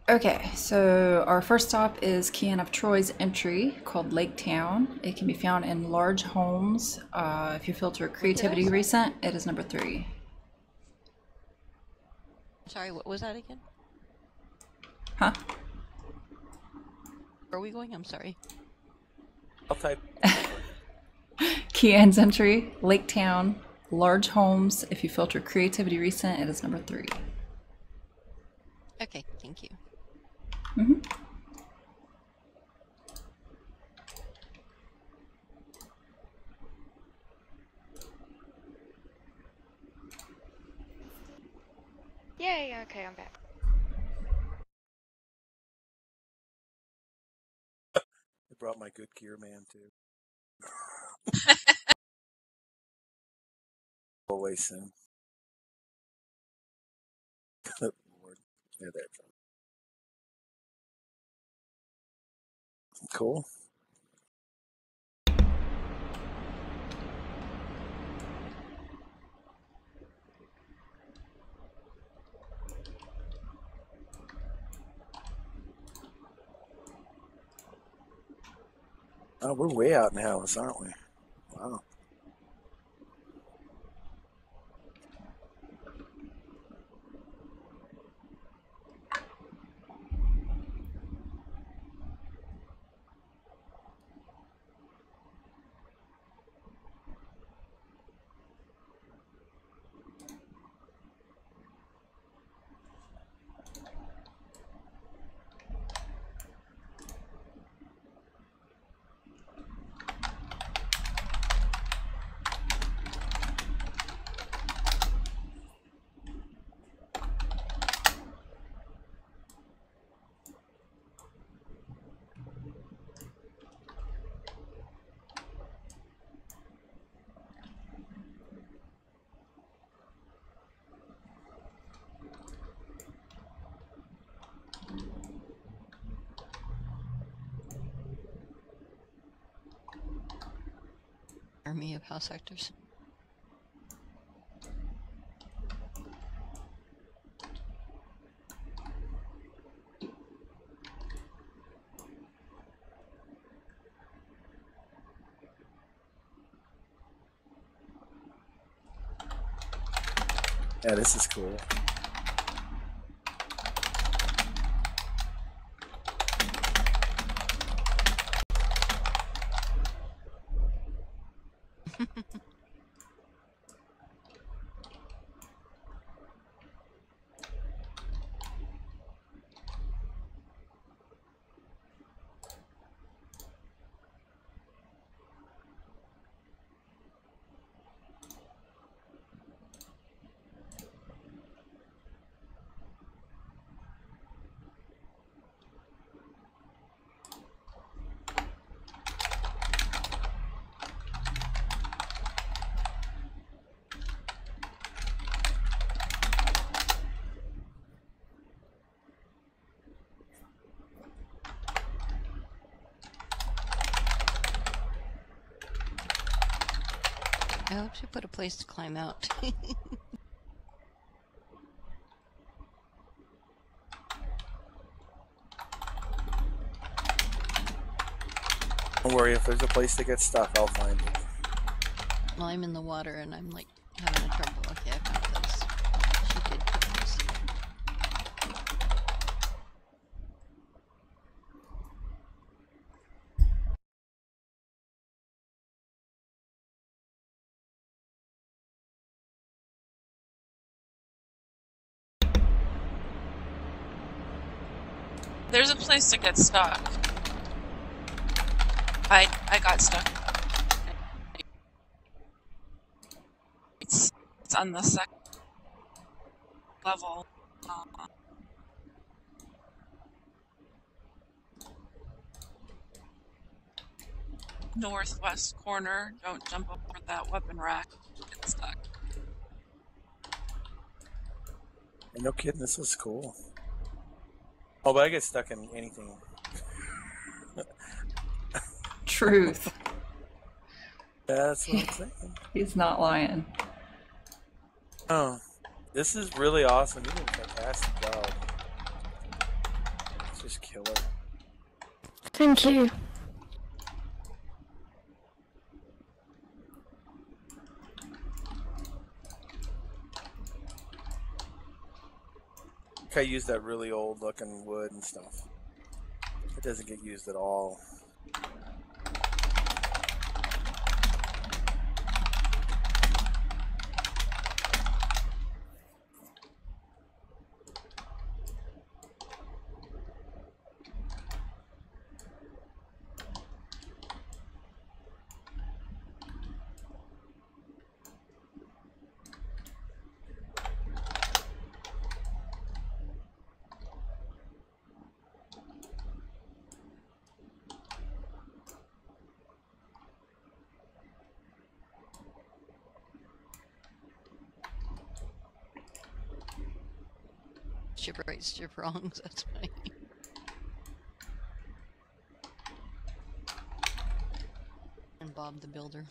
Okay, so our first stop is Kean of Troy's entry called Lake Town. It can be found in large homes. If you filter What did I creativity say? recent, it is number 3. Sorry, what was that again? Huh? Where are we going? I'm sorry. I'll type. Kean's entry, Lake Town, large homes. If you filter creativity recent, it is number 3. Okay, thank you. Mm-hmm. Yay, okay, I'm back. I brought my good gear man too. Away soon. Lord. Yeah, there. Cool. Oh, we're way out in Alice, aren't we? Wow. Army of house actors. Yeah, this is cool. I hope she put a place to climb out. Don't worry, if there's a place to get stuck, I'll find it. Well, I'm in the water and I'm like having a trouble. Okay, I found a place. She did put a place. There's a place to get stuck. I got stuck. It's on the second level. Northwest corner. Don't jump over that weapon rack. Get stuck. Hey, no kidding, this is cool. Oh, but I get stuck in anything. Truth. That's what I'm saying. He's not lying. Oh, this is really awesome. You did a fantastic job. Just kill her. Thank you. I use that really old looking wood and stuff. It doesn't get used at all. Ship rights, ship wrongs. That's funny. And Bob the Builder.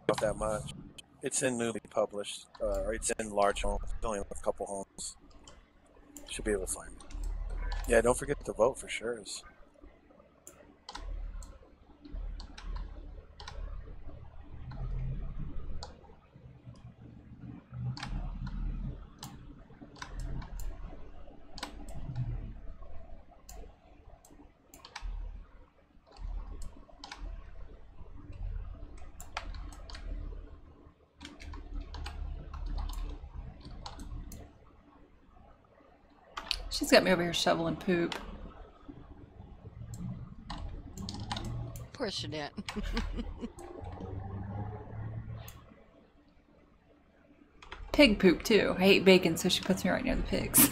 Not that much. It's in newly published, or it's in large homes. It's only a couple homes. Should be able to find it. Yeah, don't forget to vote for sure. She's got me over here shoveling poop. Poor Jeanette. Pig poop too. I hate bacon, so she puts me right near the pigs.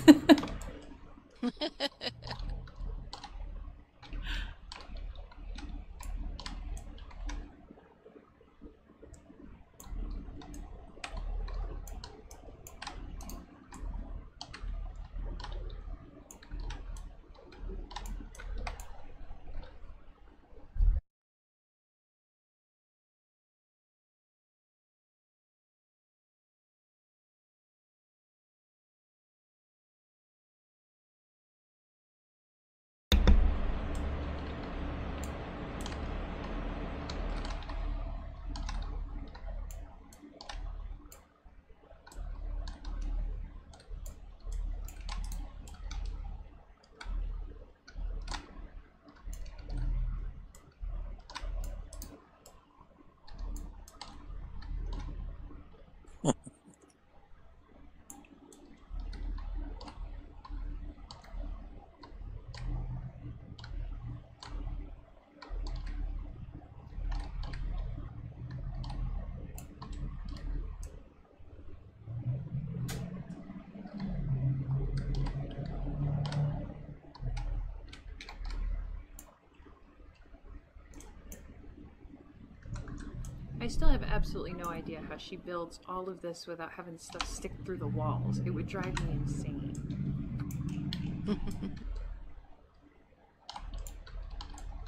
I still have absolutely no idea how she builds all of this without having stuff stick through the walls. It would drive me insane.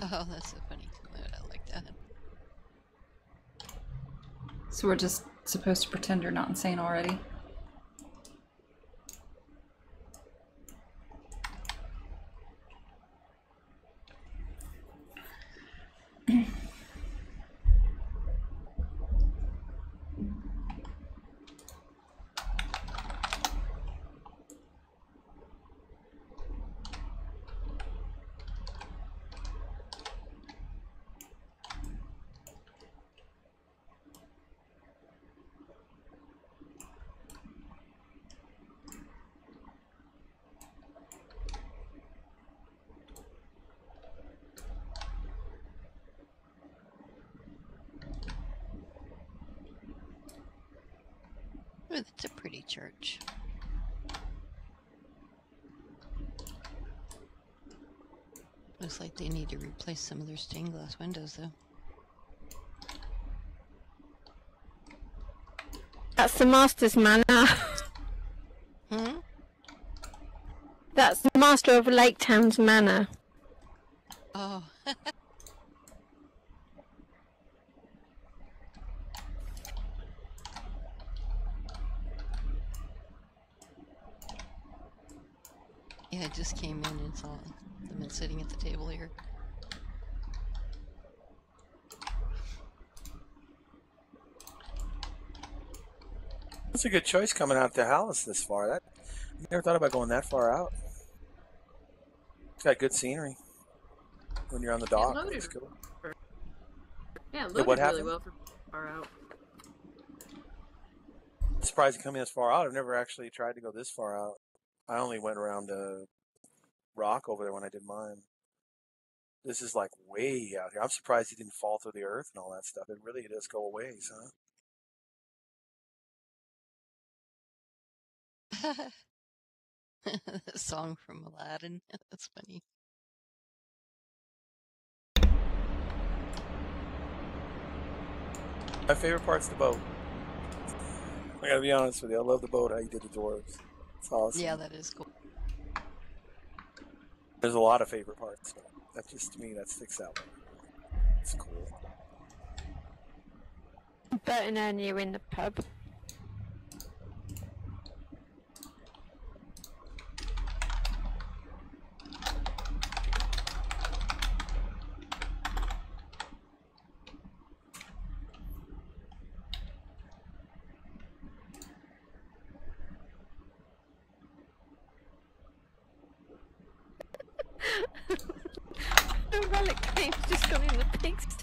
Oh, that's so funny. I like that. So we're just supposed to pretend you're not insane already? Oh, that's a pretty church. Looks like they need to replace some of their stained glass windows, though. That's the Master's manor. Hmm? That's the Master of Lake Town's manor. Oh. Yeah, I just came in and saw them sitting at the table here. That's a good choice coming out to Hallis this far. That never thought about going that far out. It's got good scenery when you're on the dock. It loaded. It's cool. Yeah, it Yeah, what loaded really happened? well for far out. I'm surprised to come in this far out. I've never actually tried to go this far out. I only went around the rock over there when I did mine. This is like way out here. I'm surprised he didn't fall through the earth and all that stuff. It really does go a ways, huh? Song from Aladdin. That's funny. My favorite part's the boat. I gotta be honest with you. I love the boat, how you did the dwarves. It's awesome. Yeah, that is cool. There's a lot of favorite parts, but that just, to me, that sticks out. It's cool. Better than you in the pub. The relic game's just gone in the pigsty.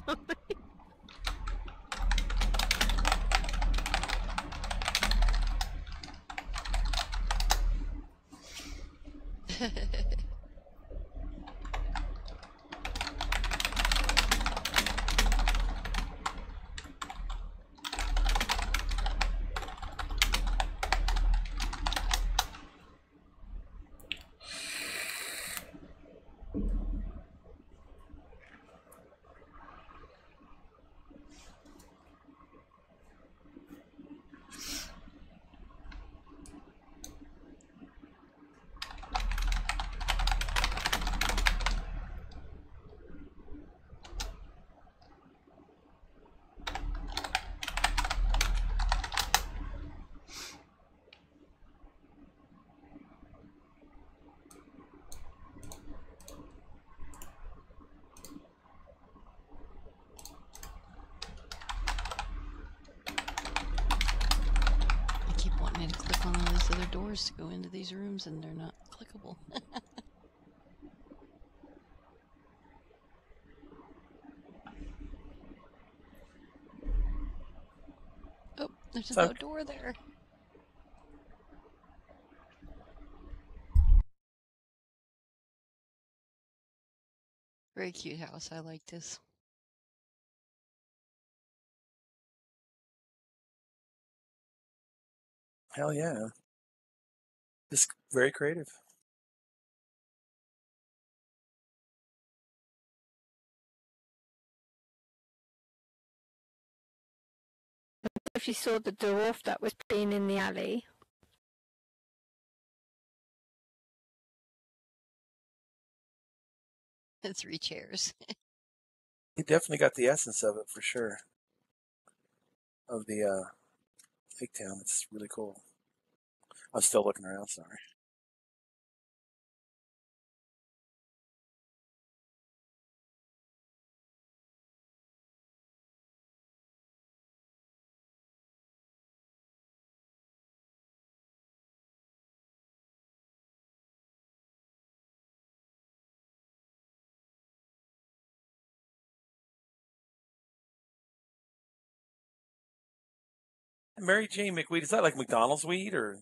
I to click on all these other doors to go into these rooms, and they're not clickable. Oh, there's no door there. Very cute house. I like this. Hell yeah. Just very creative. If you saw the dwarf that was peeing in the alley. 3 chairs. He definitely got the essence of it for sure. Of the Lake Town. It's really cool. I'm still looking around, sorry. Mary Jane McWeed, is that like McDonald's weed, or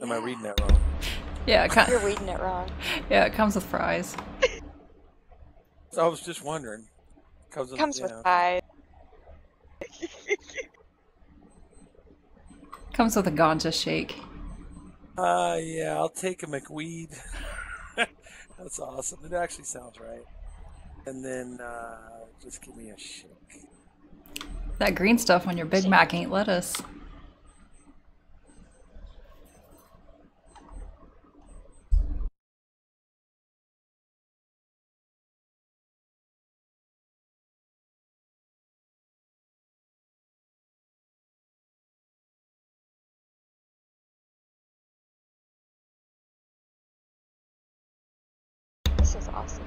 am I reading that wrong? Yeah, You're reading it wrong. Yeah, it comes with fries. I was just wondering. Comes with fries. Comes with a ganja shake. Yeah, I'll take a McWeed. That's awesome. It actually sounds right. And then just give me a shake. That green stuff on your Big Mac ain't lettuce. is awesome.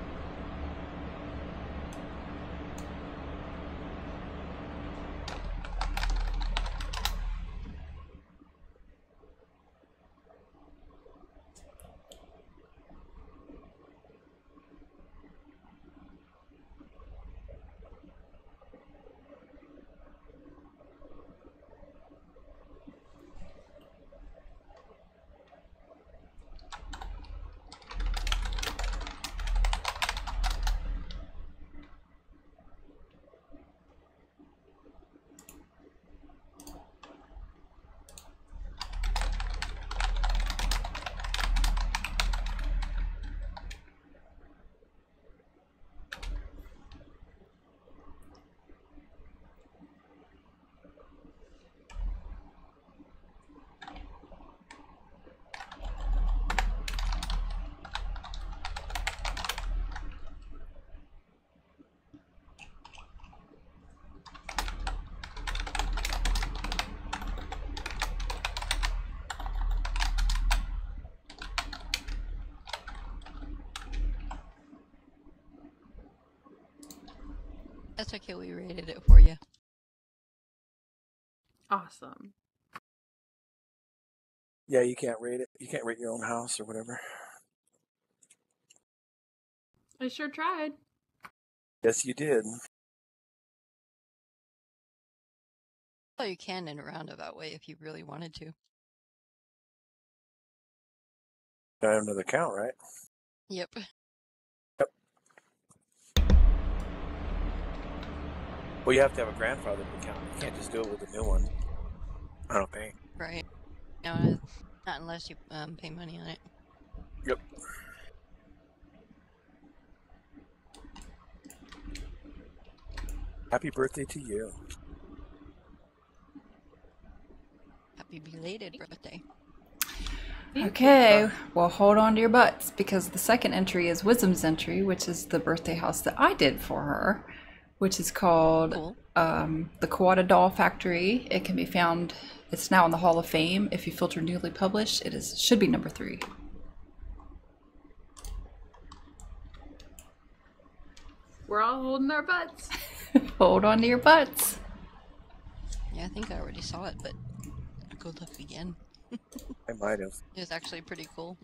That's okay, we rated it for you. Awesome. Yeah, you can't rate it. You can't rate your own house or whatever. I sure tried. Yes, you did. Oh, you can in a roundabout way if you really wanted to. I have another count, right? Yep. Yep. Well, you have to have a grandfather account. You can't just do it with a new one. I don't think. Right. No, not unless you pay money on it. Yep. Happy birthday to you. Happy belated birthday. Okay, well, hold on to your butts because the second entry is Wisdom's entry, which is the birthday house that I did for her, which is called Cool. the Kawada Doll Factory. It can be found, it's now in the Hall of Fame. If you filter newly published, should be number 3. We're all holding our butts. Hold on to your butts. Yeah, I think I already saw it, but I'll go look again. I might have. It was actually pretty cool.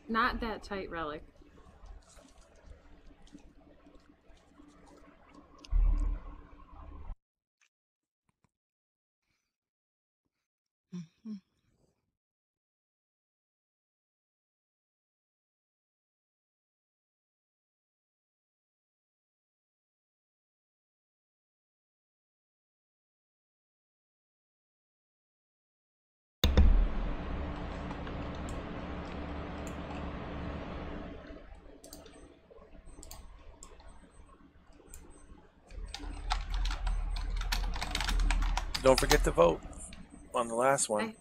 Not that tight, Relic. Mhm. Don't forget to vote on the last one.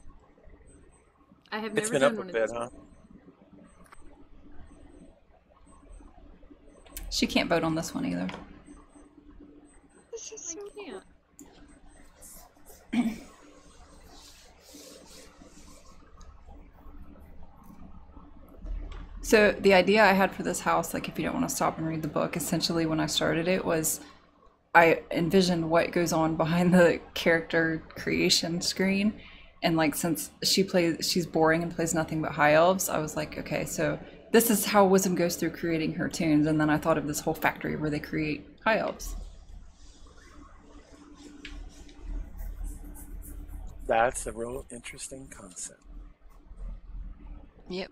I have It's never been up done a one of bit, these. huh? She can't vote on this one either. This is so I can't. So the idea I had for this house, like if you don't want to stop and read the book, essentially when I started it was I envisioned what goes on behind the character creation screen. And like since she's boring and plays nothing but high elves, I was like, okay, so this is how Wisdom goes through creating her tunes. And then I thought of this whole factory where they create high elves. That's a real interesting concept. Yep.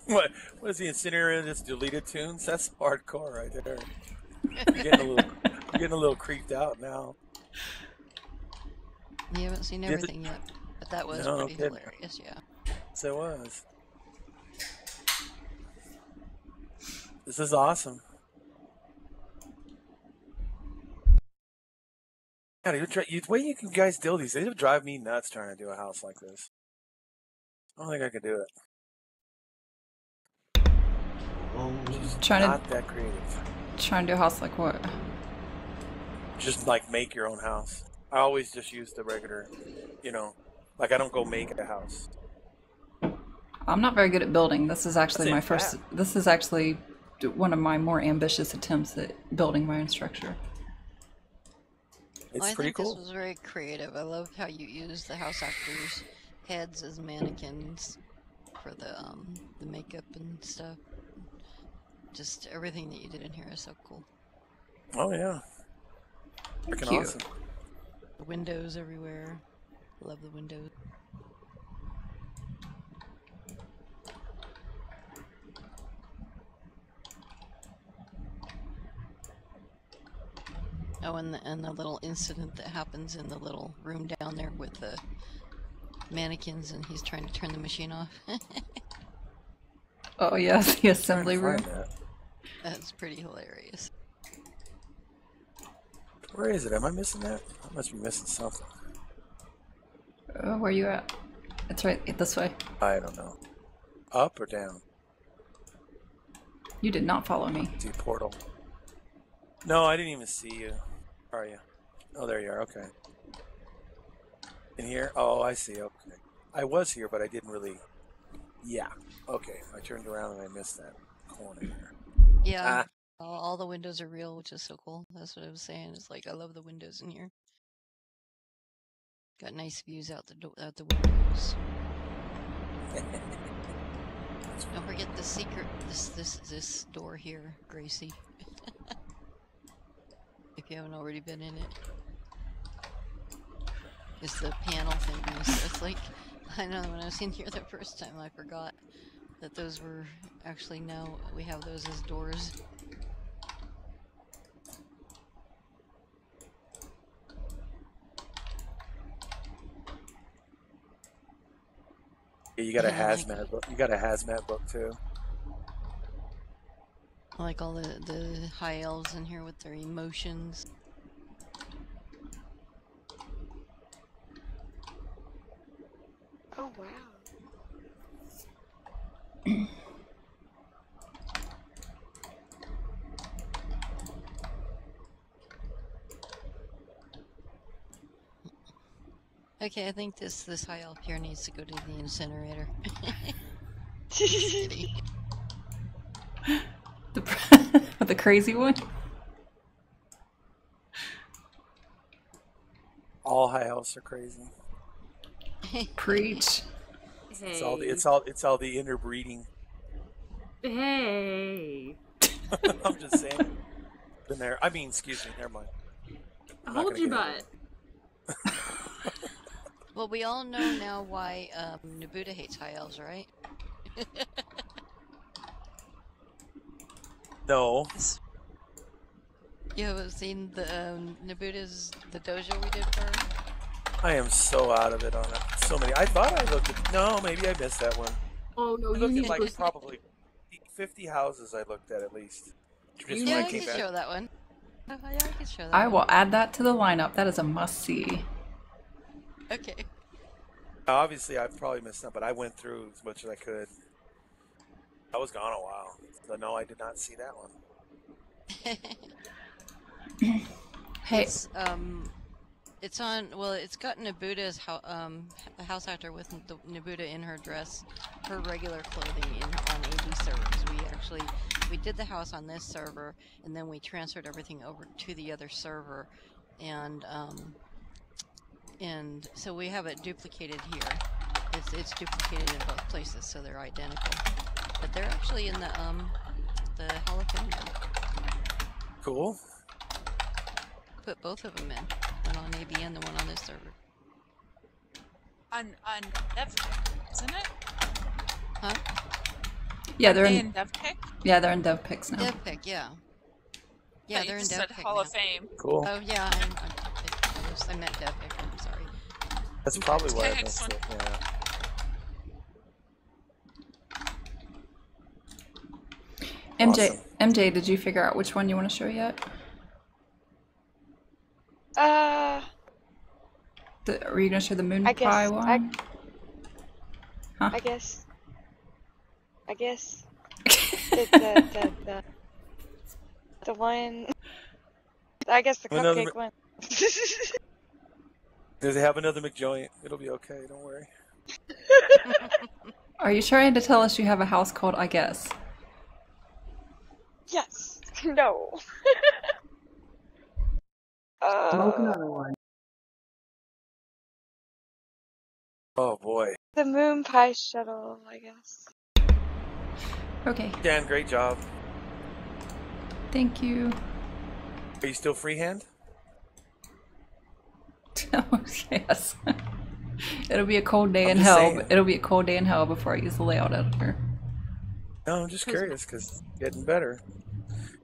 What is the incinerator just deleted tunes? That's hardcore right there. You're getting a little creeped out now. You haven't seen everything yet, but that was No, pretty kidding. hilarious, yeah. Yes, it was. This is awesome. God, the way you can guys do these, they would drive me nuts trying to do a house like this. I don't think I could do it. Trying Not that creative. to do a house like what? Just like make your own house. I always just use the regular, you know, like I don't go make a house. I'm not very good at building. This is actually That's my it, first. yeah. This is actually one of my more ambitious attempts at building my own structure. It's I pretty think this cool. was very creative. I love how you use the house actors' heads as mannequins for the makeup and stuff. Just everything that you did in here is so cool. Oh yeah, Thank freaking you. awesome. The windows everywhere. Love the windows. Oh, and the little incident that happens in the little room down there with the mannequins, and he's trying to turn the machine off. Oh yes, the Trying assembly to room. find that. That's pretty hilarious. Where is it? Am I missing that? I must be missing something. Oh, where you at? It's right this way. I don't know. Up or down? You did not follow me. See portal. No, I didn't even see you. Where are you? Oh, there you are. Okay. In here? Oh, I see. Okay. I was here, but I didn't really. Yeah. Okay. I turned around and I missed that corner there. Yeah, all the windows are real, which is so cool. That's what I was saying. It's like I love the windows in here. Got nice views out the windows. Don't forget the secret. This door here, Gracie. If you haven't already been in it, it's the panel thing. So it's like I know when I was in here the first time, I forgot that those were actually now we have those as doors. Yeah, you got a Yeah, like- hazmat book. You got a hazmat book too. I like all the high elves in here with their emotions. Oh wow. Okay, I think this high elf here needs to go to the incinerator. Just kidding. The crazy one. All high elves are crazy. Preach. Hey. It's all the interbreeding. Hey. I'm just saying. Been there. I mean, excuse me. Never mind. I'm not Hold gonna your get into butt. Well, we all know now why Nabuta hates high elves, right? No. You haven't seen the Nabuta's the dojo we did for her? I am so out of it on it. So many. I thought I looked at. No, maybe I missed that one. Oh no, I you looked need at to go like probably 50 houses. I looked at least. Just when Yeah, I I came can back. show that one. Yeah, I can show that I one. will add that to the lineup. That is a must see. Okay. Obviously, I've probably missed some, but I went through as much as I could. I was gone a while, so no, I did not see that one. Hey, It's on. Well, it's got Nabuta's house actor with the Nabuta in her dress, her regular clothing on AB servers. We did the house on this server, and then we transferred everything over to the other server, and so we have it duplicated here. It's duplicated in both places, so they're identical. But they're actually in the Hall of Fame now. Cool. Put both of them in. One on AB and the one on this server. On DevPick, isn't it? Huh? yeah, they're They in. in DevPick? Yeah, they're in dev picks now. DevPick, yeah. Yeah, But they're you in just said DevPick Hall now. of Fame. Cool. Oh yeah, I meant DevPick. I'm sorry. That's probably why I Okay, missed it. excellent. Yeah. MJ, Awesome. MJ, did you figure out which one you want to show yet? Are you gonna show the moon I pie guess one? Huh? I guess the one I guess the Another cupcake went. Does it have another McJoint? It'll be okay. Don't worry. Are you trying to tell us you have a house called I guess? Yes. No. Smoke another one. Oh boy. The moon pie shuttle, I guess. Okay, Dan, great job. thank you. Are you still freehand? Yes. It'll be a cold day I'm in just hell. saying. It'll be a cold day in hell before I use the layout editor. No, I'm just curious because it's getting better.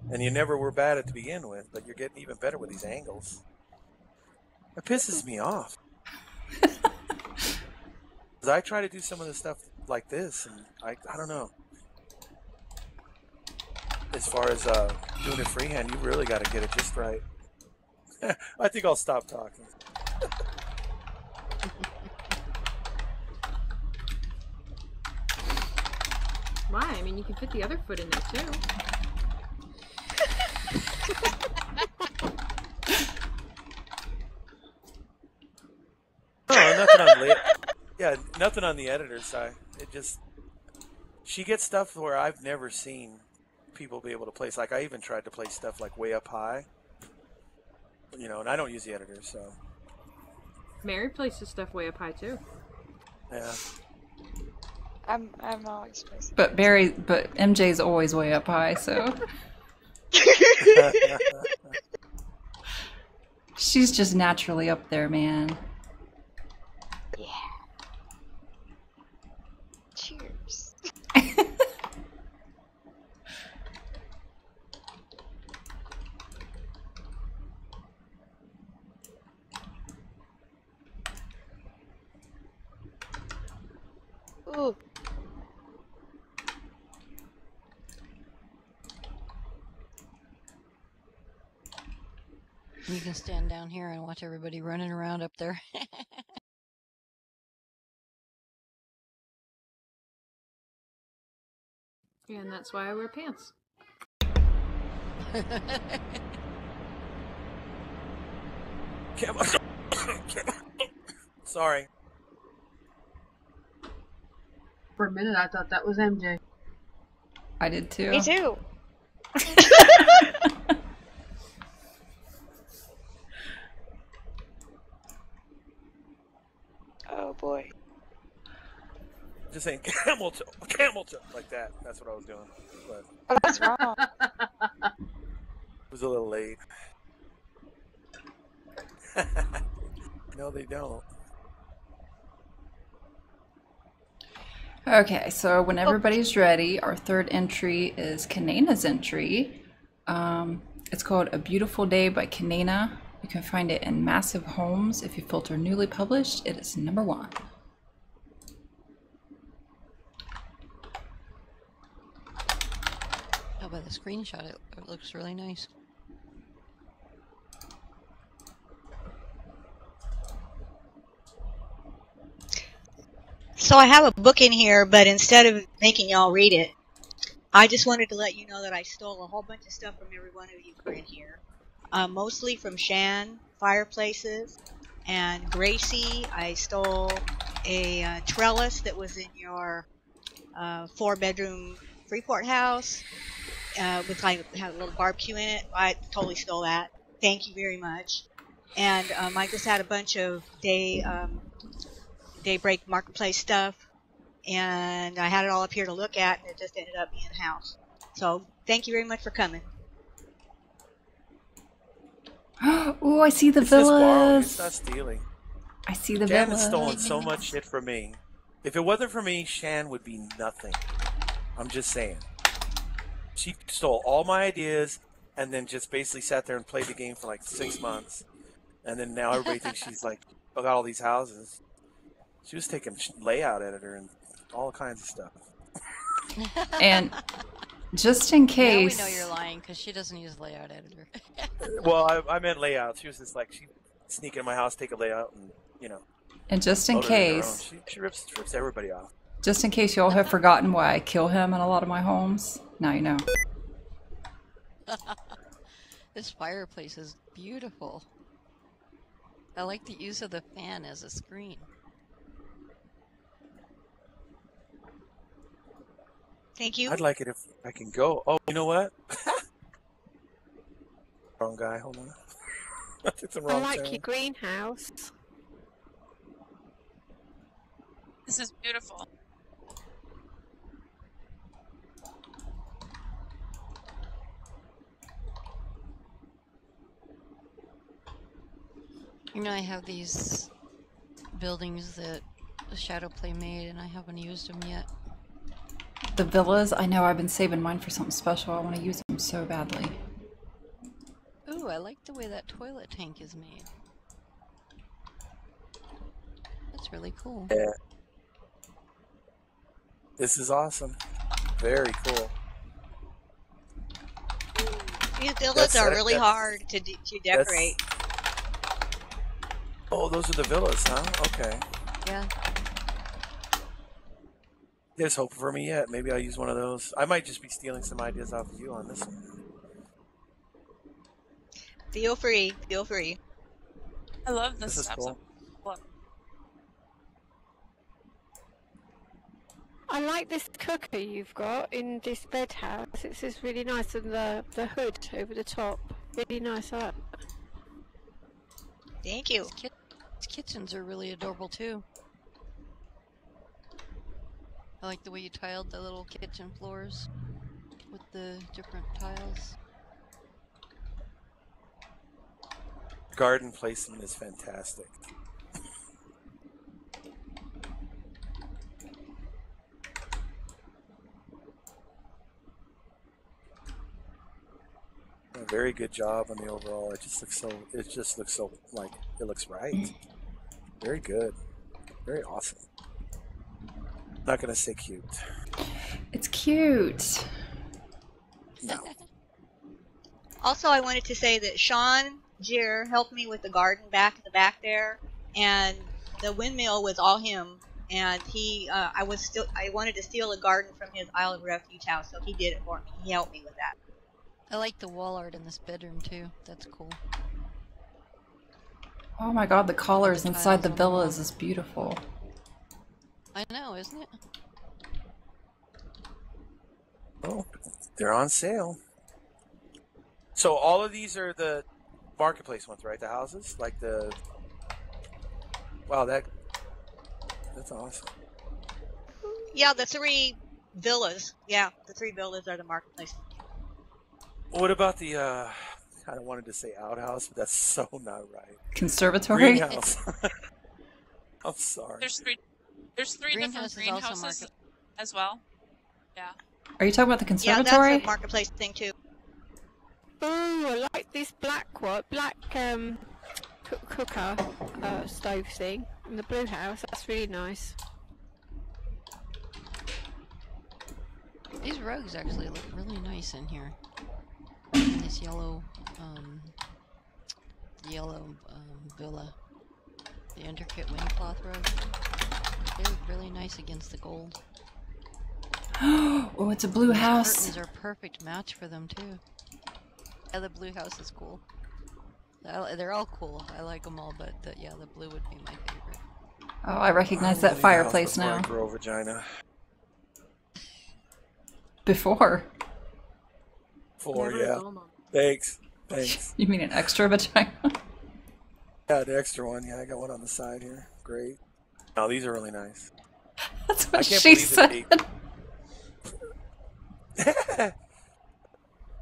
And you never were bad at to begin with, but you're getting even better with these angles. It pisses me off. Because I try to do some of the stuff like this, and I don't know. As far as doing it freehand, you really got to get it just right. I think I'll stop talking. Why? I mean, you can fit the other foot in there too. No, nothing on nothing on the editor's side. It just she gets stuff where I've never seen people be able to place. Like I even tried to place stuff like way up high, you know, and I don't use the editor, so Mary places stuff way up high too. yeah. I'm always supposed to. But MJ's always way up high, so she's just naturally up there, man. Yeah. Cheers. Ooh. You can stand down here and watch everybody running around up there. And that's why I wear pants. Sorry. For a minute, I thought that was MJ. I did too. Me too. Oh boy. Just saying camel toe, like that. That's what I was doing. But Oh, that's wrong. it was a little late. No, they don't. Okay, so when everybody's ready, our third entry is Kanena's entry. It's called A Beautiful Day by Kanena. You can find it in Massive Homes. If you filter newly published, it is number 1. Oh, by the screenshot, it looks really nice. So I have a book in here, but instead of making y'all read it, I just wanted to let you know that I stole a whole bunch of stuff from every one of you who are in here. Mostly from Shan, Fireplaces, and Gracie. I stole a trellis that was in your 4-bedroom Freeport house with like had a little barbecue in it. I totally stole that. Thank you very much. And I just had a bunch of Daybreak Marketplace stuff, and I had it all up here to look at, and it just ended up being a house. So thank you very much for coming. Ooh, I see the It's just borrowing. villas. It's not stealing. I see the Shan villas. has stolen so much shit from me. If it wasn't for me, Shan would be nothing. I'm just saying. She stole all my ideas and then just basically sat there and played the game for like 6 months. And then now everybody thinks she's like, got all these houses. She was taking layout editor and all kinds of stuff. And just in Now case, we know you're lying because she doesn't use layout editor. Well, I meant layout. She was just like, she sneak in my house, take a layout, and, you know. and just in load it in her own. case, She rips everybody off. just in case y'all have forgotten why I kill him in a lot of my homes, now you know. This fireplace is beautiful. I like the use of the fan as a screen. Thank you. I'd like it if I can go. Oh, you know what? Wrong guy. Hold on. I took the I wrong like turn. your greenhouse. This is beautiful. You know, I have these buildings that Shadowplay made, and I haven't used them yet. The villas, I know I've been saving mine for something special. I want to use them so badly. Ooh, I like the way that toilet tank is made. That's really cool. Yeah. This is awesome. Very cool. These villas are really hard to decorate. Oh, those are the villas, huh? Okay. Yeah. There's hope for me yet. Maybe I'll use one of those. I might just be stealing some ideas off of you on this one. Feel free. Feel free. I love this This is stuff. cool. Look, I like this cooker you've got in this bed house. It's just really nice, and the hood over the top. Really nice. I like that. Thank you. These kitchens are really adorable too. I like the way you tiled the little kitchen floors with the different tiles. Garden placement is fantastic. A very good job on the overall. It just looks so. It just looks so like it looks right. Very good. Very awesome. Not gonna say cute. It's cute. No. Also, I wanted to say that Sean Gier helped me with the garden back in the back there, and the windmill was all him. And he, I wanted to steal a garden from his Isle of Refuge house, so he did it for me. He helped me with that. I like the wall art in this bedroom too. That's cool. Oh my god, the collars The inside the tiles on the villas wall. is beautiful. I know, isn't it? Oh, they're on sale. So all of these are the marketplace ones, right? The houses, like the. Wow, that's awesome. Yeah, the 3 villas. Yeah, the 3 villas are the marketplace. What about the? I don't wanted to say outhouse, but that's so not right. Conservatory? Greenhouse. I'm sorry. there's 3 different Greenhouse is also greenhouses market. as well. Yeah. Are you talking about the Yeah, conservatory? that's a marketplace thing too. Ooh, I like this black cooker stove thing in the blue house. That's really nice. These rugs actually look really nice in here. And this yellow villa. The intricate wingcloth rug. They look really nice against the gold. Oh, it's a blue house. Curtains are a perfect match for them too. Yeah, the blue house is cool. They're all cool. I like them all, but yeah, the blue would be my favorite. Oh, I recognize I'll that leave the fireplace house before now. I grow a vagina. Before. Never a Yeah. dull moment. Thanks. You mean an extra vagina? Yeah, the extra one. Yeah, I got one on the side here. Great. Oh, these are really nice. That's I what can't she believe said. that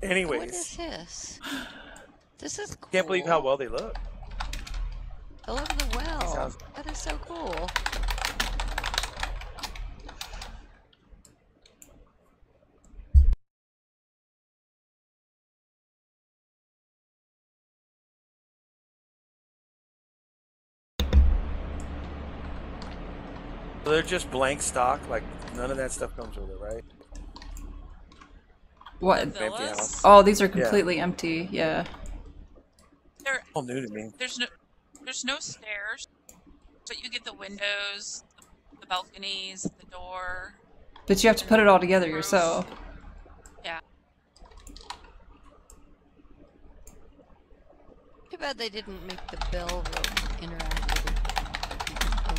Anyways. What is this? This is cool. Can't believe how well they look. I love the well. Sounds- That is so cool. So they're just blank stock. Like none of that stuff comes with it, right? What? Empty house. Oh, these are completely empty. Yeah. There, All new to me. there's no stairs, but you get the windows, the balconies, the door. But you have to put it all together yourself. Yeah. bad they didn't make the bell rope interact with the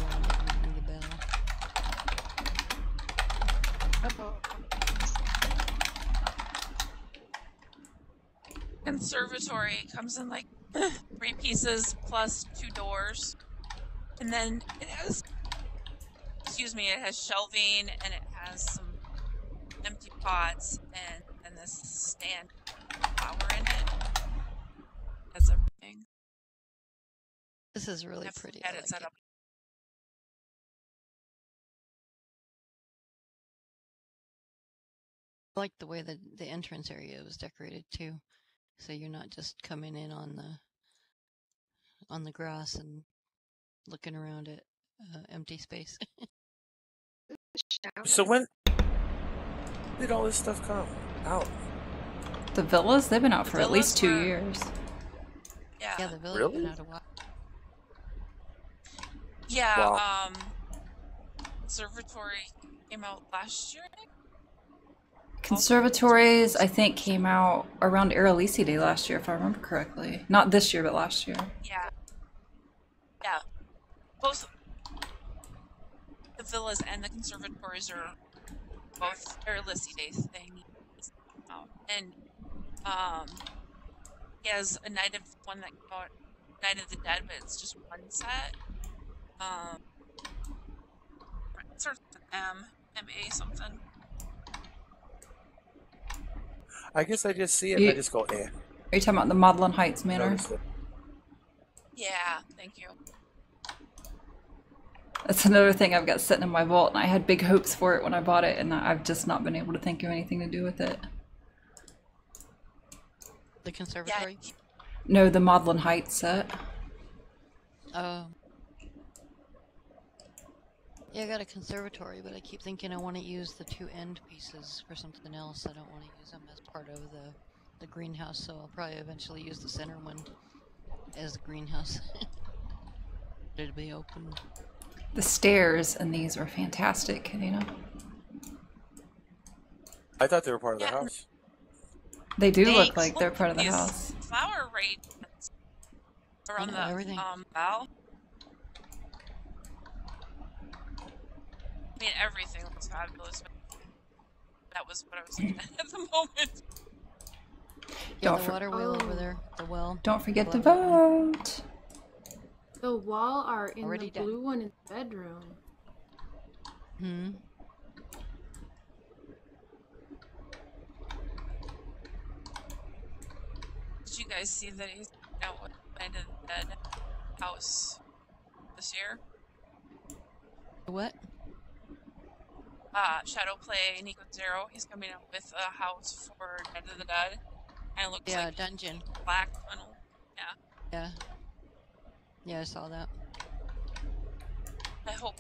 one that ringing the bell. Oh, Conservatory comes in like 3 pieces plus 2 doors. And then it has, excuse me, it has shelving and it has some empty pots and this stand with flower in it. That's everything. This is really I've pretty. had I it like set it. up. I like the way that the entrance area was decorated too. So you're not just coming in on the grass and looking around at empty space. shower. So when did all this stuff come out? The villas, they've been out The for at least villas 2 were- years. Yeah. Yeah, the village Really? been out a while. Yeah, Wow. Conservatory came out last year, I think. Conservatories, I think, came out around Aralisi Day last year, if I remember correctly. Not this year, but last year. Yeah. Yeah. Both the villas and the conservatories are both Erlisi Day thing. And he has a Night of one that came out Night of the Dead, but it's just one set. It starts with an M-A something. I guess I just see it and I You- just go, eh. Are you talking about the Maudlin Heights Manor? Notice it. Yeah, thank you. That's another thing I've got sitting in my vault, and I had big hopes for it when I bought it, and I've just not been able to think of anything to do with it. The conservatory? No, the Maudlin Heights set. Oh. Yeah, I got a conservatory, but I keep thinking I want to use the 2 end pieces for something else. I don't want to use them as part of the greenhouse, so I'll probably eventually use the center one as the greenhouse. It'll be open. The stairs in these are fantastic, you know? I thought they were part of the Yeah. house. They do look Thanks. like they're part of the These house. flower arrangements around know, the everything. bell. I mean, everything looks fabulous. But that was what I was looking at the moment. Yeah, Don't the for- water wheel over Oh. there, the well. Don't forget to Love that one. vote. The wall are in Already the done. blue one in the bedroom. Hmm. Did you guys see that he's out with Night of the Dead house this year? What? Shadow Play Nico Zero. He's coming out with a house for Night of the Dead, and it looks Yeah, like dungeon. black funnel. Yeah, Yeah. Yeah, I saw that. I hope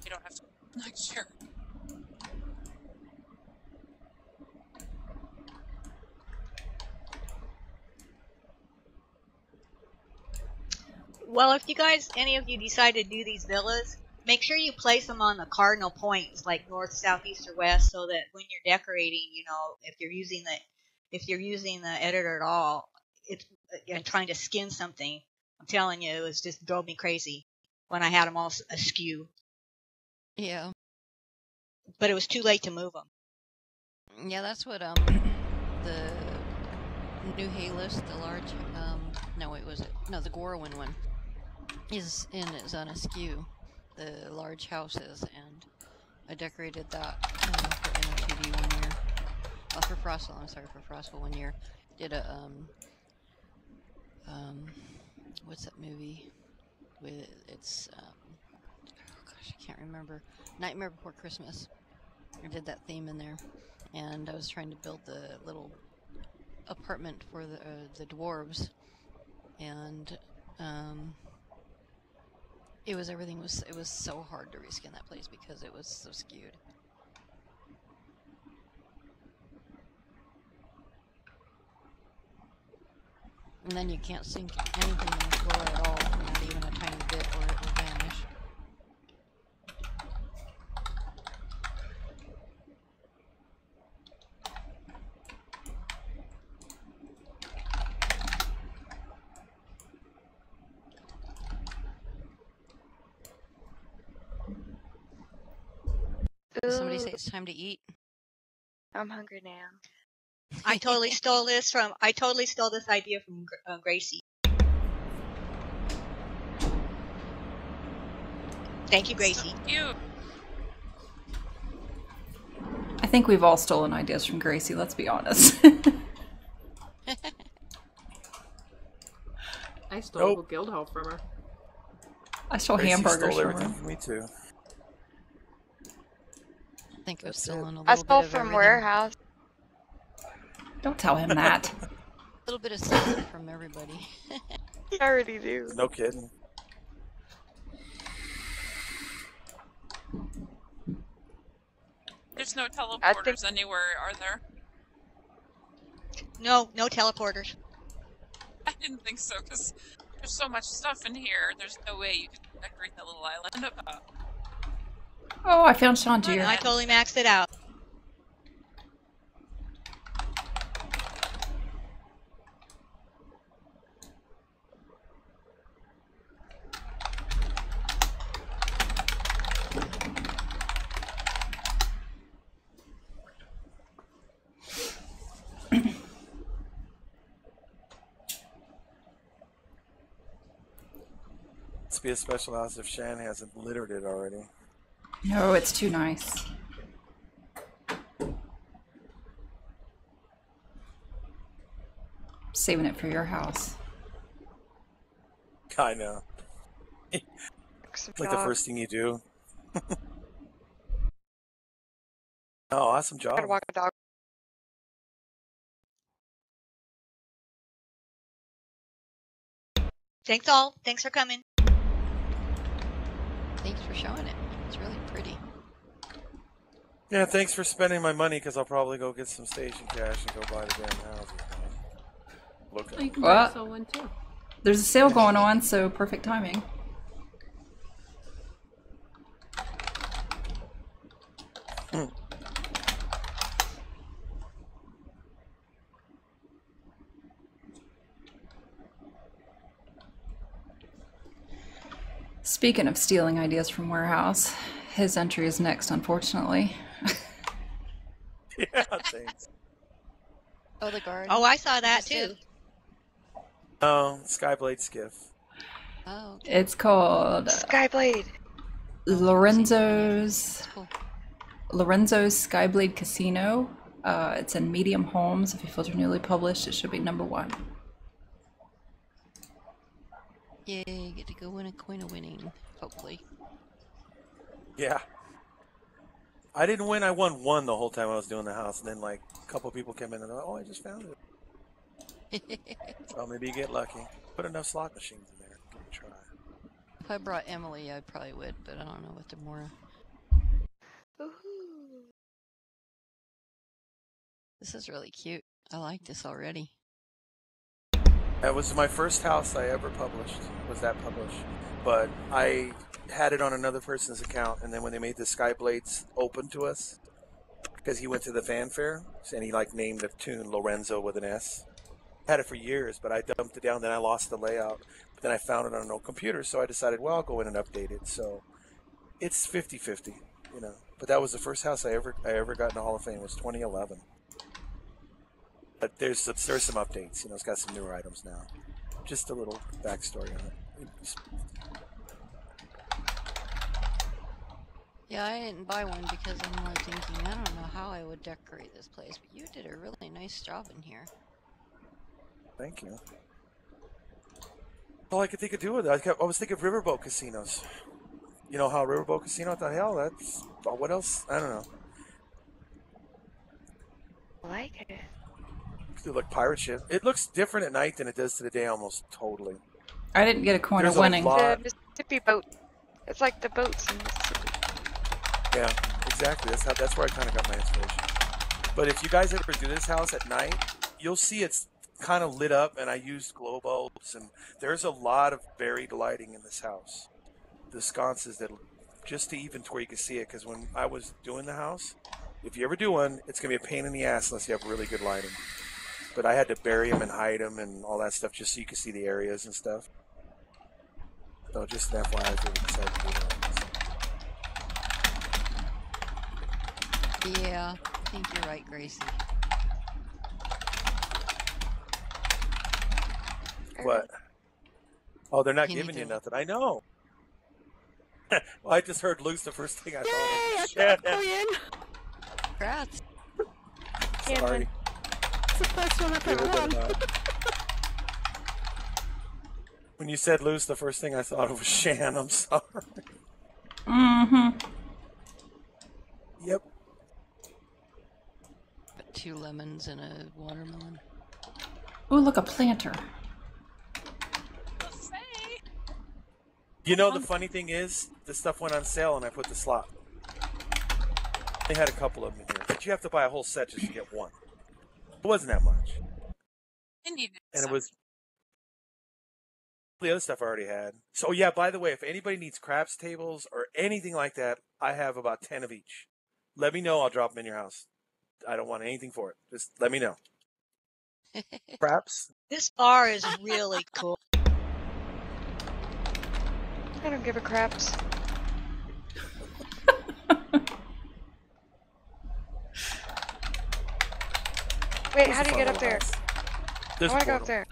we don't have to next year. Well, if you guys, any of you decide to do these villas, make sure you place them on the cardinal points, like north, south, east, or west, so that when you're decorating, you know, if you're using the editor at all, it's and trying to skin something. I'm telling you, it was just drove me crazy when I had them all askew. Yeah. But it was too late to move them. Yeah, that's what the new Halos, the large no wait, was it? No, the Gorwin one is on askew, the large houses, and I decorated that for NOTD 1 year. For Frostville, I'm sorry, for Frostville 1 year. Did a what's that movie with it's oh gosh, I can't remember. Nightmare Before Christmas. I did that theme in there, and I was trying to build the little apartment for the dwarves, and it was so hard to reskin that place because it was so skewed. And then you can't sink anything in the floor at all, not even a tiny bit, or it will vanish. it's time to eat. I'm hungry now. I totally stole this idea from Gracie. Thank you, Gracie. Cute. I think we've all stolen ideas from Gracie, let's be honest. I stole Nope. Guild Hall from her. I stole Gracie hamburgers stole from everything her. from me too. I think I've That's stolen a little I bit stole of from everything. warehouse. Don't tell him that. A little bit of something from everybody. I already do. No kidding. There's no teleporters anywhere, are there? No teleporters. I didn't think so, because there's so much stuff in here. There's no way you could decorate that little island. Oh, I found Shanjir. I totally maxed it out. Must be a special house if Shan hasn't littered it already. No, it's too nice. Saving it for your house. I know. Some Like the dog. first thing you do. Oh, awesome Gotta job. walk a dog. Thanks all. Thanks for coming. Thanks for showing it. It's really pretty. Yeah, thanks for spending my money, because I'll probably go get some station cash and go buy the damn houses. Look Oh, at you it. can What? sell one too. There's a sale going on, so perfect timing. Speaking of stealing ideas from Warehouse, his entry is next, unfortunately. Yeah, thanks. Oh, the guard. Oh, I saw that Just did. too. Oh, Skyblade Skiff. Oh, okay. It's called Skyblade. Lorenzo's That's cool. Skyblade Casino. It's in Medium Homes. If you filter newly published, it should be #1. Yay, get to go win a coin of winning, hopefully. Yeah. I didn't win. I won one the whole time I was doing the house, and then like a couple people came in and they're like, "Oh, I just found it." So maybe you get lucky. Put enough slot machines in there. Give it a try. If I brought Emily, I probably would, but I don't know with Demora. Woohoo. This is really cute. I like this already. That was my first house I ever published. Was that published? But I had it on another person's account, and then when they made the Skyblades open to us, because he went to the fanfare, and he like named the tune Lorenzo with an S. Had it for years, but I dumped it down. Then I lost the layout. But then I found it on an old computer, so I decided, well, I'll go in and update it. So it's 50-50, you know. But that was the first house I ever got in the Hall of Fame. It was 2011. But there's some updates. You know, it's got some newer items now. Just a little backstory on it. Yeah, I didn't buy one because I'm like thinking, I don't know how I would decorate this place, but you did a really nice job in here. Thank you. All I could think of doing it. I was thinking of riverboat casinos. You know how riverboat casino? What the hell? That's what else? I don't know. I like it. Do like pirate ship. It looks different at night than it does to the day, almost totally. I didn't get a coin There's of winning. a lot. The Mississippi boat. It's like the boats in Mississippi. Yeah, exactly. That's where I kind of got my inspiration. But if you guys ever do this house at night, you'll see it's kind of lit up, and I used glow bulbs, and there's a lot of buried lighting in this house. The sconces that just to even to where you can see it, because when I was doing the house, if you ever do one, it's gonna be a pain in the ass unless you have really good lighting. But I had to bury them and hide them and all that stuff just so you could see the areas and stuff. So just an FYI if you ever decide to do that. Yeah, I think you're right, Gracie. What? Oh, they're not You need giving to you look. nothing. I know. Well, I just heard loose the first thing I Yay! I thought got of. a coin! Congrats. Sorry. It's the first one I've Give ever it won. a When you said loose, the first thing I thought of was Shan. I'm sorry. Mm-hmm. Yep. Got 2 lemons and a watermelon. Oh, look, a planter. Buffet. You know, the funny thing is, this stuff went on sale and I put the slot. They had a couple of them in here, but you have to buy a whole set just to get one. It wasn't that much. I needed And some. it was the other stuff I already had. So, yeah, by the way, if anybody needs craps tables or anything like that, I have about 10 of each. Let me know. I'll drop them in your house. I don't want anything for it. Just let me know. Craps? This bar is really cool. I don't give a craps. Wait, how do you get up there? I want to go up there.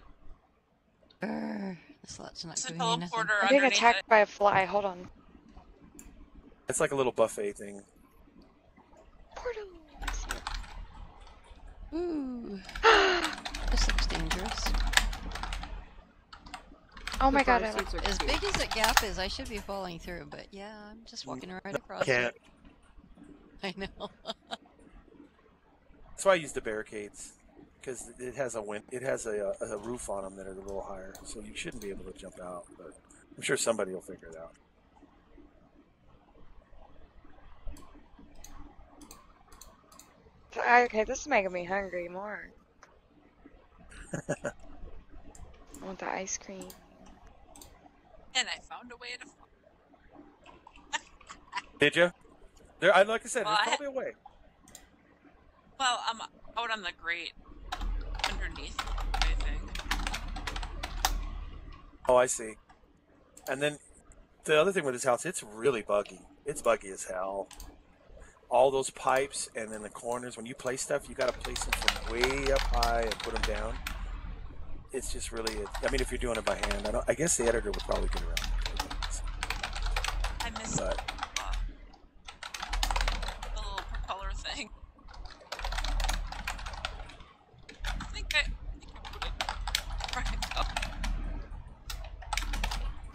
The slot's not There's a giving me nothing. teleporter I'm being underneath attacked it. by a fly. Hold on. It's like a little buffet thing. Portal. Ooh, this looks dangerous. Oh my The god. bar I seats are As cute. big as the gap is, I should be falling through, but yeah, I'm just walking right across Can't. it. I know. That's why I use the barricades. Because it has a roof on them that are a little higher. So you shouldn't be able to jump out. But I'm sure somebody will figure it out. Okay, this is making me hungry more. I want the ice cream. And I found a way to fly. Did you? Like I said, Well, there's probably a way. Well, I'm out on the grate underneath, I think. Oh, I see. And then the other thing with this house, it's really buggy. It's buggy as hell. All those pipes and then the corners, when you place stuff, you got to place them from way up high and put them down. It's just really, I mean, if you're doing it by hand, I guess the editor would probably get around it. I missed But the little propeller thing. I think I put it right up.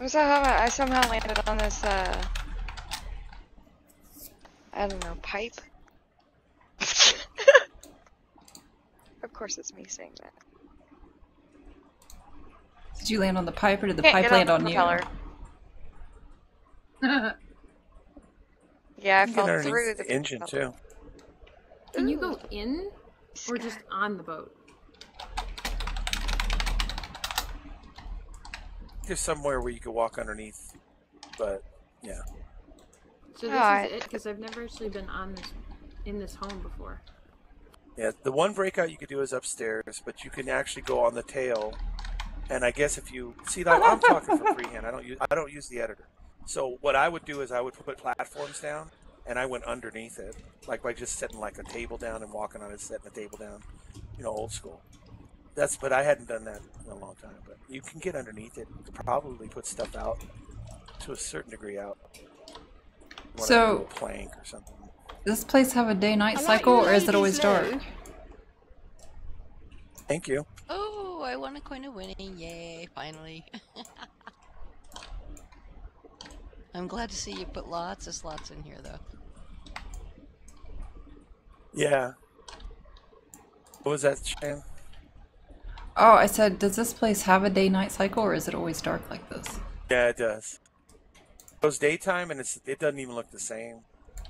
I somehow landed on this, I don't know, pipe. Of course it's me saying that. Did you land on the pipe or did the Can't pipe get land the on propeller. Yeah, I you can fell get through underneath the the engine propeller. too. Can you Ooh. go in or just on the boat? There's somewhere where you could walk underneath, but yeah. So this Alright. is it because I've never actually been on this in this home before. Yeah, the one breakout you could do is upstairs, but you can actually go on the tail. And I guess if you see, like, I'm talking from freehand. I don't use the editor. So what I would do is I would put platforms down, and I went underneath it, like by just setting like a table down and walking on it, setting a table down, old school. But I hadn't done that in a long time. But you can get underneath it. You could probably put stuff out to a certain degree out. You want to do a plank or something. Does this place have a day-night I like cycle your or is it ladies' always dark? loo. Thank you. Oh, I won a coin of winning. Yay, finally. I'm glad to see you put lots of slots in here, though. Yeah. What was that, Shane? Oh, I said, does this place have a day-night cycle or is it always dark like this? Yeah, it does. It goes daytime and it doesn't even look the same.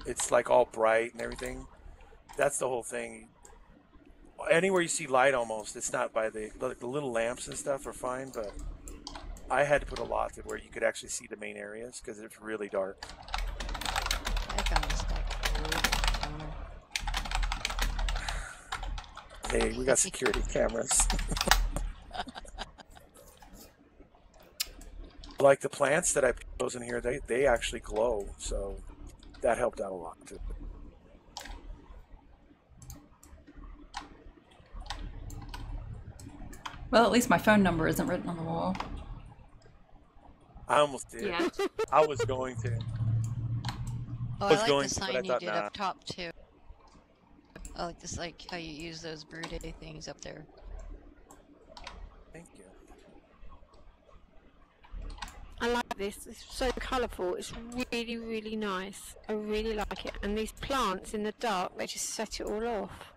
It's like all bright and everything. That's the whole thing. Anywhere you see light almost, it's not by the little lamps and stuff are fine, but I had to put a lot to where you could actually see the main areas because it's really dark. I found a stack of wood. Hey, we got security cameras. Like the plants that I chose in here, they actually glow, so that helped out a lot too. Well, at least my phone number isn't written on the wall. I almost did. Yeah. I was going to. Oh, Was I like going the to, but I sign you thought, did nah. up top too. I like this, like how you use those brood things up there. Thank you. I like this. It's so colourful. It's really, really nice. I really like it. And these plants in the dark, they just set it all off.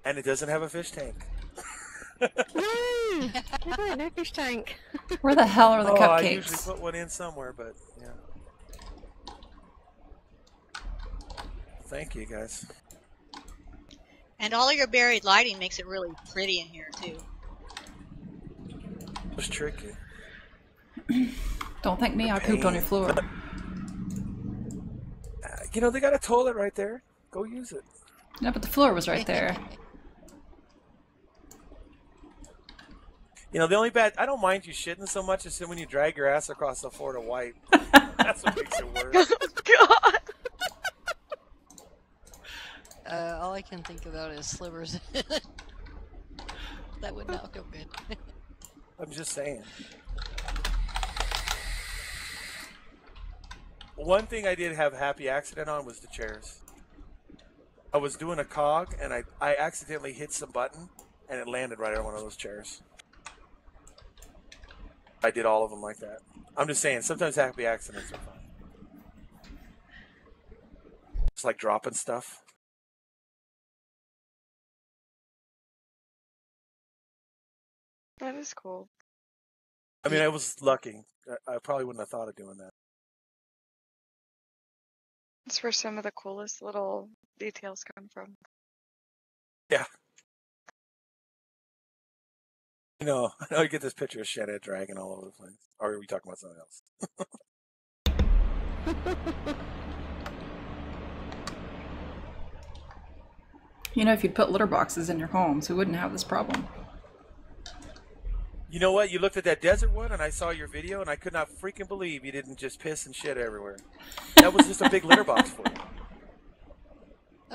And it doesn't have a fish tank. No! No fish tank. Where the hell are the Oh, I usually cupcakes? put one in somewhere, but yeah. Thank you, guys. And all of your buried lighting makes it really pretty in here, too. It was tricky. Don't thank me, I pooped on your floor. You know, they got a toilet right there. Go use it. Yeah, but the floor was right there. You know, the only bad, I don't mind you shitting so much as when you drag your ass across the floor to wipe. That's what makes it worse. God. All I can think about is slivers. That would not go good. I'm just saying. One thing I did have a happy accident on was the chairs. I was doing a cog and I accidentally hit some button and it landed right on one of those chairs. I did all of them like that. I'm just saying, sometimes happy accidents are fun. It's like dropping stuff. That is cool. I mean, I was lucky. I probably wouldn't have thought of doing that. It's where some of the coolest little details come from. Yeah. You know, I know you get this picture of Shed dragging all over the place. Or are we talking about something else? You know, if you'd put litter boxes in your homes, we wouldn't have this problem. You know what? You looked at that desert one and I saw your video and I could not freaking believe you didn't just piss and shit everywhere. That was just a big litter box for you.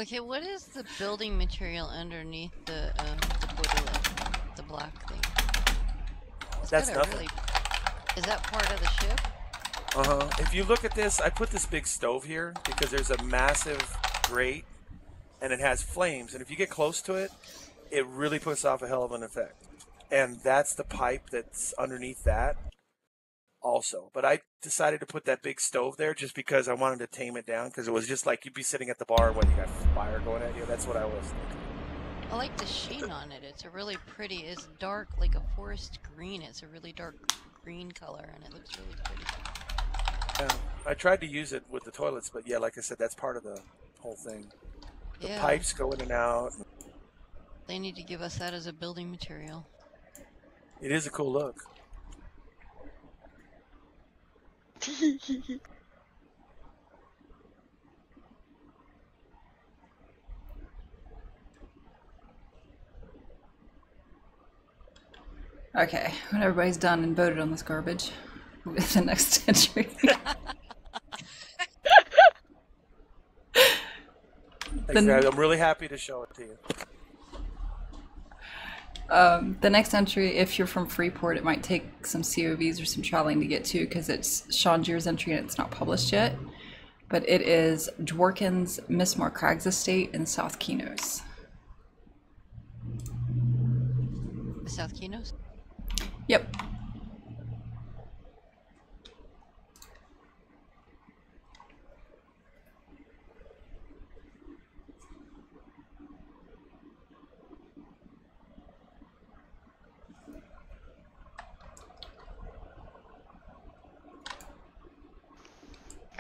Okay, what is the building material underneath the boiler? The black thing. That's nothing. Is that part of the ship? Uh-huh. If you look at this, I put this big stove here because there's a massive grate and it has flames. And if you get close to it, it really puts off a hell of an effect. And that's the pipe that's underneath that also. But I decided to put that big stove there just because I wanted to tame it down because it was just like you'd be sitting at the bar when you got fire going at you. That's what I was thinking. I like the sheen on it. It's a really pretty, it's dark, like a forest green. It's a really dark green color and it looks really pretty. Yeah, I tried to use it with the toilets, but yeah, like I said, that's part of the whole thing. The pipes go in and out. They need to give us that as a building material. It is a cool look. Okay, when everybody's done and voted on this garbage, with the next entry. I'm really happy to show it to you. The next entry, if you're from Freeport, it might take some COVs or some traveling to get to because it's Sean Geer's entry and it's not published yet. But it is Dworkin's Miss Crags Estate in South Kinos. South Kinos? Yep.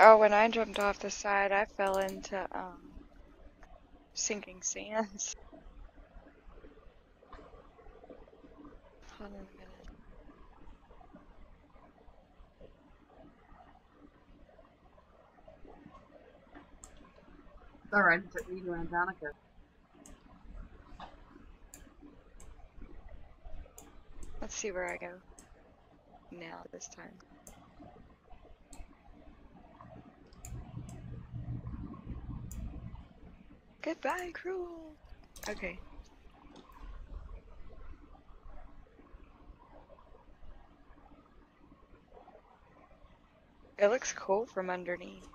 Oh, when I jumped off the side, I fell into sinking sands. Hold on a minute. Alright, took me to Antarctica. Let's see where I go now this time. Goodbye, cruel. Okay. It looks cool from underneath.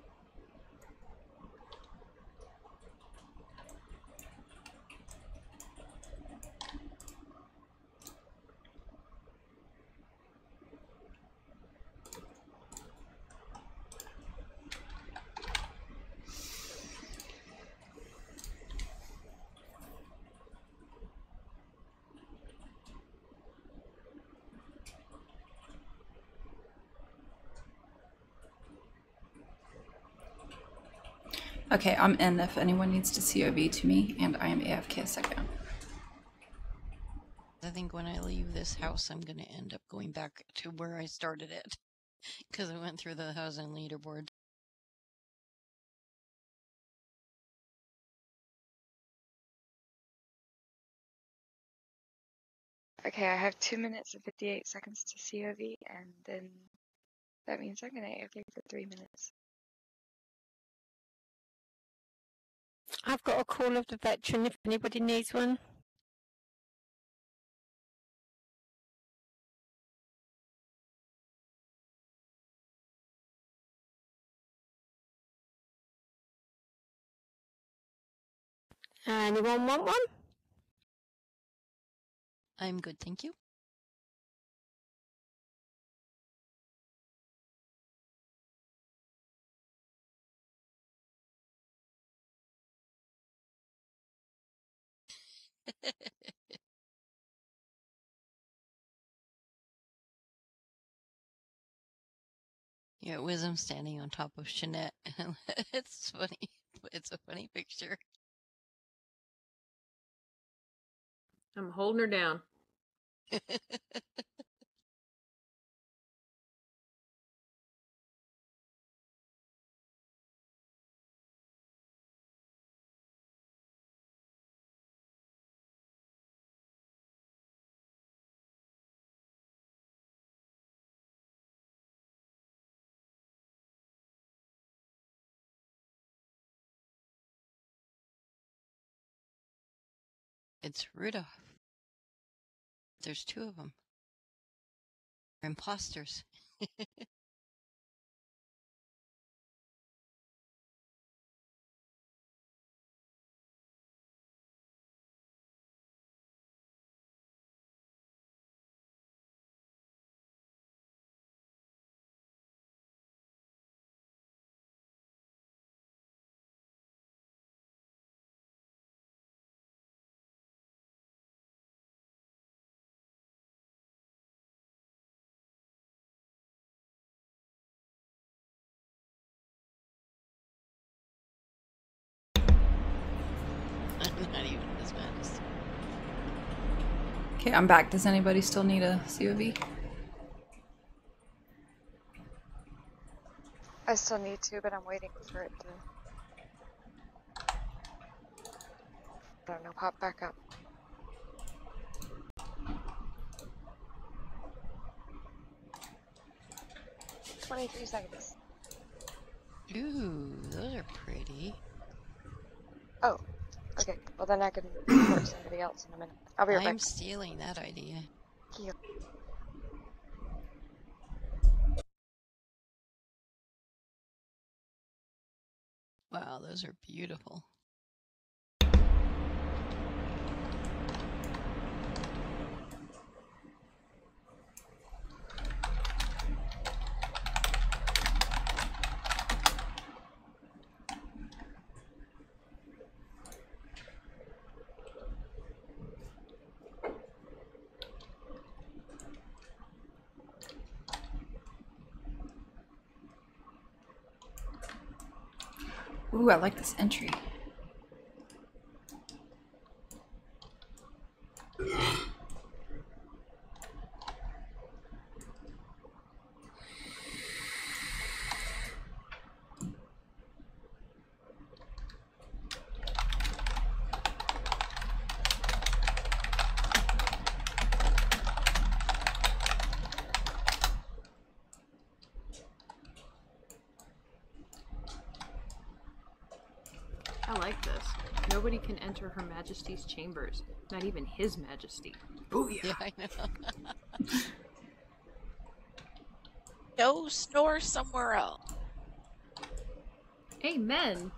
Okay, I'm in if anyone needs to COV to me, and I am AFK a second. I think when I leave this house, I'm going to end up going back to where I started it. Because I went through the housing leaderboard. Okay, I have 2 minutes and 58 seconds to COV, and then that means I'm gonna AFK for 3 minutes. I've got a call of the veteran if anybody needs one. Anyone want one? I'm good, thank you. Yeah, Wisdom standing on top of Shanette. It's funny. It's a funny picture. I'm holding her down. It's Rudolph. There's two of them. They're imposters. I'm not even as mad as... Okay, I'm back. Does anybody still need a COV? I still need to, but I'm waiting for it to, I don't know, pop back up. "23 seconds. Ooh, those are pretty. Oh, okay. Well, then I can report somebody else in a minute. I'll be right back. I'm stealing that idea. Thank you. Wow, those are beautiful. Ooh, I like this entry. nobody can enter Her Majesty's chambers. Not even His Majesty. Booyah! Yeah, I know. Go store somewhere else. Amen!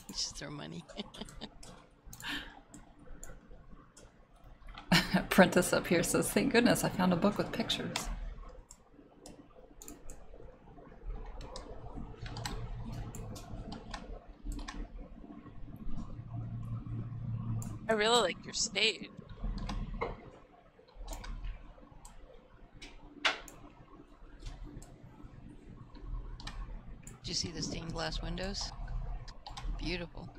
Just throw money. Apprentice up here says, thank goodness I found a book with pictures. I really like your stage. Did you see the stained glass windows? Beautiful.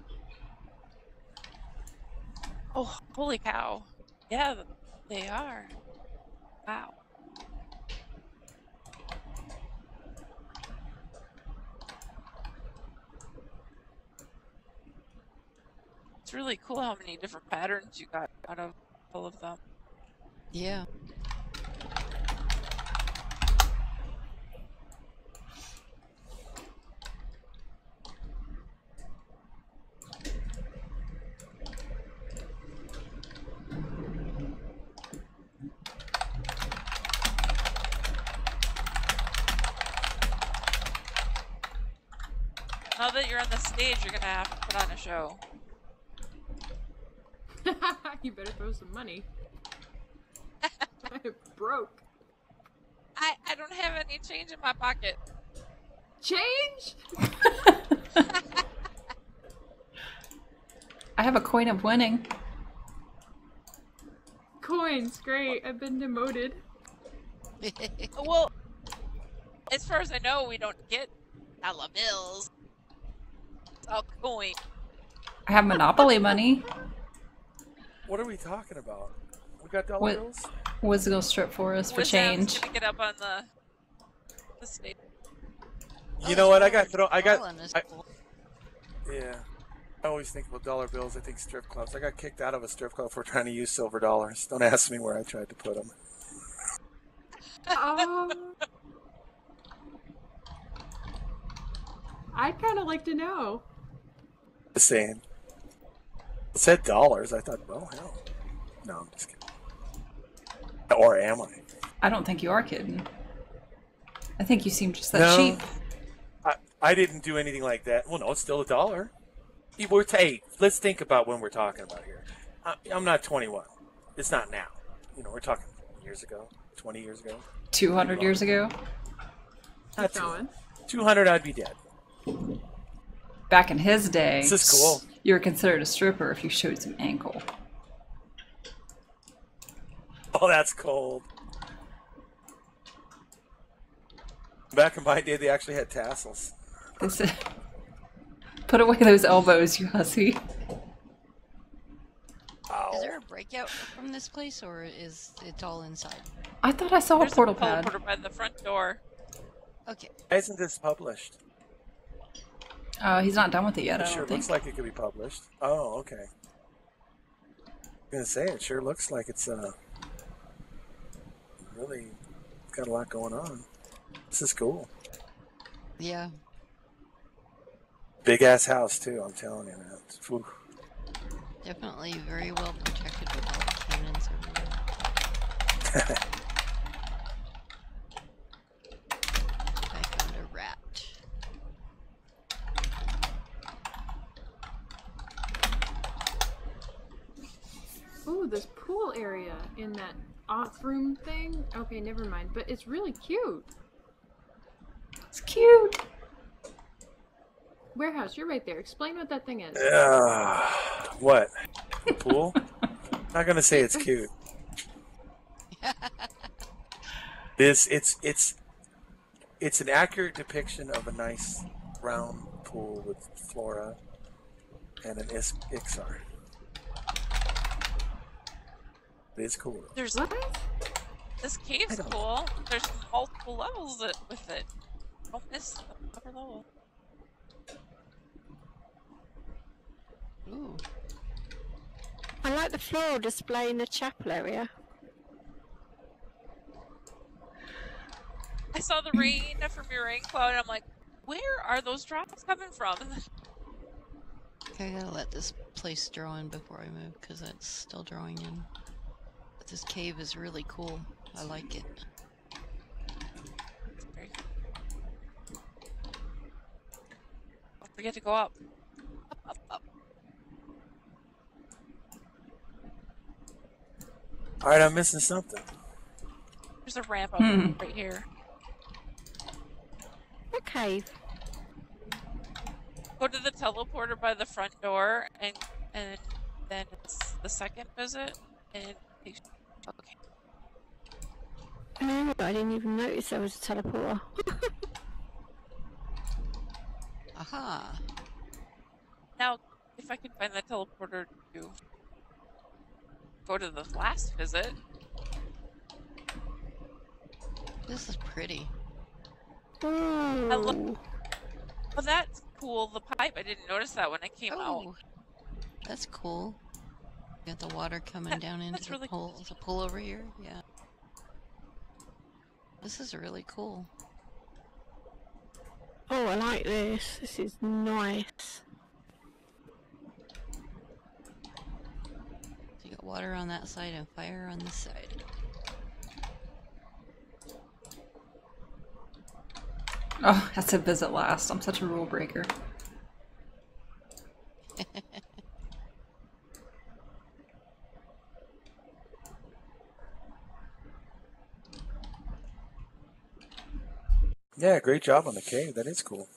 Oh, holy cow. Yeah, they are. Wow. It's really cool how many different patterns you got out of all of them. Yeah. Now that you're on the stage, you're gonna have to put on a show. You better throw some money. I'm broke. I don't have any change in my pocket. Change? I have a coin of winning. Coins, great. I've been demoted. Well, as far as I know, we don't get dollar bills. It's all coin. I have Monopoly money. What are we talking about? We got dollar What? bills? Wiz gonna strip for us for Wizam's change. gonna get up on the stage. You know what? I got Harlan is cool. yeah. I always think about dollar bills. I think strip clubs. I got kicked out of a strip club for trying to use silver dollars. Don't ask me where I tried to put them. I'd kind of like to know. The same. It said dollars. I thought, well, hell. No, I'm just kidding. Or am I? I don't think you are kidding. I think you seem just that No. cheap. I didn't do anything like that. Well, no, it's still $1. Hey, let's think about when we're talking about here. I'm not 21. It's not now. You know, we're talking years ago, 20 years ago. 200 years ago? Not Keep going. 200, I'd be dead. Back in his day, This is cool. you were considered a stripper if you showed some ankle. Oh, that's cold. Back in my day, they actually had tassels. They said, put away those elbows, you hussy. Ow. Is there a breakout from this place, or is it all inside? I thought I saw There's a portal a pad. teleporter by the front door. Okay. Why isn't this published? He's not done with it yet, It I sure don't think. looks like it could be published. Oh, okay. I'm gonna say it sure looks like it's really got a lot going on. This is cool. Yeah. Big ass house too. I'm telling you, man. Whew. Definitely very well protected with all the cannons everywhere. I found a rat. Ooh, this pool area in that off room thing. Okay, never mind. But it's really cute. It's cute. Warehouse, you're right there. Explain what that thing is. What? The pool? Not gonna say it's cute. It's an accurate depiction of a nice round pool with flora and an Ixar. It is cool. There's What? This cave's cool. There's multiple levels with it. Don't miss the upper level. Ooh. I like the floral display in the chapel area. I saw the rain from your rain cloud, and I'm like, where are those drops coming from? Okay, I gotta let this place draw in before I move, because it's still drawing in. But this cave is really cool. I like it. Very cool. Don't forget to go up. Up, up, up. Alright, I'm missing something. There's a ramp up right here. What cave? Go to the teleporter by the front door, and then it's the second visit. And okay. Oh, I didn't even notice there was a teleporter. Aha! Now, if I can find that teleporter to go to the last visit. This is pretty. Ooh. Well, that's cool. The pipe. I didn't notice that when it came out. That's cool. You got the water coming down into the really pool. cool. The pool over here. Yeah. This is really cool. Oh, I like this. This is nice. So you got water on that side and fire on this side. Oh, that's a visit last. I'm such a rule breaker. Yeah, great job on the cave. That is cool.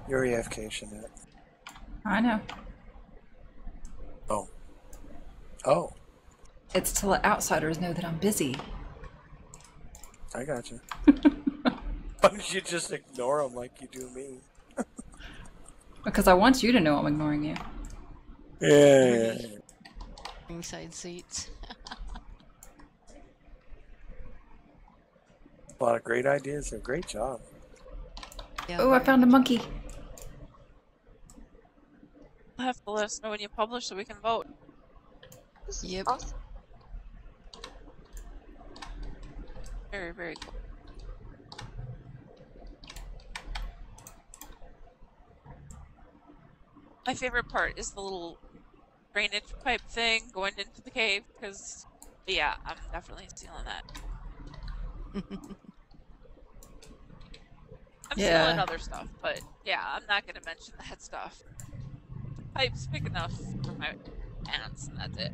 You're AFK, Jeanette. I know. Oh. Oh, It's to let outsiders know that I'm busy. I got you. Why don't you just ignore them like you do me? Because I want you to know I'm ignoring you. Yeah. Ringside seats. A lot of great ideas there. Great job. Yeah, Oh, I very found a good. monkey. I'll have to let us know when you publish so we can vote. This is Yep. awesome. Very, very cool. My favorite part is the little drainage pipe thing going into the cave, because, yeah, I'm definitely stealing that. I'm stealing other stuff, but yeah, I'm not going to mention that stuff. The pipe's big enough for my pants, and that's it.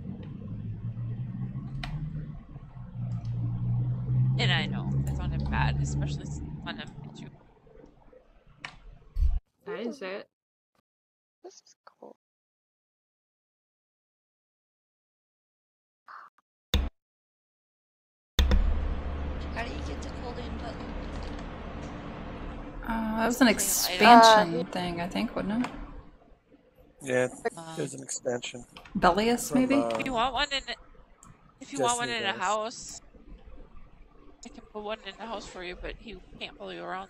And I know, I found it bad, especially when I'm at you. I didn't say it. This is cool. How do you get the cold in button? That was an expansion thing, I think, wasn't it? Yeah, there's an expansion. Bellius, maybe? If you want one in, Destiny a does. house, I can put one in the house for you, but he can't follow you around.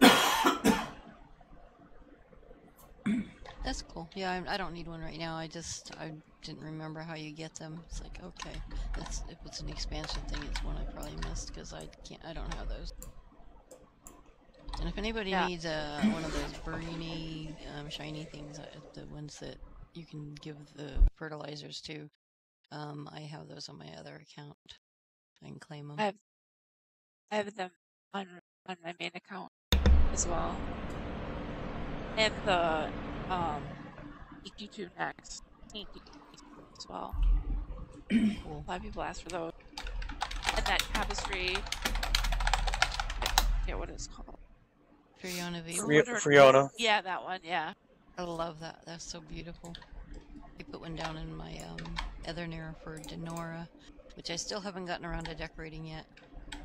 That's cool. Yeah, I don't need one right now. I didn't remember how you get them. It's like, okay, if it's an expansion thing, it's one I probably missed because I don't have those. And if anybody needs one of those burny, shiny things, the ones that you can give the fertilizers to, I have those on my other account. I can claim them. I have them on my main account as well. And the EQ2 next as well. Cool. A lot of people ask for those. And that tapestry, I forget what it's called. Fiona V. Fiona. Yeah, that one, yeah. I love that. That's so beautiful. I put one down in my Ethernera for Denora, which I still haven't gotten around to decorating yet.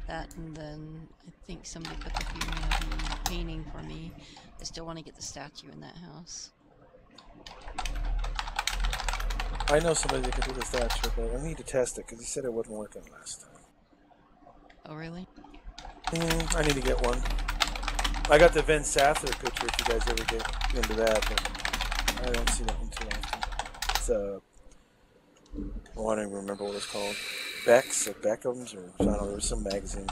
That, and then I think somebody put the humanity painting for me. I still want to get the statue in that house. I know somebody that can do the statue, but I need to test it because he said it wasn't working last time. Oh, really? I need to get one. I got the Vin Sathler picture if you guys ever get into that, but I don't see that one too often. It's I don't even remember what it's called. Beck's or Beckham's, or I don't know, there was some magazine.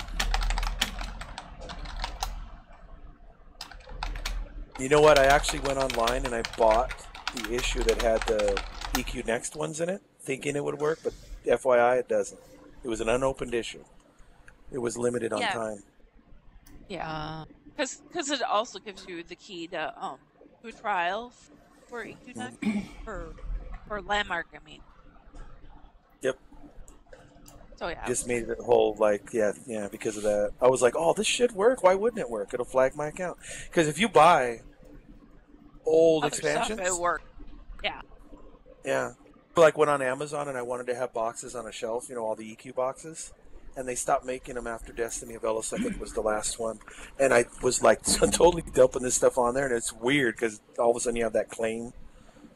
You know what? I actually went online and I bought the issue that had the EQ Next ones in it, thinking it would work, but FYI, it doesn't. It was an unopened issue. It was limited on time. Yeah. Because it also gives you the key to a trial for EQ Next, for Landmark, I mean. Yep. So yeah. Just made it a whole, like, yeah, because of that. I was like, oh, this should work. Why wouldn't it work? It'll flag my account. Because if you buy old Other expansions, stuff, it worked. Yeah. Yeah. Like went on Amazon and I wanted to have boxes on a shelf, you know, all the EQ boxes. And they stopped making them after Destiny of Ellis, I think was the last one. And I was like totally dumping this stuff on there, and it's weird because all of a sudden you have that claim.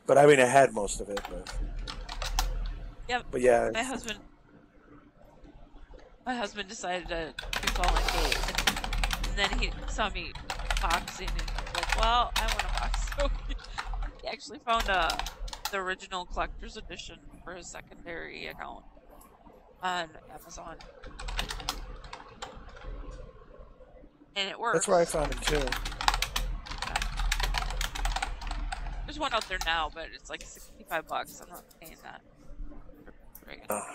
But I mean, I had most of it. Yeah. But yeah. My husband decided to do Fallen Gate, and then he saw me boxing, and he was like, well, I want a box. So he actually found the original collector's edition for his secondary account on Amazon. And it works. That's where I found it too. Yeah. There's one out there now, but it's like $65. I'm not paying that.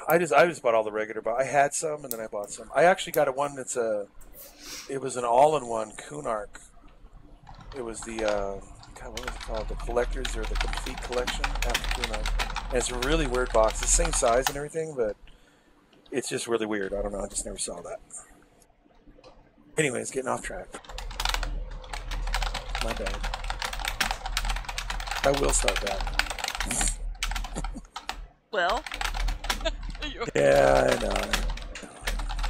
I just bought all the regular, but I had some and then I bought some. I actually got one that's it was an all-in-one Kunark. It was the what was it called? The Collectors or the Complete Collection after Kunark. And it's a really weird box. It's the same size and everything, but it's just really weird. I don't know. I just never saw that. Anyways, getting off track. My bad. I will start that. Well. Yeah, I know.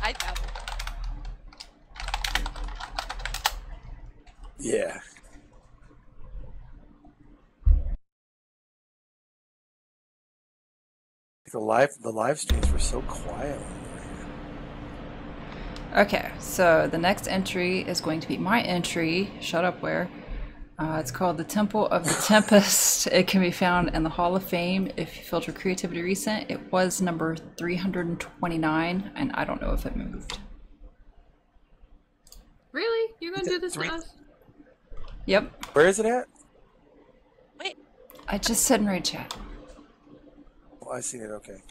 I dabble. Yeah. The live streams were so quiet. Okay, so the next entry is going to be my entry. Shut up, where? It's called the Temple of the Tempest. It can be found in the Hall of Fame. If you filter creativity recent, it was number 329, and I don't know if it moved. Really? You're gonna do this to us? Yep. Where is it at? Wait. I just said in raid chat. Oh, I seen it. Okay.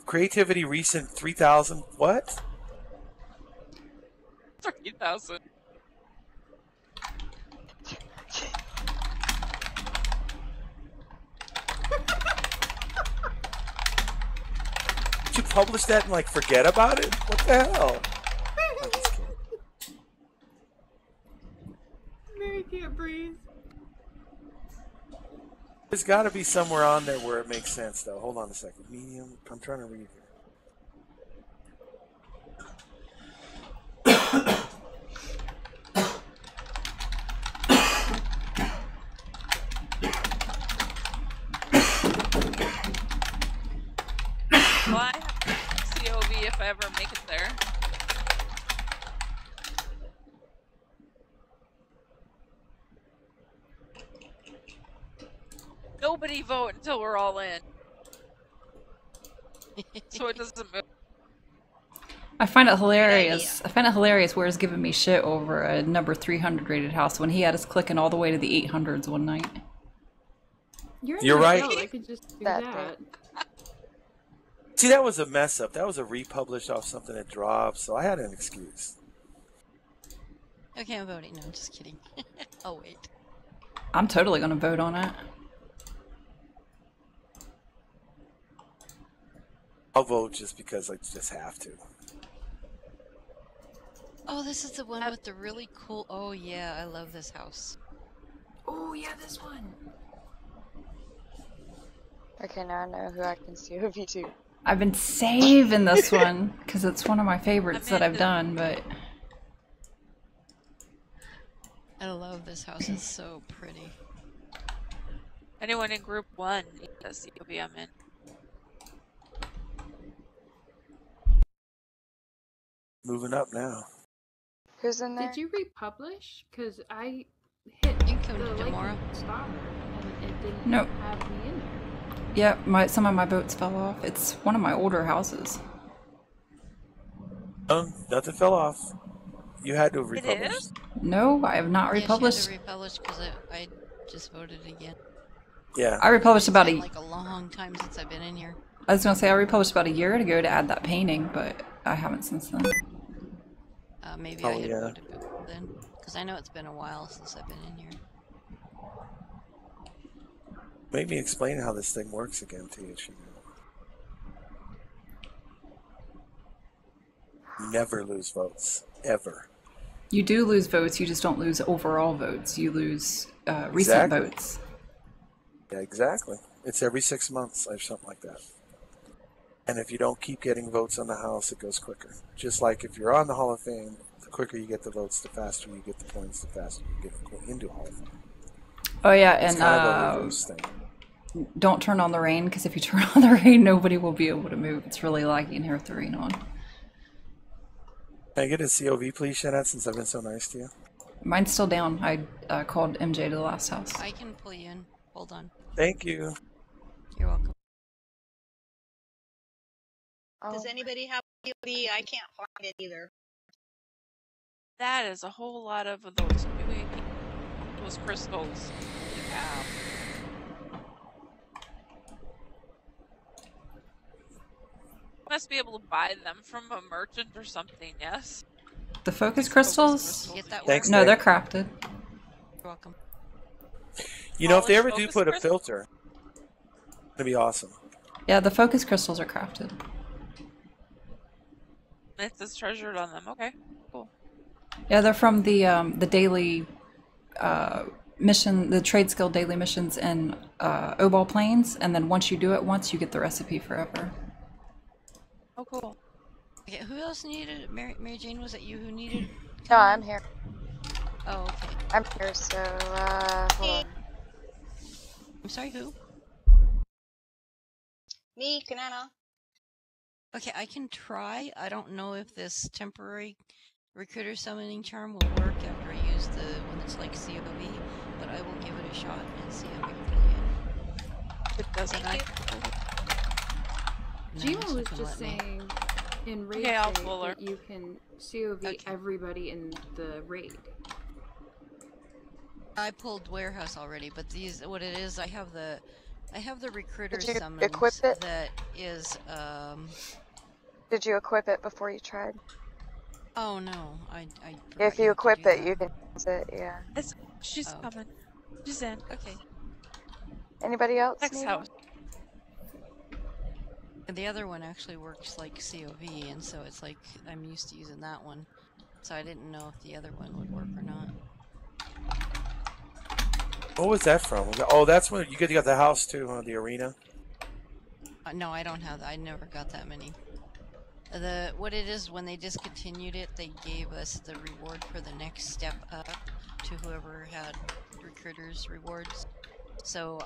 Creativity recent 3,000. What? 3,000. Did you publish that and like forget about it? What the hell? Mary can't breathe. There's got to be somewhere on there where it makes sense, though. Hold on a second. Medium. I'm trying to read here. Well, I have COV if I ever make it there. Nobody vote until we're all in. So it doesn't move. I find it hilarious. I find it hilarious where he's giving me shit over a number 300 rated house when he had us clicking all the way to the 800s one night. You're right. I could just do that. See, that was a mess up. That was a republish off something that dropped, so I had an excuse. Okay, I'm voting. No, I'm just kidding. I'll wait. I'm totally gonna vote on it. I'll vote just because I just have to. Oh, this is the one with the really cool... Oh, yeah, I love this house. Oh, yeah, this one. Okay, now I know who I can COV to. I've been saving this one because it's one of my favorites that I've into- done, but I love this house. It's so pretty. Anyone in group 1 needs a COV, I'm in. Moving up now. Who's in there? Did you republish? Because I hit You can come the to lake tomorrow. star and it didn't Nope. have me in there. yeah, some of my boats fell off. It's one of my older houses. Nothing fell off. You had to have It republished. is? No, I have not republished. Yeah, she had to republish because I just voted again. Yeah. I republished about It's a. been like a long time since I've been in here. I was gonna say I republished about a year ago to add that painting, but I haven't since then. Maybe I Oh, had yeah. voted before then, because I know it's been a while since I've been in here. Made me explain how this thing works again to you. Never lose votes. Ever. You do lose votes. You just don't lose overall votes. You lose recent Exactly. votes. Yeah, exactly. It's every 6 months or something like that. And if you don't keep getting votes on the House, it goes quicker. Just like if you're on the Hall of Fame, the quicker you get the votes, the faster you get the points, the faster you get into Hall of Fame. Oh yeah, It's and kind of a reverse thing. don't turn on the rain, because if you turn on the rain, nobody will be able to move. It's really laggy in here with the rain on. Can I get a COV, please, Shannon, since I've been so nice to you? Mine's still down. I called MJ to the last house. I can pull you in. Hold on. Thank you. You're welcome. Does anybody have COV? I can't find it either. That is a whole lot of those crystals you have. Must be able to buy them from a merchant or something, yes? The focus crystals? Get that Thanks, No, Nick. they're crafted. You're welcome. You know, if they ever Polished do focus put a crystal? filter, it'd be awesome. Yeah, the focus crystals are crafted. It says treasured on them. Okay, cool. Yeah, they're from the daily mission, the trade skill daily missions in Obal Plains, and then once you do it once, you get the recipe forever. Oh, cool. Okay, who else needed it? Mary Jane, was it you who needed? No, I'm here. Oh, okay. I'm here, so, hold on. I'm sorry, who? Me, Kanana. Okay, I can try. I don't know if this temporary recruiter summoning charm will work after I use the one that's like COV, but I will give it a shot and see if I can pull you It doesn't. Thank in. Gina Nice, was you can just let me. saying in raid Okay, I'll Raid pull her. that you can COV Okay. everybody in the raid. I pulled warehouse already, but these, what it is, I have the recruiter Did you summons equip it? that is Did you equip it before you tried? oh no, I If forgot you have to equip do it, that. you can use it, yeah. She's Oh. coming. She's in. Okay. Anybody else Next need house. And the other one actually works like COV, and so it's like I'm used to using that one. So I didn't know if the other one would work or not. What was that from? Oh, that's when you got the house too, huh? The arena. No, I don't have that. I never got that many. What it is, when they discontinued it, they gave us the reward for the next step up to whoever had recruiters rewards. So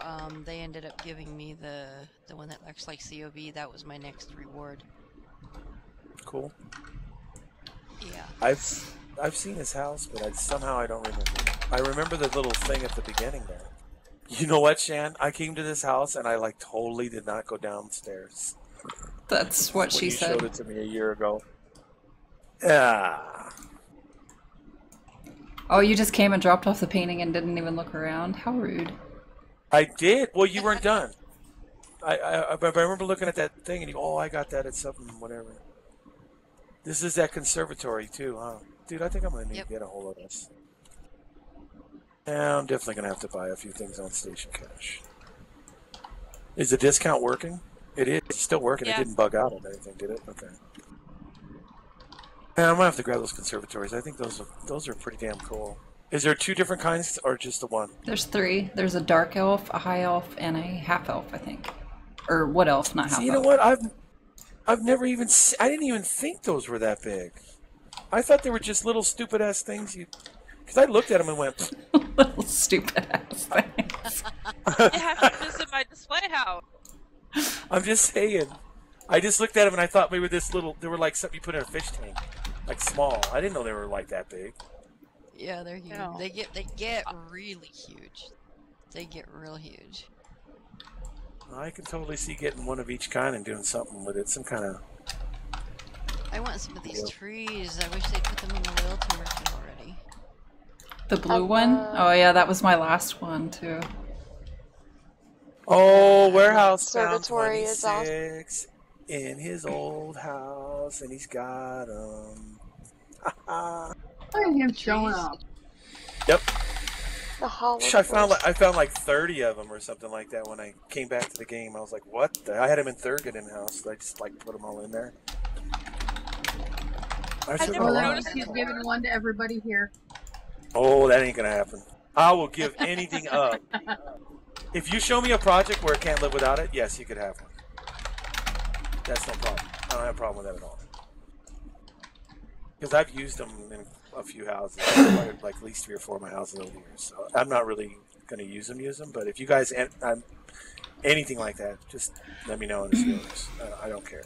they ended up giving me the one that looks like COV. That was my next reward. Cool. Yeah. I've seen his house, but somehow I don't remember. I remember the little thing at the beginning there. You know what, Shan? I came to this house and I like totally did not go downstairs. That's what When she you said. showed it to me a year ago. Yeah. Oh, you just came and dropped off the painting and didn't even look around? How rude. I did. Well, you weren't done. I remember looking at that thing and you go, oh, I got that at something, whatever. This is that conservatory too, huh? Dude, I think I'm going to need to get a hold of this. Yeah, I'm definitely going to have to buy a few things on Station Cash. Is the discount working? It is. It's still working. Yeah. It didn't bug out or anything, did it? Okay. Yeah, I'm going to have to grab those conservatories. I think those are pretty damn cool. Is there two different kinds or just the one? There's three. There's a dark elf, a high elf, and a half elf, I think. Or what elf, not half See, you know elf. what? I've never even. I didn't even think those were that big. I thought they were just little stupid ass things. Because I looked at them and went, Little stupid ass things. You have to visit my display house. I'm just saying. I just looked at them and I thought they were this little. They were like something you put in a fish tank, like small. I didn't know they were like that big. Yeah, they're huge. No. They get really huge. They get real huge. I can totally see getting one of each kind and doing something with it. Some kind of. I want some of these trees. I wish they'd put them in the loyalty merchant already. The blue one? Oh yeah, that was my last one too. Oh, warehouse found Observatory is awesome. 26 in his old house, and he's got them. Look at him showing off. Yep. The hollow. I found like 30 of them or something like that when I came back to the game. I was like, what? I had them in Thurgood in house. So I just like put them all in there. I took never a lot. noticed He's giving one to everybody here. Oh, that ain't gonna happen. I will give anything up. If you show me a project where it can't live without it, yes, you could have one. That's no problem. I don't have a problem with that at all. Because I've used them in a few houses, like at least 3 or 4 of my houses over the years. So I'm not really going to use them. But if you guys anything like that, just let me know and it's yours. I don't care.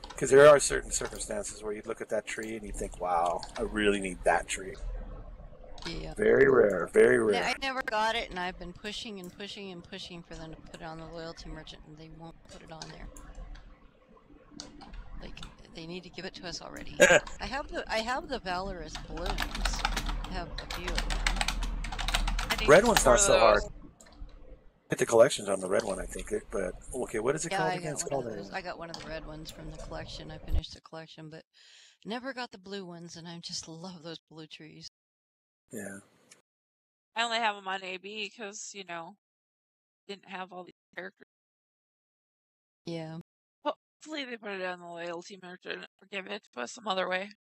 Because there are certain circumstances where you look at that tree and you think, wow, I really need that tree. Yeah. Very rare, very rare. I never got it, and I've been pushing and pushing and pushing for them to put it on the loyalty merchant, and they won't put it on there. Like, they need to give it to us already. I have the Valorous balloons. I have a few of them. Red one's not so hard. Get the collections on the red one, I think. But okay, what is it called again? It's called I got one of the red ones from the collection. I finished the collection, but never got the blue ones, and I just love those blue trees. Yeah. I only have them on AB because, you know, didn't have all these characters. Yeah. Hopefully they put it on the loyalty merchant or give it to us some other way.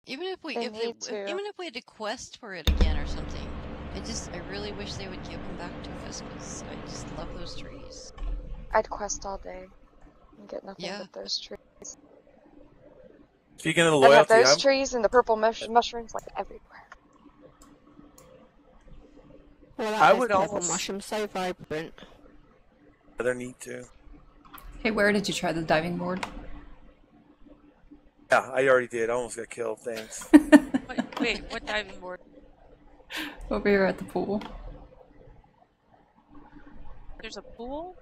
Even if we They need to. even if we had to quest for it again or something, I really wish they would give them back to us because I just love those trees. I'd quest all day and get nothing Yeah. but those trees. Speaking of the I have loyalty, those trees and the purple mushrooms like everywhere. Well, I that would purple almost- mushroom so vibrant. they're neat too. Hey, where did you try the diving board? Yeah, I already did. I almost got killed. Thanks. Wait, what diving board? Over here at the pool. There's a pool?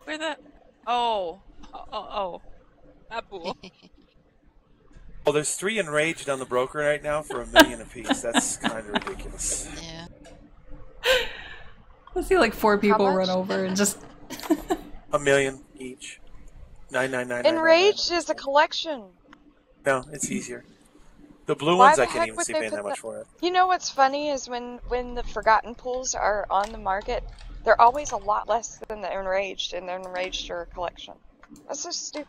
Where the? Oh. That pool. Well, there's 3 enraged on the broker right now for $1 million apiece. That's kind of ridiculous. Yeah. I see like 4 people much? run over and just. $1 million each. 999. Enraged is a collection. No, it's easier. The blue Why ones the I can't heck even would see they paying put that much that- for it. You know what's funny is when the forgotten pools are on the market, they're always a lot less than the enraged, and the enraged are a collection. That's so stupid.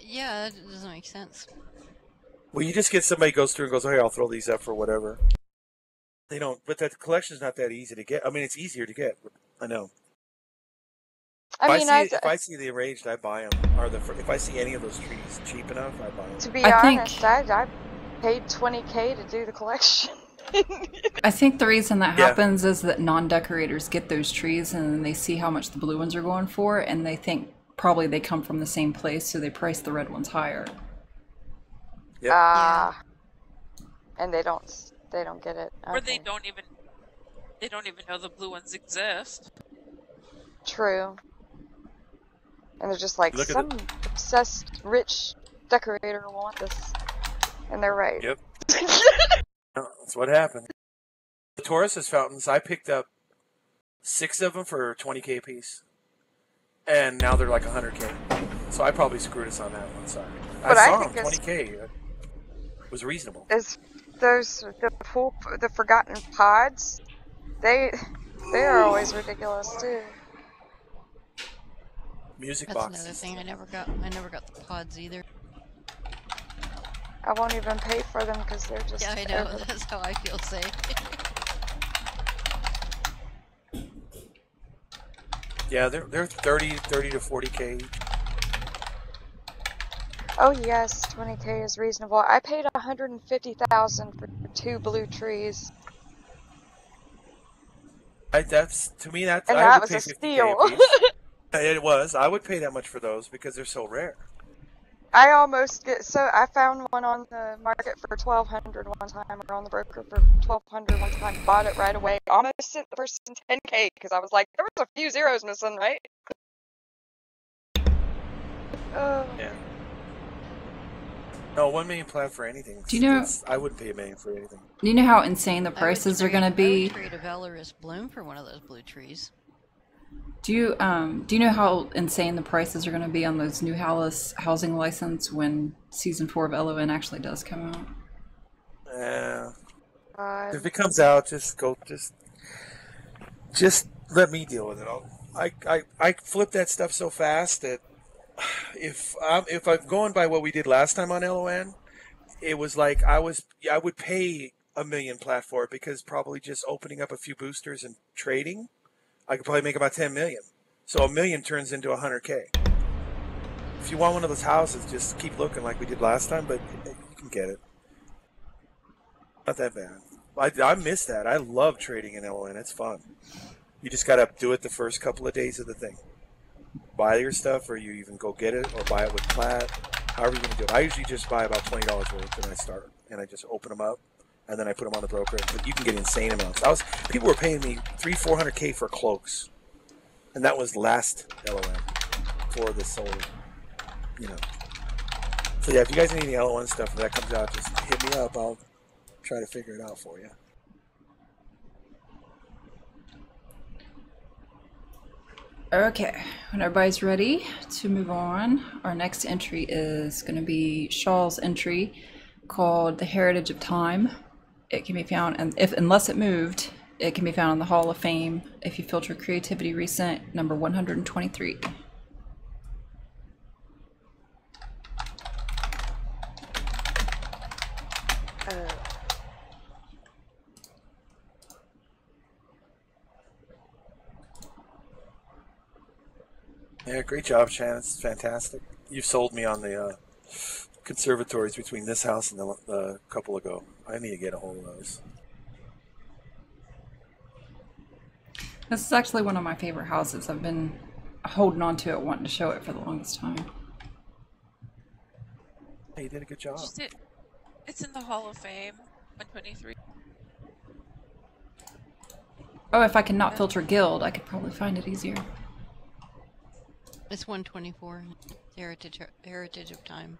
Yeah, that doesn't make sense. Well, you just get somebody goes through and goes, "Hey, I'll throw these up for whatever." They don't, but that collection's not that easy to get. I mean, it's easier to get. I know. If I see the enraged, I buy them. Or if I see any of those trees cheap enough, I buy them. To be I think- honest, I paid $20K to do the collection. I think the reason that Yeah. happens is that non-decorators get those trees and then they see how much the blue ones are going for, and they think probably they come from the same place, so they price the red ones higher. Yep. And they don't get it. Or they Okay. don't even know the blue ones exist. True. And they're just like, Look at some obsessed rich decorator will want this. And they're right. Yep. That's what happened. The Taurus's fountains, I picked up 6 of them for $20K a piece, and now they're like $100K. So I probably screwed us on that one. Sorry. But I I saw think them. it's- 20K was reasonable. Is the forgotten pods? They are always ridiculous too. Music That's boxes. another thing I never got the pods either. I won't even pay for them because they're just. Yeah, I know. That's how I feel safe. Yeah, they're 30 to 40K. Oh yes, 20K is reasonable. I paid 150,000 for 2 blue trees, That's to me. That's and I that would was pay a 50K a steal. piece. It was. I would pay that much for those because they're so rare. I almost get I found one on the market for 1,200 one time, or on the broker for 1,200 one time. Bought it right away. Almost sent the person 10K because I was like, there was a few zeros missing, right? Yeah. No, 1 million plan for anything. Do you know? I wouldn't pay $1 million for anything. Do you know how insane the prices are going to be? I would trade a Valorous Bloom for one of those blue trees. Do you know how insane the prices are going to be on those new housing license when season 4 of LON actually does come out? Yeah. If it comes out, just let me deal with it. I flip that stuff so fast that if I'm going by what we did last time on LON, it was like I would pay $1 million plat for it, because probably just opening up a few boosters and trading, I could probably make about 10 million. So $1 million turns into 100K. If you want one of those houses, just keep looking like we did last time, but you can get it. Not that bad. I miss that. I love trading in LON. It's fun. You just got to do it the first couple of days of the thing. Buy your stuff, or you even go get it, or buy it with plat. However you're going to do it. I usually just buy about $20 worth, and I start, and I just open them up, and then I put them on the broker. But you can get insane amounts. People were paying me $300-400K for cloaks, and that was last LON for the solar. So yeah, if you guys need any LON stuff, if that comes out, just hit me up. I'll try to figure it out for you. Okay, when everybody's ready to move on, our next entry is going to be Shaw's entry called The Heritage of Time. It can be found, unless it moved, it can be found in the Hall of Fame if you filter Creativity Recent, number 123. Yeah, great job, Shannon. It's fantastic. You sold me on the conservatories between this house and the couple ago. I need to get a hold of those. This is actually one of my favorite houses. I've been holding on to it, wanting to show it for the longest time. Hey, you did a good job. It's in the Hall of Fame, 123. Oh, if I can not filter Guild, I could probably find it easier. It's 124. Heritage of Time.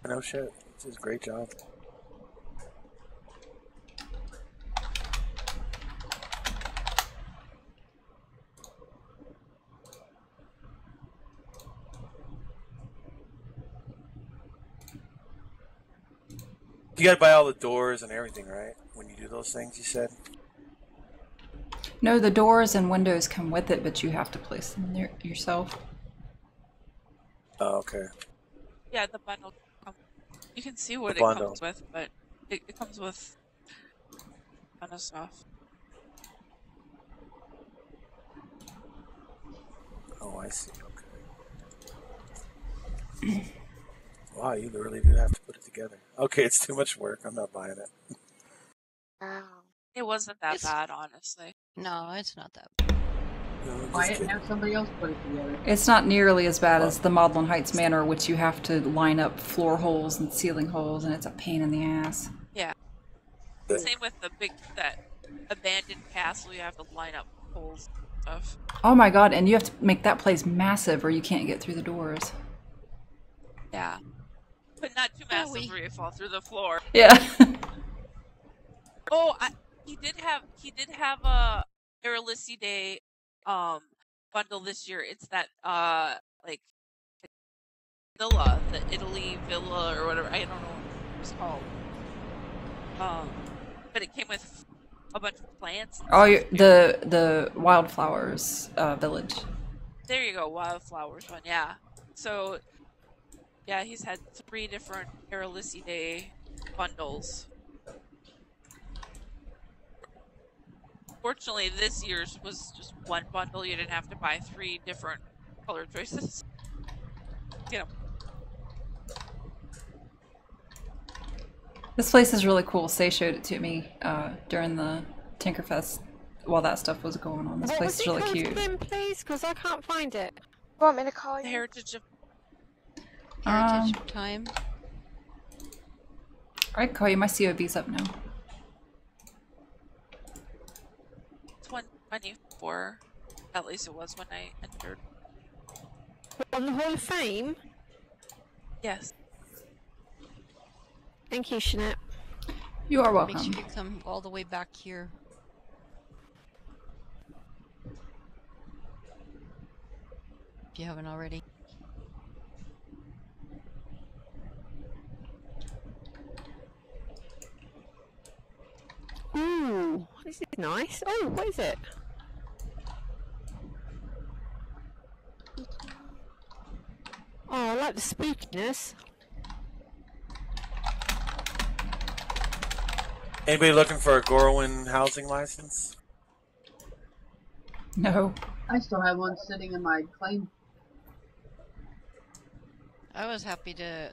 No shit. This is a great job. You gotta buy all the doors and everything, right? When you do those things, you said? No, the doors and windows come with it, but you have to place them there yourself. Oh, okay. Yeah, the bundle. You can see what it comes with, but it comes with a ton of stuff. Oh, I see. Okay. Wow, you really do have to put it together. Okay, it's too much work. I'm not buying it. Wow. It wasn't that bad, honestly. No, it's not that bad. No, Why didn't have somebody else put it together? It's not nearly as bad as the Maudlin Heights Manor, which you have to line up floor holes and ceiling holes, and it's a pain in the ass. Yeah. Same with that abandoned castle. You have to line up holes and stuff. Oh my god, and you have to make that place massive or you can't get through the doors. Yeah. But not too massive where you fall through the floor. Yeah. Oh, he did have a Aerolisi Day bundle this year. It's that like villa, the Italy villa or whatever. I don't know what it's called. But it came with a bunch of plants. Oh, the Wildflowers village. There you go, Wildflowers one. Yeah. So yeah, he's had 3 different Aerolisi Day bundles. Fortunately, this year's was just one bundle. You didn't have to buy 3 different color choices. You know, This place is really cool. Say showed it to me during the Tinkerfest while that stuff was going on. This What place was is it really called cute. again, please? Because I can't find it. You want me to call the you? heritage of Heritage time. I can call you. My COB's up now. 2024. At least it was when I entered. On the Hall of Fame? Yes. Thank you, Jeanette. You are Make welcome. sure you come all the way back here. If you haven't already. Ooh, this is nice. Oh, what is it? Oh, I like the spookiness. Anybody looking for a Gorwin housing license? No. I still have one sitting in my claim. I was happy to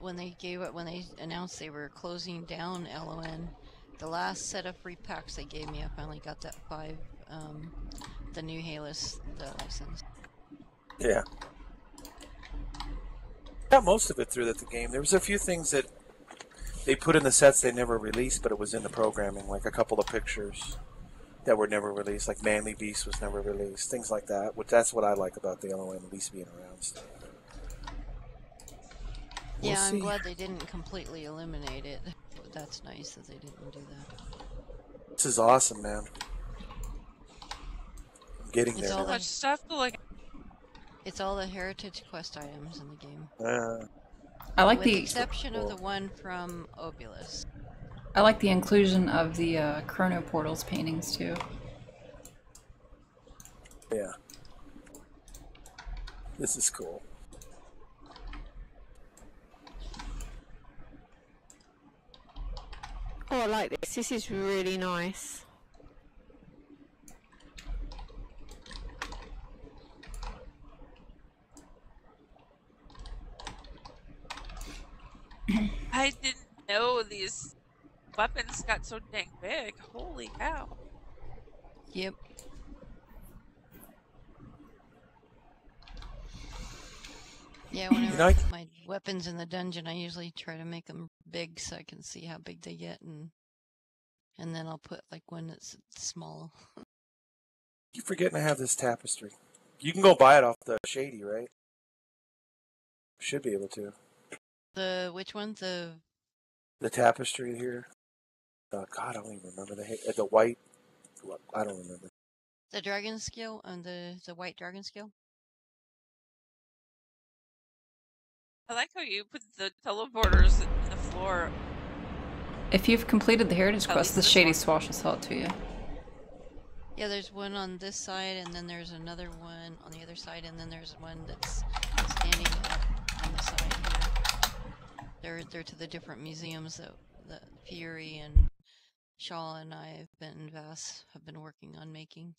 when they announced they were closing down LON. The last set of free packs they gave me, I finally got that 5, the new Halus, the license. Yeah. Got most of it through the game. There was a few things that they put in the sets they never released, but it was in the programming, like a couple of pictures that were never released, like Manly Beast was never released, things like that. Which that's what I like about the LON, at least being around still. We'll Yeah, I'm see. glad they didn't completely eliminate it. That's nice that they didn't do that. This is awesome, man. I'm getting It's there. all So much stuff to look at. It's all the heritage quest items in the game. I like With the the exception of the one from Obulus. I like the inclusion of the Chrono Portals paintings too. Yeah. This is cool. Oh, I like this. This is really nice. I didn't know these weapons got so dang big. Holy cow. Yep. Yeah, whenever I put my weapons in the dungeon, I usually try to make them big so I can see how big they get, and then I'll put like one that's small. Keep forgetting I have this tapestry. You can go buy it off the Shady, right? Should be able to. The which one? The tapestry here. God, I don't even remember the white. I don't remember. the dragon scale and the white dragon scale. I like how you put the teleporters in the floor. If you've completed the Heritage At Quest, least the this Shady one. Swash will sell it to you. Yeah, there's one on this side, and then there's another one on the other side, and then there's one that's standing up on the side here. They're to the different museums that Fury and Shaw and I and Vass have been working on making.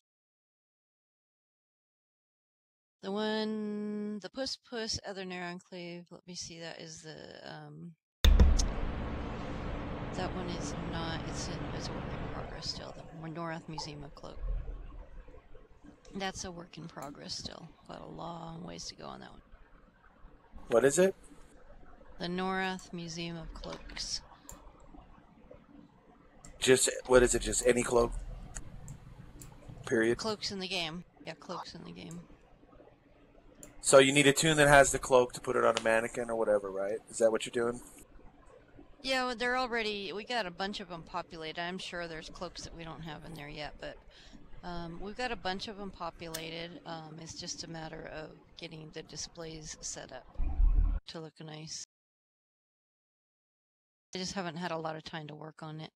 The Puss Puss Etherner Enclave, let me see, that is the, that one is not, it's a work in progress still, the Norath Museum of Cloak. That's a work in progress still, got a long ways to go on that one. What is it? The Norath Museum of Cloaks. Just, what is it, just any cloak? Period? Cloaks in the game. Yeah, cloaks in the game. So you need a tune that has the cloak to put it on a mannequin or whatever, right? Is that what you're doing? Yeah, well, they're already, we got a bunch of them populated. I'm sure there's cloaks that we don't have in there yet, but we've got a bunch of them populated. It's just a matter of getting the displays set up to look nice. I just haven't had a lot of time to work on it.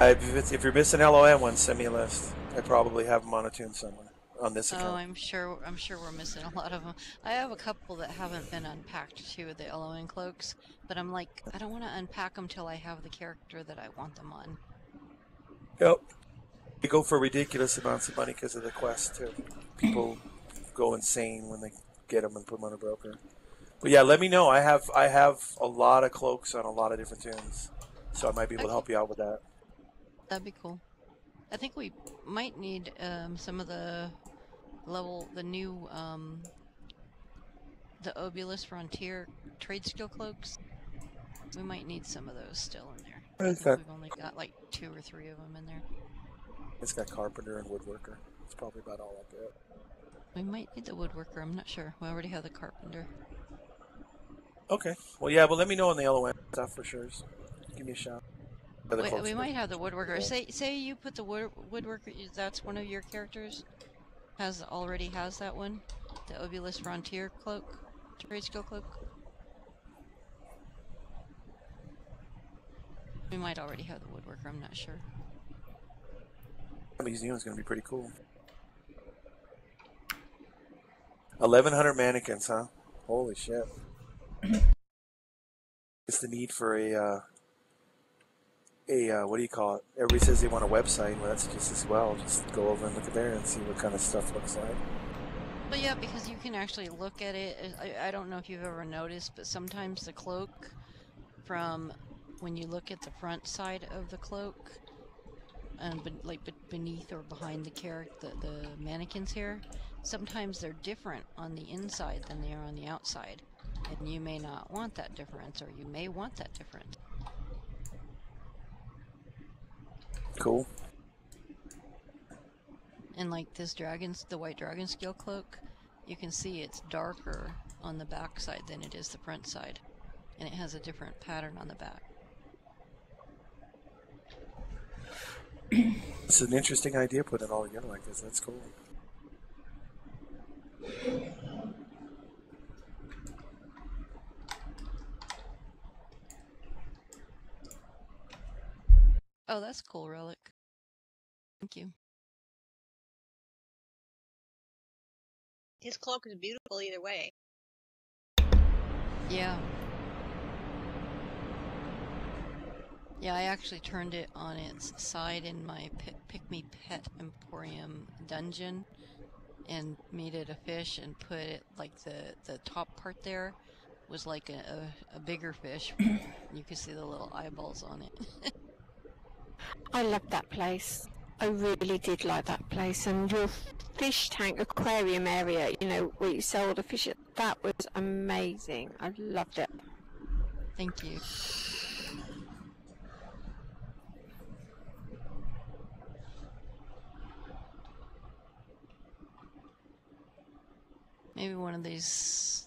If you're missing LOM ones, send me a list. I probably have them on a tune somewhere on this account. Oh, I'm sure we're missing a lot of them. I have a couple that haven't been unpacked too, the LON cloaks, but I'm like, I don't want to unpack them till I have the character that I want them on. Yep. You go for ridiculous amounts of money because of the quest too. People go insane when they get them and put them on a broker. But yeah, let me know. I have a lot of cloaks on a lot of different tunes, so I might be able to help you out with that. That'd be cool. I think we might need some of the new the Obulus Frontier trade skill cloaks. We might need some of those still in there. I think we've only got like 2 or 3 of them in there. It's got carpenter and woodworker. It's probably about all I'll get. We might need the woodworker. I'm not sure. We already have the carpenter. Okay. Well, yeah. Well, let me know on the LON stuff for sure. Give me a shout. We might have the woodworker. Say you put the woodworker. That's one of your characters. Already has that one. The Obulus Frontier cloak, trade skill cloak. We might already have the woodworker. I'm not sure. These new ones going to be pretty cool. 1,100 mannequins, huh? Holy shit. It's the need for a what do you call it? Everybody says they want a website. Well, that's just as well. Just go over and look at there and see what kind of stuff looks like. But yeah, because you can actually look at it. I don't know if you've ever noticed, but sometimes the cloak, from when you look at the front side of the cloak, and beneath or behind the mannequin's hair, sometimes they're different on the inside than they are on the outside, and you may not want that difference, or you may want that difference. Cool. And like this the white dragon scale cloak, you can see it's darker on the back side than it is the front side, and it has a different pattern on the back. It's an interesting idea putting it all together like this. That's cool. Oh, that's cool, Relic. Thank you. His cloak is beautiful either way. Yeah. Yeah, I actually turned it on its side in my Pick Me Pet Emporium dungeon and made it a fish and put it like the top part there was like a bigger fish. You could see the little eyeballs on it. I love that place. I really did like that place. And your fish tank aquarium area, you know, where you sell all the fish, that was amazing. I loved it. Thank you. Maybe one of these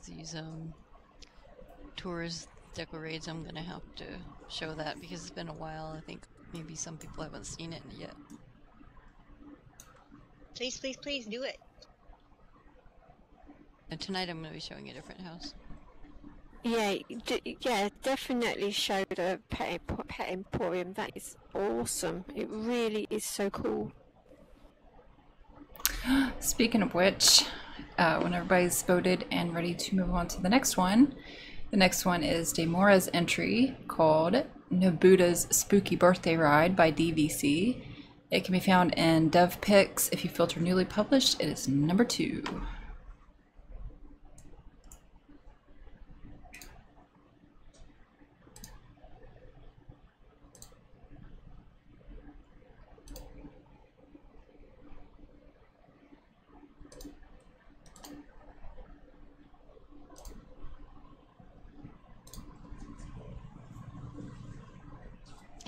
tours deco raids, I'm gonna have to show that because it's been a while. I think maybe some people haven't seen it yet. Please, please, please do it. And tonight I'm gonna be showing a different house. Yeah, definitely show the Pet Emporium. That is awesome. It really is so cool. Speaking of which, when everybody's voted and ready to move on to the next one is Demora's entry called Nobuda's Spooky Birthday Ride by DVC. It can be found in Dev Picks. If you filter newly published, it is number 2.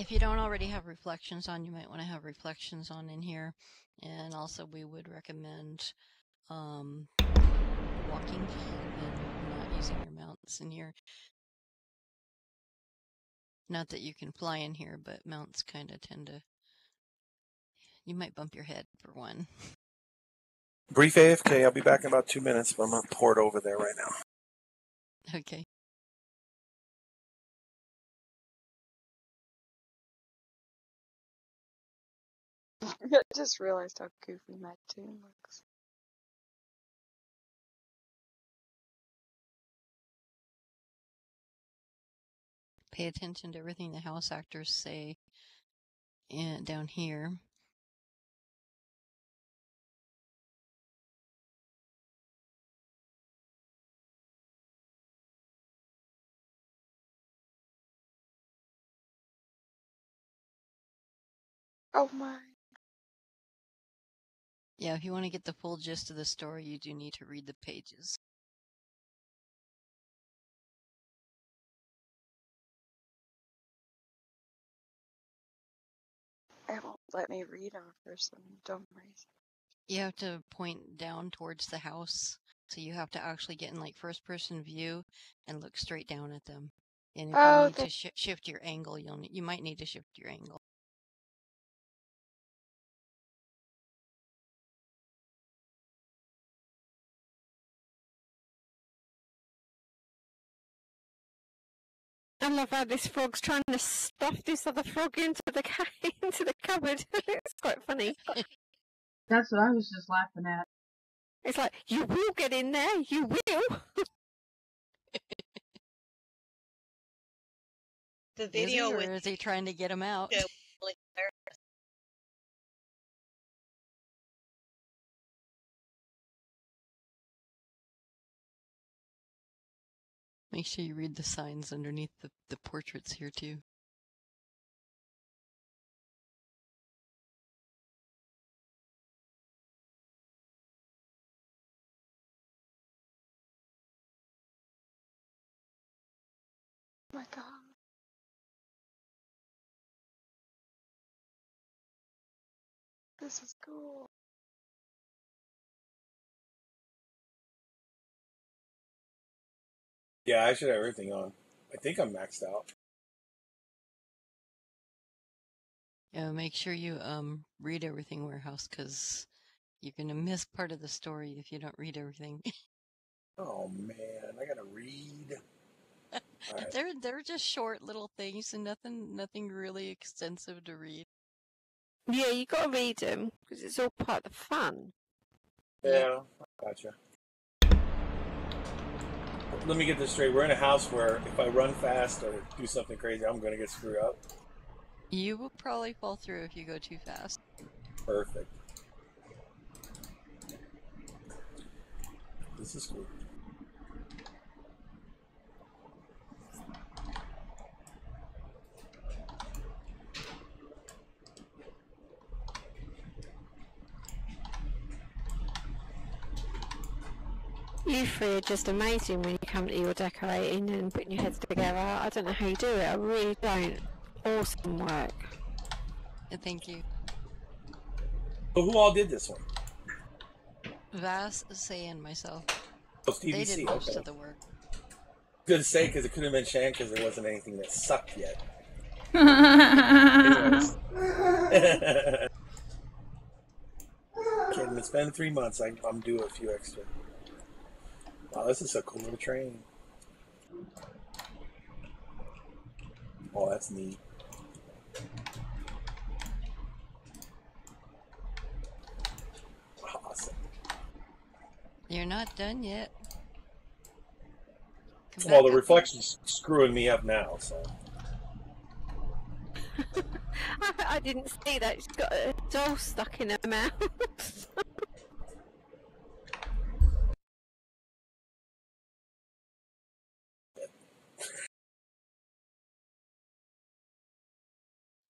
If you don't already have reflections on, you might want to have reflections on in here. And also we would recommend walking and not using your mounts in here. Not that you can fly in here, but mounts kind of tend to... You might bump your head, for one. Brief AFK. I'll be back in about 2 minutes, but I'm going to pour it over there right now. Okay. I just realized how goofy my tune looks. Pay attention to everything the house actors say down here. Oh my. Yeah, if you want to get the full gist of the story, you do need to read the pages. It won't let me read them for some dumb reason. You have to point down towards the house, so you have to actually get in like first-person view and look straight down at them. And if you Oh, need to shift your angle, you might need to shift your angle. I love how this frog's trying to stuff this other frog into the into the cupboard. It's quite funny. That's what I was just laughing at. It's like, you will get in there, you will. The Is video he, or with is he trying to get him out? Make sure you read the signs underneath the portraits here too. my god. This is cool. Yeah, I should have everything on. I think I'm maxed out. Yeah, make sure you read everything, Warehouse, because you're gonna miss part of the story if you don't read everything. Oh man, I gotta read. All right. They're just short little things and nothing really extensive to read. Yeah, you got to read them because it's all part of the fun. Yeah, I gotcha. Let me get this straight. We're in a house where if I run fast or do something crazy, I'm gonna get screwed up. You will probably fall through if you go too fast. Perfect. This is cool. You three are just amazing when you come to your decorating and putting your heads together. I don't know how you do it. I really don't. Awesome work. Thank you. So who all did this one? Vass, Say, and myself. Oh, They did TBC. most Okay. of the work. Good to say because it could have been Shan because there wasn't anything that sucked yet. Kidding. It's been 3 months. I'm due a few extra. Wow, this is a cool little train. Oh, that's neat. Awesome. You're not done yet. Well, the reflection's screwing me up now, so. I didn't see that. She's got a doll stuck in her mouth.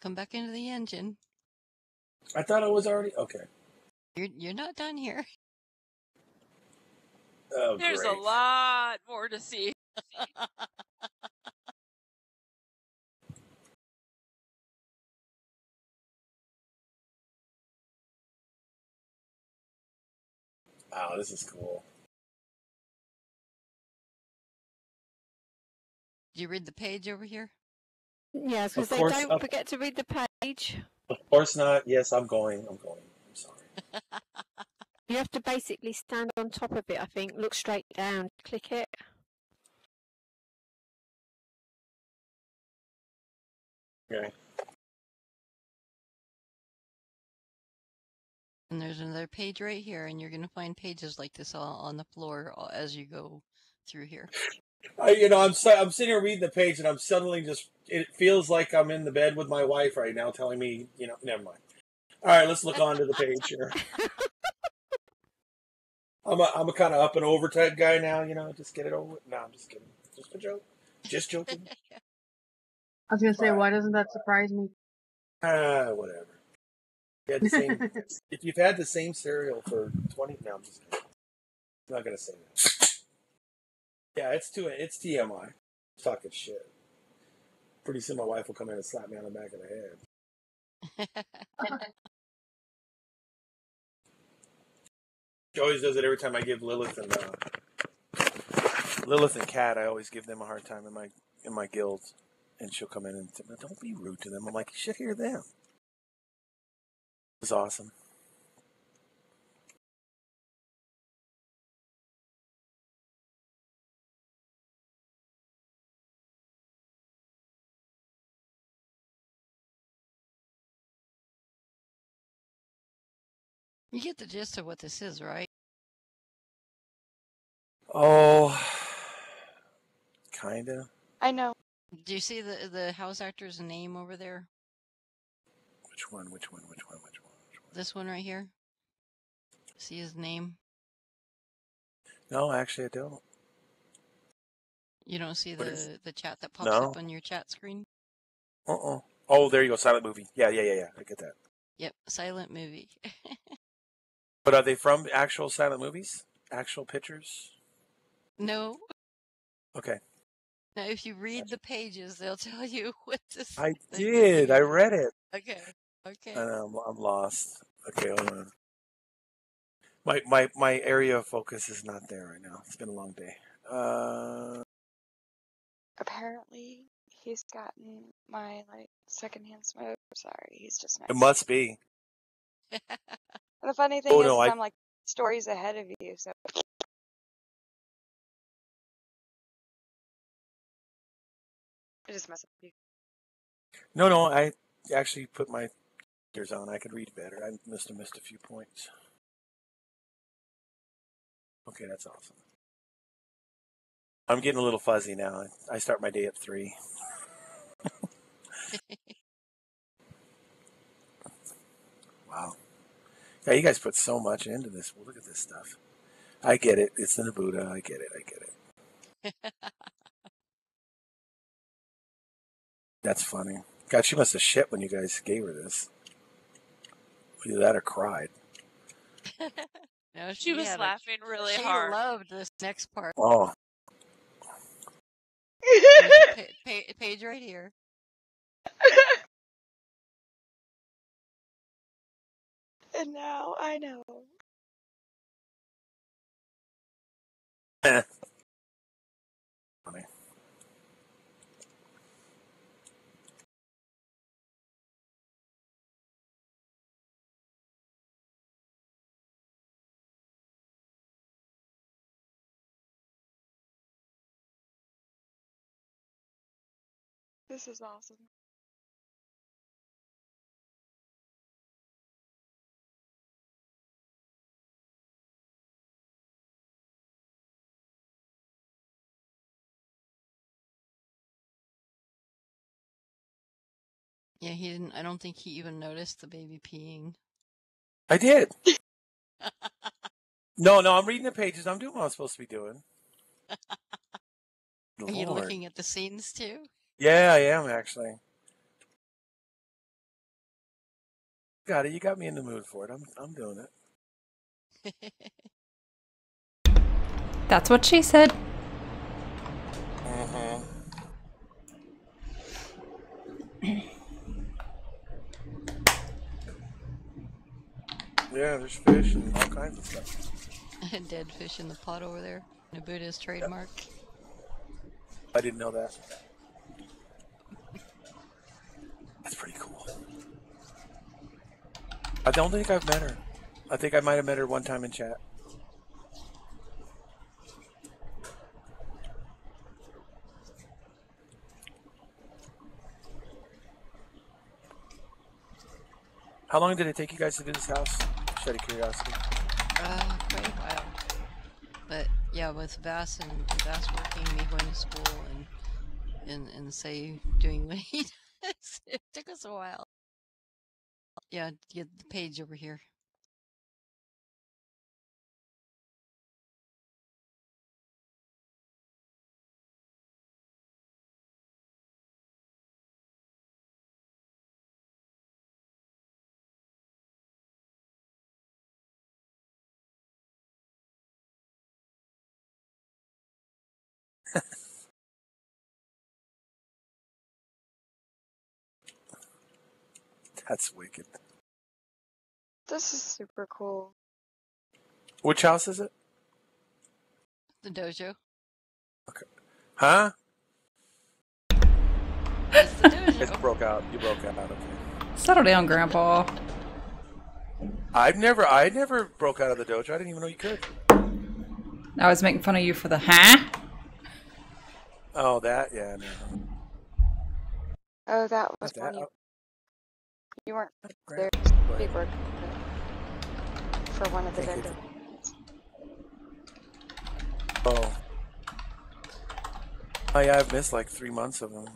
Come back into the engine. I thought I was already okay. You're not done here. Oh, There's great. a lot more to see. Wow, this is cool. Did you read the page over here? Yeah, I was going Of to say, course, don't forget to read the page. Of course not. Yes, I'm going. I'm sorry. You have to basically stand on top of it, I think. Look straight down. Click it. Okay. And there's another page right here, and you're going to find pages like this all on the floor as you go through here. I'm sitting here reading the page, and I'm suddenly it feels like I'm in the bed with my wife right now telling me, never mind. All right, let's look onto the page here. I'm a kind of up and over type guy now, just get it over with. No, I'm just kidding. Just a joke. Just joking. I was gonna say, All right. why doesn't that surprise me? Whatever. You had the same. If you've had the same cereal for 20, no, I'm just kidding. I'm not gonna say that. Yeah, it's TMI. I'm talking shit. Pretty soon, my wife will come in and slap me on the back of the head. She always does it every time I give Lilith and Kat. I always give them a hard time in my guild, and she'll come in and say, "Don't be rude to them." I'm like, "You should hear them." It's awesome. You get the gist of what this is, right? Oh, kinda. I know. Do you see the house actor's name over there? Which one? This one right here. See his name? No, actually, I don't. You don't see the chat that pops No. up on your chat screen? Oh, there you go. Silent movie. Yeah. I get that. Yep, silent movie. But are they from actual silent movies? Actual pictures? No. Okay. Now, if you read the pages, they'll tell you what this. I thing did. I is. read it. Okay. Okay. I'm lost. Okay, hold on. My area of focus is not there right now. It's been a long day. Apparently, he's gotten my secondhand smoke. Sorry, he's just nice. It must be. And the funny thing is, no, I'm like stories ahead of you, so. I just mess up with you. No. I actually put my ears on. I could read better. I must have missed a few points. Okay, that's awesome. I'm getting a little fuzzy now. I start my day at 3. Wow. Yeah, you guys put so much into this. Well, look at this stuff. I get it. It's the Nabuda. I get it. That's funny. God, she must have shit when you guys gave her this. Either that or cried. No, She was laughing really hard. She loved this next part. Oh. Page right here. And now I know. Funny. This is awesome. Yeah, he didn't. I don't think he even noticed the baby peeing. I did. No, I'm reading the pages. I'm doing what I'm supposed to be doing. Are you looking at the scenes too? Yeah, I am actually. Got it. You got me in the mood for it. I'm doing it. That's what she said. Mm-hmm. Yeah, there's fish and all kinds of stuff. Dead fish in the pot over there. Nabuda's trademark. I didn't know that. That's pretty cool. I don't think I've met her. I think I might have met her one time in chat. How long did it take you guys to do this house? Just out of curiosity. Quite a while. But yeah, with Vass working, me going to school, and say doing what he does, it took us a while. Yeah, get the page over here. That's wicked. This is super cool. Which house is it? The dojo. Huh? It's the dojo. It broke out. You broke out. Okay. Settle down, Grandpa. I never broke out of the dojo. I didn't even know you could. I was making fun of you for the huh? Oh, that, yeah. No. Oh, that was Not that. when you weren't Grant, there. go We ahead. were for one of the Thank you. vendor. Oh. Oh, yeah, I've missed like 3 months of them.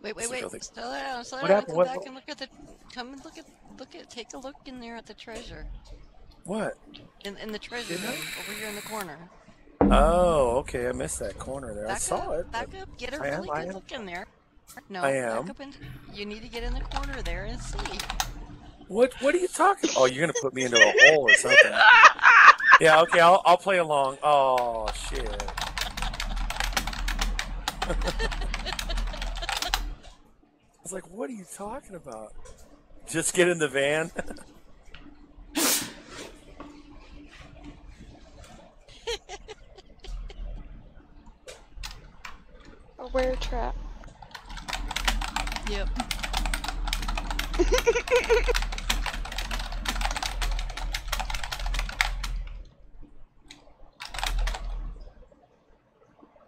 Wait. Really... Slow down. What happened? Come back and look at the. Come and take a look in there at the treasure. What? In the treasure room, over here in the corner. Oh, okay. I missed that corner there. I saw it. Back up. Get a really good look in there. No, I am. back up and you need to get in the corner there and see. What are you talking? Oh, you're gonna put me into a hole or something? Yeah. Okay. I'll play along. Oh shit. I was like, what are you talking about? Just get in the van. A wear trap. Yep.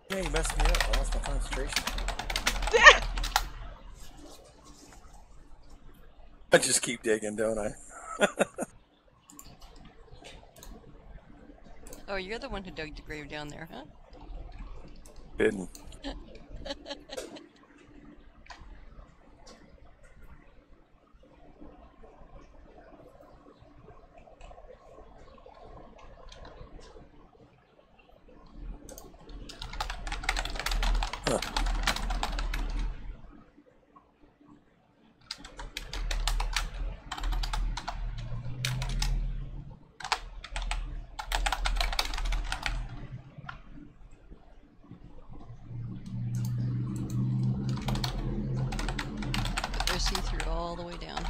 Yeah, you messed me up. I lost my concentration. I just keep digging, don't I? Oh, you're the one who dug the grave down there, huh? Hidden. Huh. They're see-through all the way down.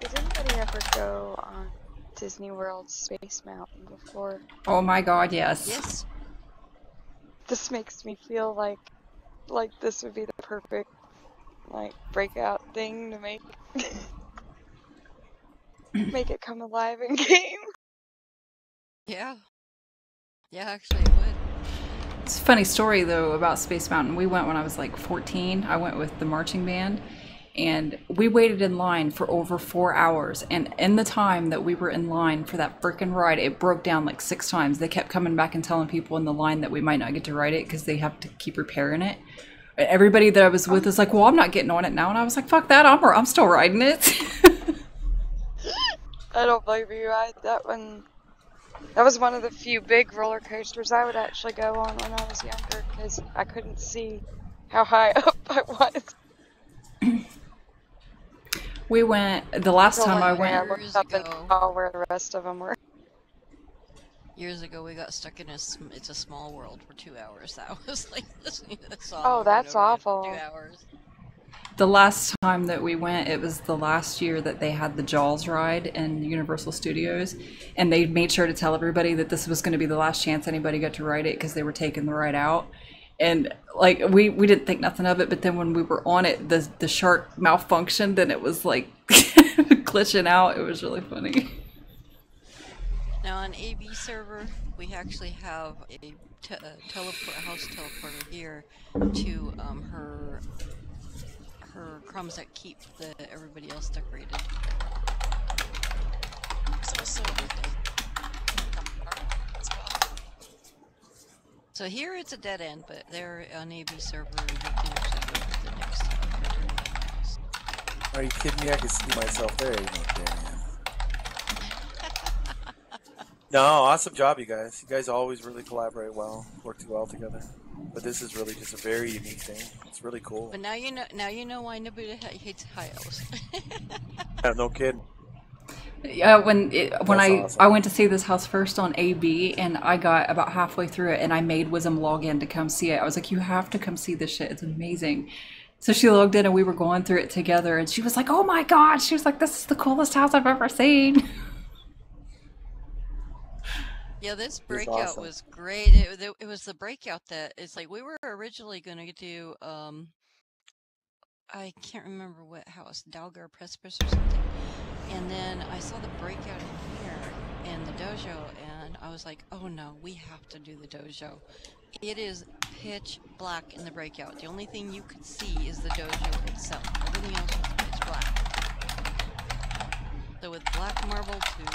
Did anybody ever go on Disney World Space Mountain before? Oh my god, yes. Yes. This makes me feel like this would be the perfect breakout thing to make make it come alive in game. Yeah. Yeah, actually it would. It's a funny story though about Space Mountain. We went when I was like 14. I went with the marching band and we waited in line for over 4 hours. And in the time that we were in line for that frickin' ride, it broke down like 6 times. They kept coming back and telling people in the line that we might not get to ride it because they have to keep repairing it. Everybody that I was with is like, well, I'm not getting on it now. And I was like, fuck that, I'm still riding it. I don't blame you. That was one of the few big roller coasters I would actually go on when I was younger because I couldn't see how high up I was. We went, the last time I I went, looked up and saw where the rest of them were. Years ago, we got stuck in It's a Small World for 2 hours. That was like listening to the song. Oh, over and that's over again awful. for 2 hours. the last time that we went, it was the last year that they had the Jaws ride in Universal Studios, and they made sure to tell everybody that this was going to be the last chance anybody got to ride it because they were taking the ride out. And like we didn't think nothing of it, but then when we were on it, the shark malfunctioned and it was like glitching out. It was really funny. Now on AB server, we actually have a house teleporter here to her crumbs that keep everybody else decorated. So here it's a dead end, but there on AB server you can actually go to the next house. Are you kidding me? I can see myself there. You know, man. No, awesome job, you guys. You guys always really collaborate well, work too well together. But this is really just a very unique thing. It's really cool. But now you know. Now you know why Nabuta hates high elves. Yeah, no kidding. When That's I awesome. went to see this house first on AB, and I got about halfway through it, and I made Wisdom log in to come see it. I was like, "You have to come see this shit. It's amazing." So she logged in, and we were going through it together, and she was like, "Oh my god!" She was like, "This is the coolest house I've ever seen." Yeah, this It's breakout awesome. was great. It was the breakout that it's like we were originally going to do. I can't remember what house, Dalgar Precipice or something. And then I saw the breakout in here in the dojo, and I was like, oh no, we have to do the dojo. It is pitch black in the breakout. The only thing you could see is the dojo itself. Everything else was pitch black. So with black marble to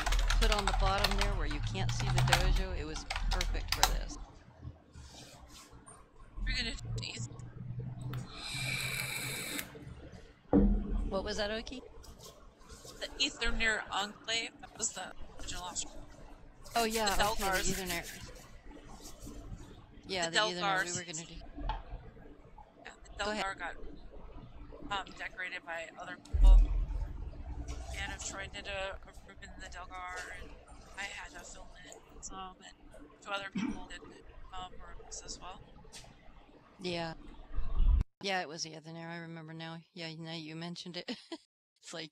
put on the bottom there where you can't see the dojo, it was perfect for this. We're gonna do these. What was that, Oki? The Etherneer Enclave. That was the original option. Oh yeah, The okay, Delgars. the Ethernet. Yeah, the Ethernet we Delgars. were gonna do. Yeah, the Go ahead. Delgar got decorated by other people. And if Troy did a room in the Delgar, and I had to film it. And two other people did rooms as well. Yeah. Yeah, it was the Ethernet. I remember now. Yeah, now you mentioned it. It's like,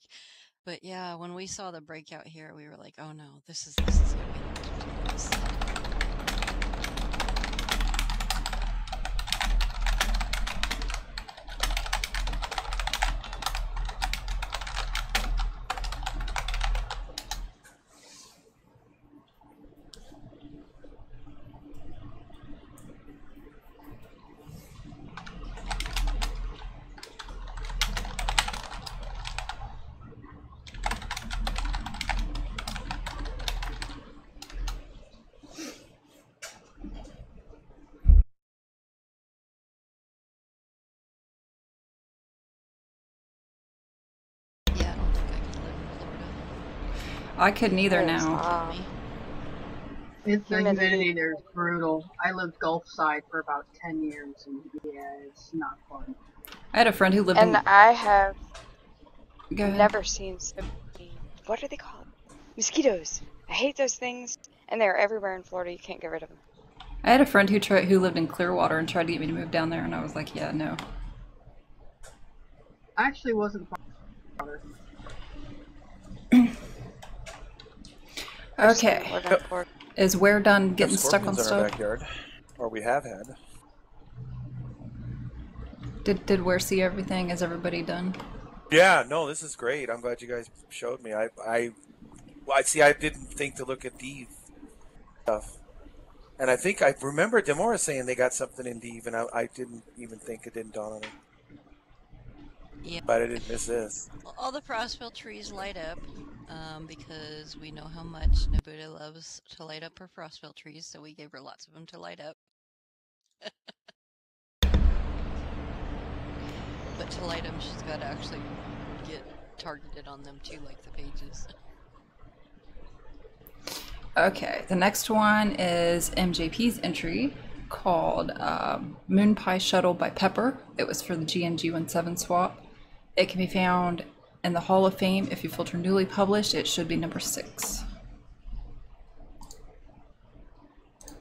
but yeah, when we saw the breakout here, we were like, oh no, this is it. We have to do this. Yeah, I don't think I could live in Florida. I couldn't either Yes, now. It's the Humidity. humidity there is brutal. I lived Gulf side for about 10 years, and yeah, it's not fun. I had a friend who lived And in. I have Go ahead. never seen so many, what are they called? Mosquitoes. I hate those things, and they're everywhere in Florida. You can't get rid of them. I had a friend who lived in Clearwater and tried to get me to move down there, and I was like, yeah, no. I actually wasn't Okay. Is Where done getting stuck on Scorpions in our stuff? backyard, or we have had. Did Where see everything? Is everybody done? Yeah, no, this is great. I'm glad you guys showed me. I see. I didn't think to look at Deve stuff, and I think I remember Demora saying they got something in Deve, and I didn't even think it didn't dawn on me. Yeah. But I didn't miss this. All the frostbill trees light up, because we know how much Nabuta loves to light up her frostbill trees, so we gave her lots of them to light up. But to light them, she's got to actually get targeted on them too, like the pages. Okay, the next one is MJP's entry called Moon Pie Shuttle by Pepper. It was for the GNG17 swap. It can be found in the Hall of Fame. If you filter newly published, it should be number 6.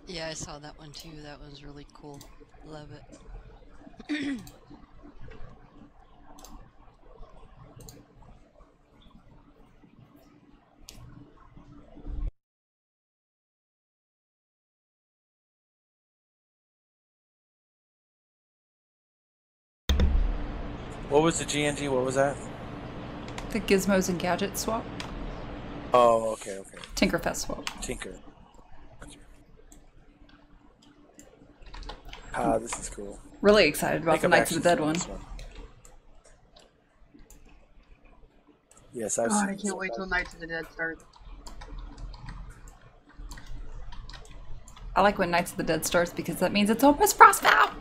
Yeah, I saw that one too. That was really cool. Love it. What was the GNG? What was that? The Gizmos and Gadgets swap. Oh, okay. Tinkerfest swap. Tinker. This is cool. Really excited about the Knights of the Dead one. Yes, I've God, seen I this can't one. wait till Knights of the Dead starts. I like when Knights of the Dead starts because that means it's almost Frostbound.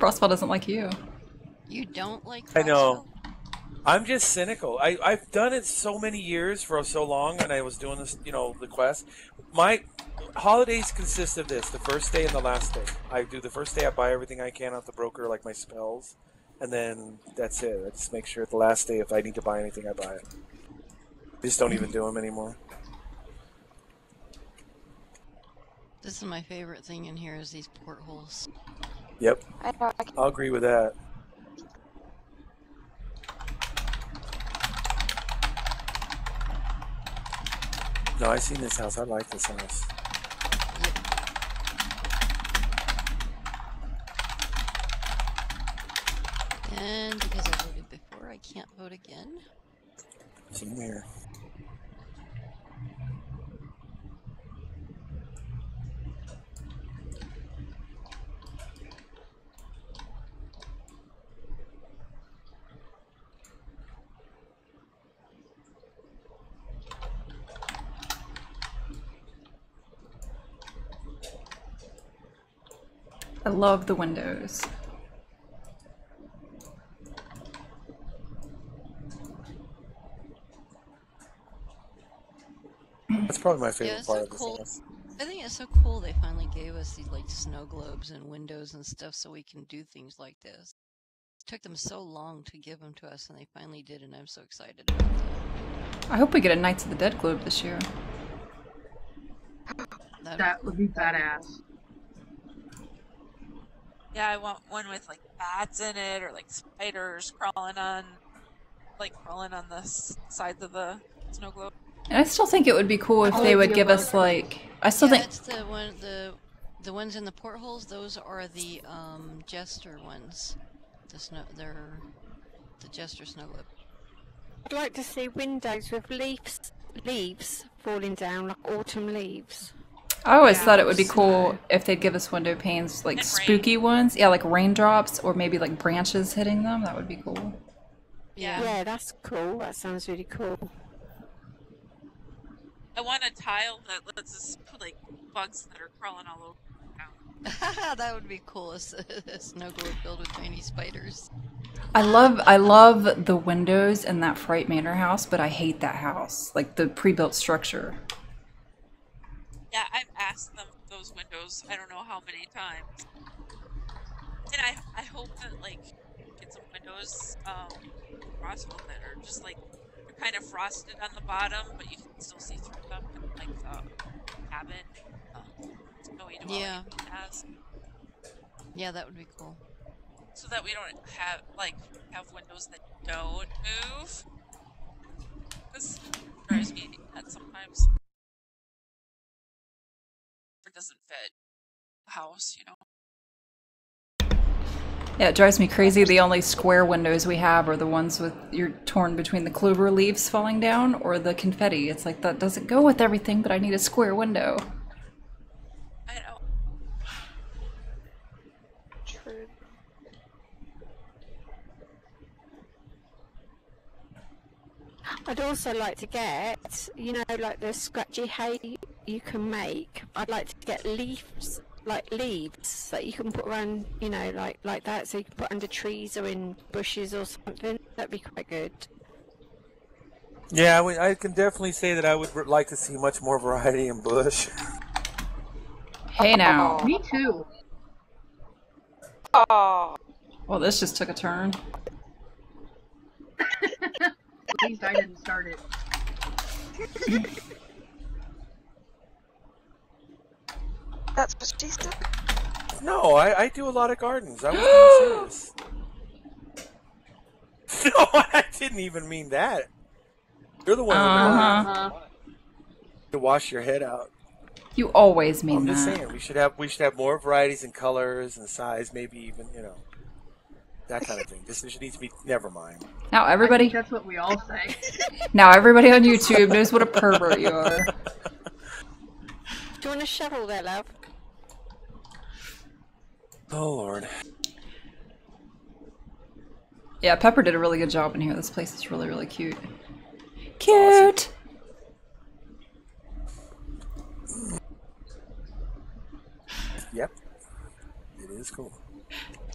Crossfell doesn't like you. You don't like I know. Crossfell? I'm just cynical. I've done it so many years for so long, and I was doing this, the quest. My holidays consist of this: the first day and the last day. I do the first day. I buy everything I can off the broker, like my spells, and then that's it. I just make sure at the last day, if I need to buy anything, I buy it. I just don't even do them anymore. This is my favorite thing in here is these portholes. Yep, I know. I'll agree with that. No, I've seen this house. I like this house. And because I voted before, I can't vote again. Same here. I love the windows. That's probably my favorite Yeah, it's part so of this cool. house. I think it's so cool they finally gave us these like snow globes and windows and stuff so we can do things like this. It took them so long to give them to us and they finally did, and I'm so excited about that. I hope we get a Knights of the Dead globe this year. That would be badass. Yeah, I want one with like bats in it or like spiders crawling on the sides of the snow globe. And I still think it would be cool if Oh, they would the give us electric. like. I still think. That's the one. The ones in the portholes. Those are the jester ones. They're the jester snow globe. I'd like to see windows with leaves falling down, like autumn leaves. I always Yeah, thought it would be snow. cool if they'd give us window panes, like And rain. spooky ones. Yeah, like raindrops or maybe like branches hitting them. That would be cool. Yeah. Yeah, that's cool. That sounds really cool. I want a tile that lets us put like bugs that are crawling all over. That would be cool. A snow globe filled with tiny spiders. I love the windows in that Fright Manor house, but I hate that house. Like the pre-built structure. Yeah, I've asked them for those windows I don't know how many times. And I hope that like get some windows Roswell that are just like they're kind of frosted on the bottom, but you can still see through them, like the cabin snowy dwelling Yeah. has. Yeah, that would be cool. So that we don't have windows that don't move. This drives me nuts sometimes. It doesn't fit the house, Yeah, it drives me crazy. The only square windows we have are the ones with you're torn between the clover leaves falling down or the confetti. It's like that doesn't go with everything, but I need a square window. I know. True. I'd also like to get, like the scratchy hay you can make. I'd like to get leaves that you can put around, like that, so you can put under trees or in bushes or something. That'd be quite good. Yeah, I can definitely say that I would like to see much more variety in bush. Hey now. Me too. Oh, Well, this just took a turn. At least I didn't start it. that's what she said. No, I do a lot of gardens. I was being serious. No, I didn't even mean that. You're the one to wash your head out. You always mean I'm that. just saying we should have more varieties in colors and size, maybe even that kind of thing. This needs to be. Never mind. Now I everybody, think that's what we all say. now everybody on YouTube knows what a pervert you are. Do you want a shovel there, love? Oh Lord. Yeah, Pepper did a really good job in here. This place is really, really cute. Cute. Yep. It is cool.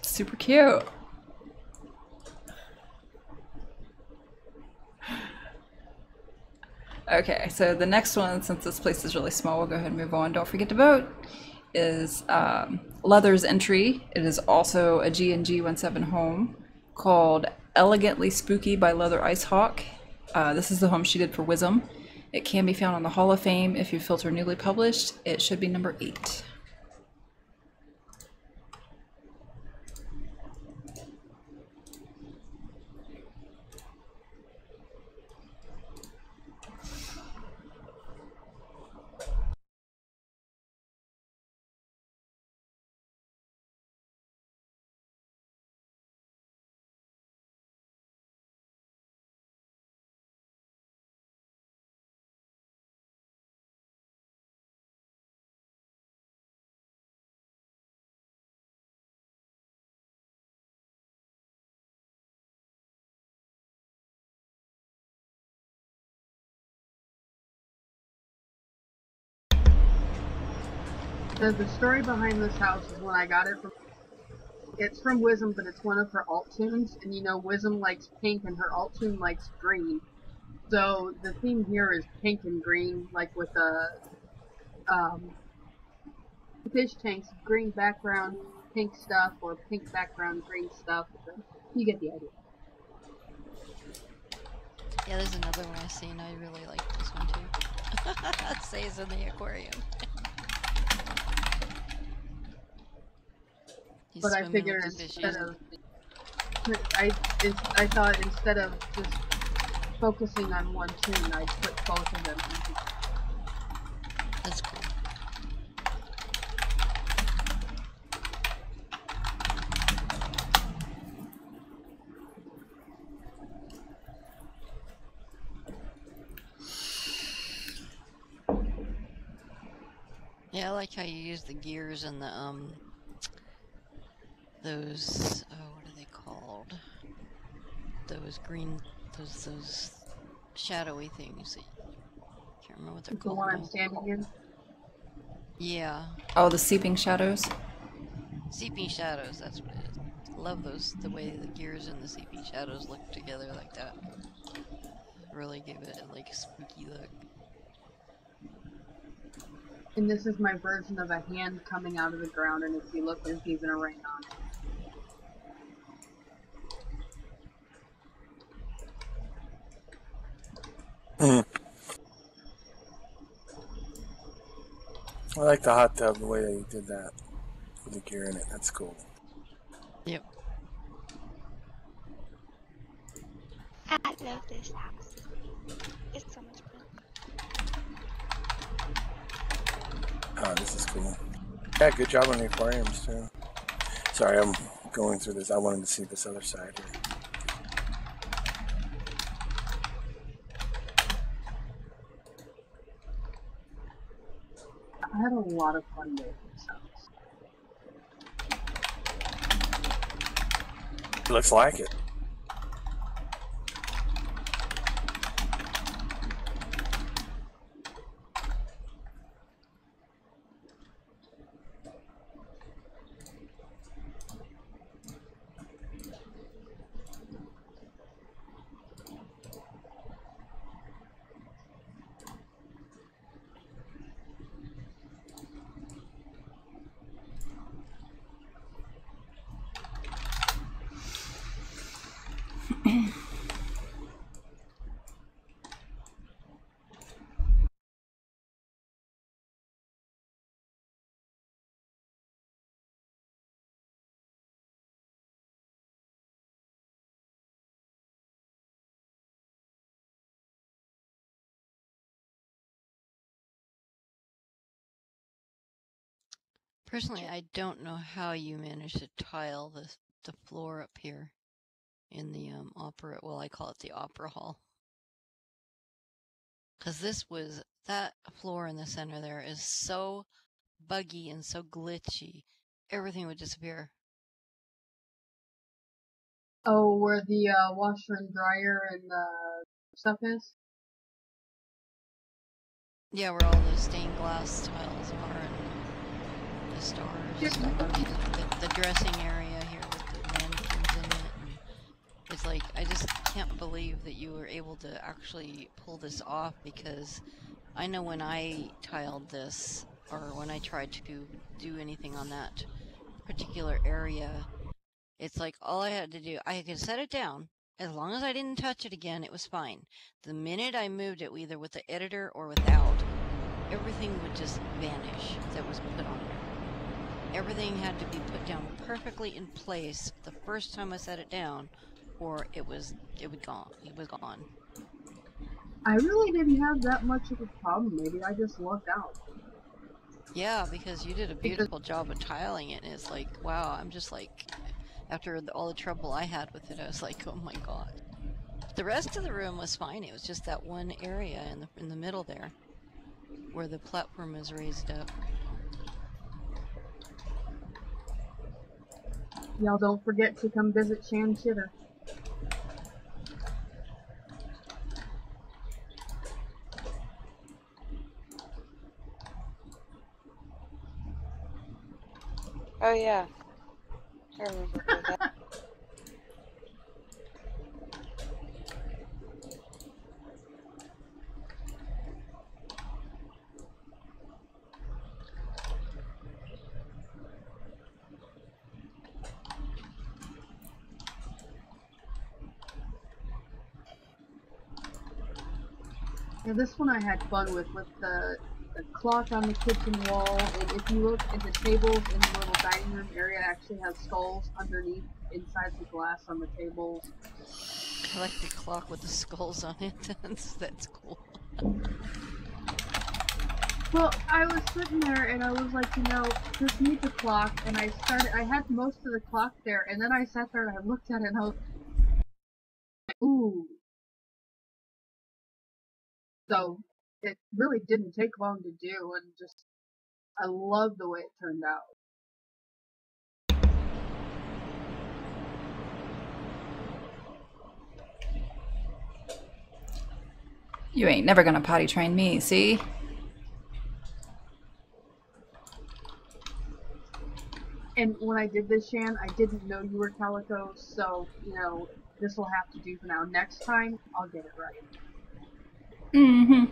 Super cute. Okay, so the next one, since this place is really small, we'll go ahead and move on. Don't forget to vote. Is Leather's entry. It is also a G&G 17 home called Elegantly Spooky by Leather Icehawk. This is the home she did for Wisdom. It can be found on the Hall of Fame if you filter newly published. It should be number 8. So the story behind this house is when I got it from. It's from Wisdom, but it's one of her alt tunes, and you know Wisdom likes pink and her alt tune likes green. So the theme here is pink and green, like with the fish tanks, green background, pink stuff, or pink background, green stuff. You get the idea. Yeah, there's another one I've seen. I really like this one too. It stays in the aquarium. He's But I swimming figured with the fishies. I thought instead of just focusing on one tune, I'd put both of them. That's cool. Yeah, I like how you use the gears and the those what are they called? Those green, those shadowy things. Can't remember what they're The called. one I'm standing in. Yeah. Oh, the seeping shadows. Seeping shadows. That's what it is. Love those. The way the gears and the seeping shadows look together like that. Really give it like a spooky look. And this is my version of a hand coming out of the ground, and if you look, there's even a ring on it. I like the hot tub, the way they did that with the gear in it. That's cool. Yep. I love this house. It's so much fun. Oh, this is cool. Yeah, good job on the aquariums too. Sorry, I'm going through this. I wanted to see this other side here. I had a lot of fun with this house. Looks like it. Personally, I don't know how you managed to tile the floor up here in the opera. Well, I call it the opera hall. Because that floor in the center there is so buggy and so glitchy. Everything would disappear. Oh, where the washer and dryer and the stuff is? Yeah, where all the stained glass tiles are and the stars. the dressing area here with the mannequins in it. And it's like, I just can't believe that you were able to actually pull this off, because I know when I tiled this, or when I tried to do anything on that particular area, it's like all I had to do, I could set it down. As long as I didn't touch it again, it was fine. The minute I moved it, either with the editor or without, everything would just vanish that was put on there. Everything had to be put down perfectly in place the first time I set it down, or it was gone. It was gone. I really didn't have that much of a problem. Maybe I just lucked out. Yeah, because you did a beautiful job of tiling it, and it's like, wow, I'm just like, after all the trouble I had with it, I was like, oh my god. The rest of the room was fine. It was just that one area in the middle there, where the platform is raised up. Y'all don't forget to come visit Shan Shitter. Oh yeah, I remember that. Yeah, this one I had fun with the clock on the kitchen wall, and if you look at the tables in the little dining room area, it actually has skulls underneath inside the glass on the tables. I like the clock with the skulls on it. That's cool. Well, I was sitting there and I was like, you know, this needs a clock, and I had most of the clock there, and then I sat there and I looked at it and I was like, ooh. So, it really didn't take long to do, and just, I love the way it turned out. You ain't never gonna potty train me, see? And when I did this, Shan, I didn't know you were Calico, so, you know, this will have to do for now. Next time, I'll get it right. Mm-hmm.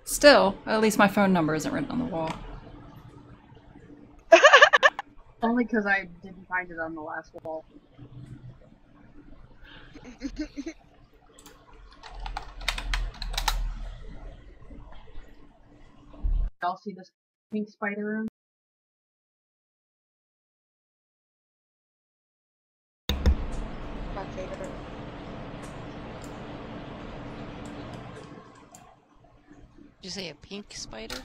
Still, at least my phone number isn't written on the wall. Only because I didn't find it on the last wall. Y'all see this pink spider room? My favorite. Did you say a pink spider?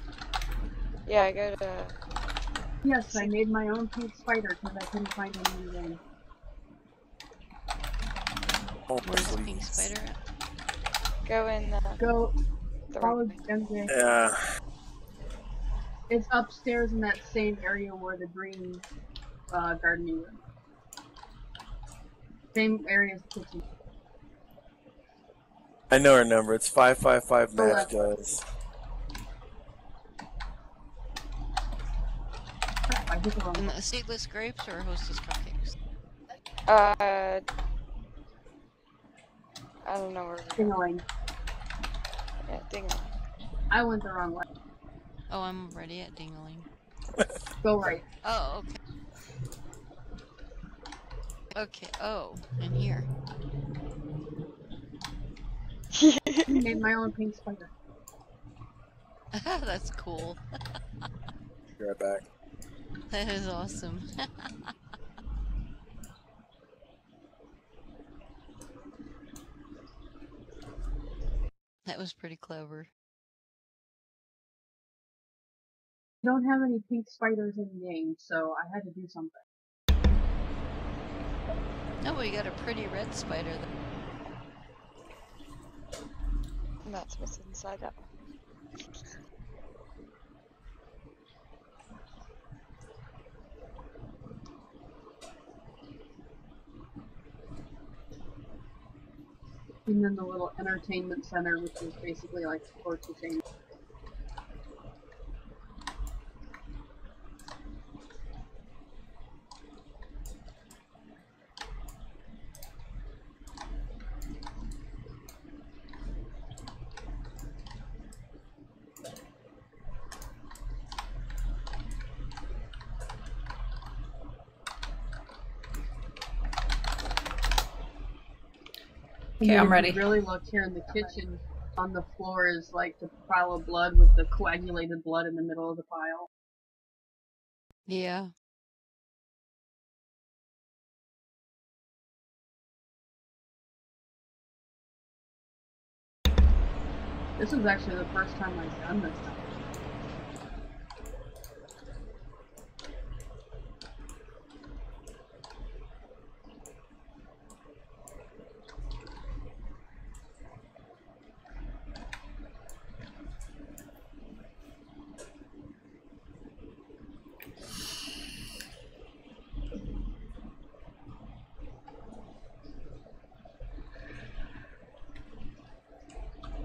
Yeah, I go to. Yes, I made my own pink spider because I couldn't find any in the game. Oh, Where's the pink spider at? Go in Go, the follow room. MJ. Yeah. It's upstairs in that same area where the green gardening room. Same area as the kitchen. I know her number. It's 555 The Match left. does. Crap, I hit the wrong And one. the seedless grapes or hostess cupcakes? I don't know where we're going. Ding-a-ling. Yeah, ding. I went the wrong way. Oh, I'm ready at Dingaling. Go right. Oh, okay. Okay, oh, in here. I made my own pink spider. That's cool. Be right back. That is awesome. That was pretty clever. I don't have any pink spiders in the game, so I had to do something. No, we got a pretty red spider. And that's what's inside that one. And then the little entertainment center, which is basically like a torture chamber. And Okay, then I'm if ready. you really look here in the kitchen, on the floor is like the pile of blood with the coagulated blood in the middle of the pile. Yeah. This is actually the first time I've done this.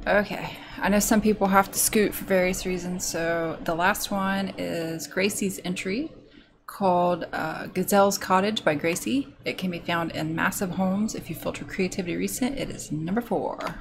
Okay, I know some people have to scoot for various reasons, so the last one is Gracie's entry called Gazelle's Cottage by Gracie. It can be found in Massive Homes. If you filter creativity recent, it is number 4.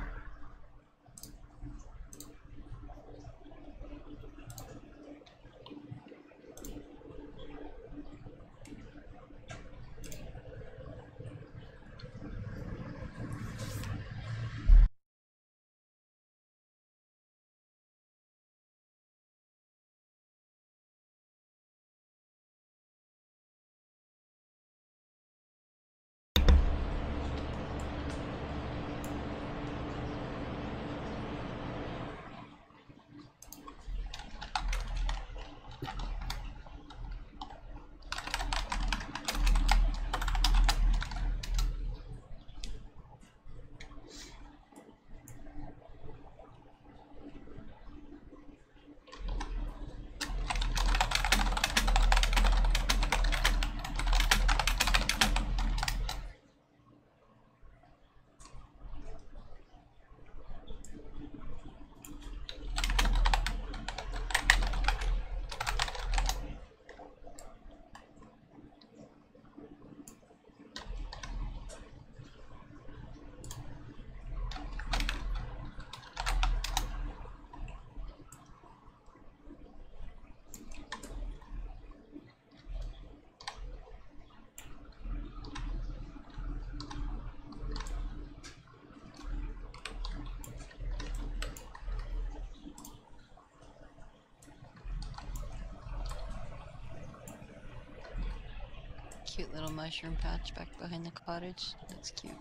Cute little mushroom patch back behind the cottage. That's cute.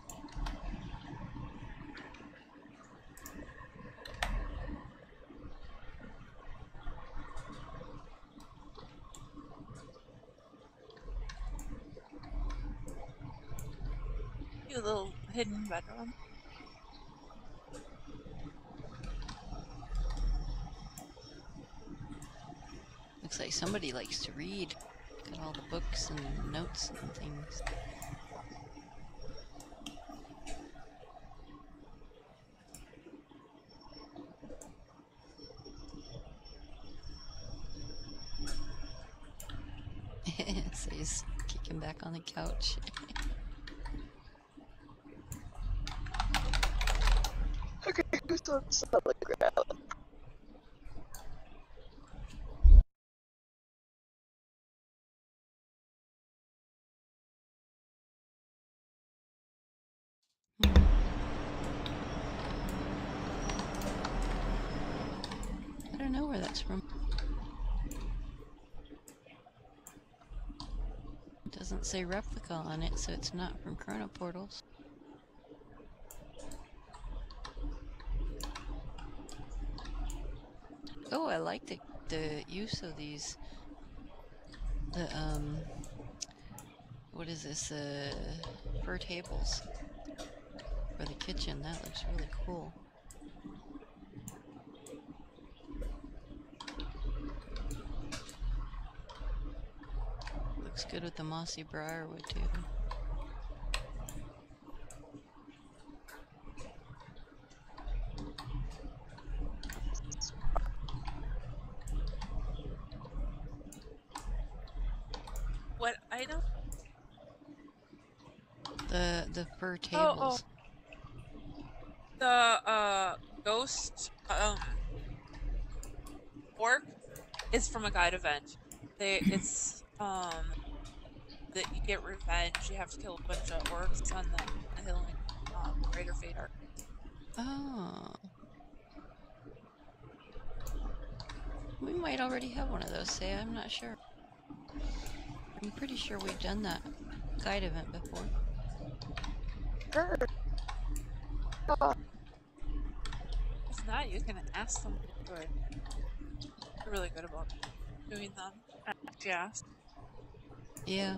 Cute little hidden bedroom. Looks like somebody likes to read. Got all the books and notes and things. So he's kicking back on the couch. Okay, who's on solid ground? I don't know where that's from. It doesn't say replica on it, so it's not from Chrono Portals. Oh, I like the use of these. The what is this? Fur tables for the kitchen. That looks really cool. Looks good with the mossy briarwood too. What item? The fur tables. The ghost orc is from a guide event. It's that you get revenge. You have to kill a bunch of orcs on the hill Greater Fate Arc. Oh. We might already have one of those, say, I'm not sure. I'm pretty sure we've done that guide event before. Sure. If not, you can ask them to do it. They're really good about doing them. Yeah. Yeah.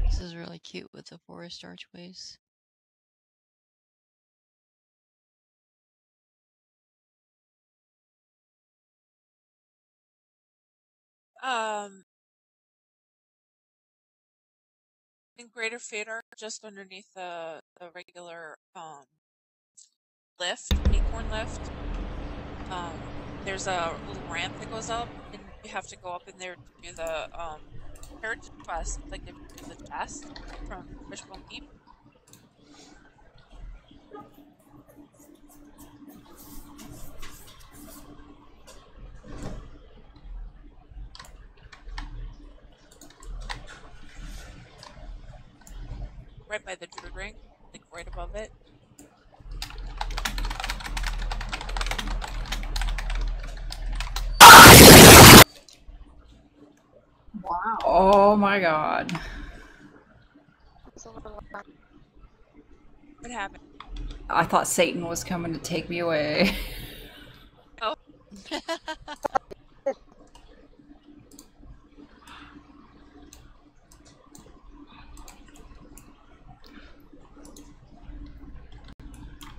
This is really cute with the forest archways. In Greater Fate Arc, just underneath the regular lift, acorn lift, there's a little ramp that goes up, and you have to go up in there to do the heritage quest, like if you do the chest from Wishbone Deep. Right by the Druid Ring, like right above it. Wow. Oh my god. What happened? I thought Satan was coming to take me away. Oh.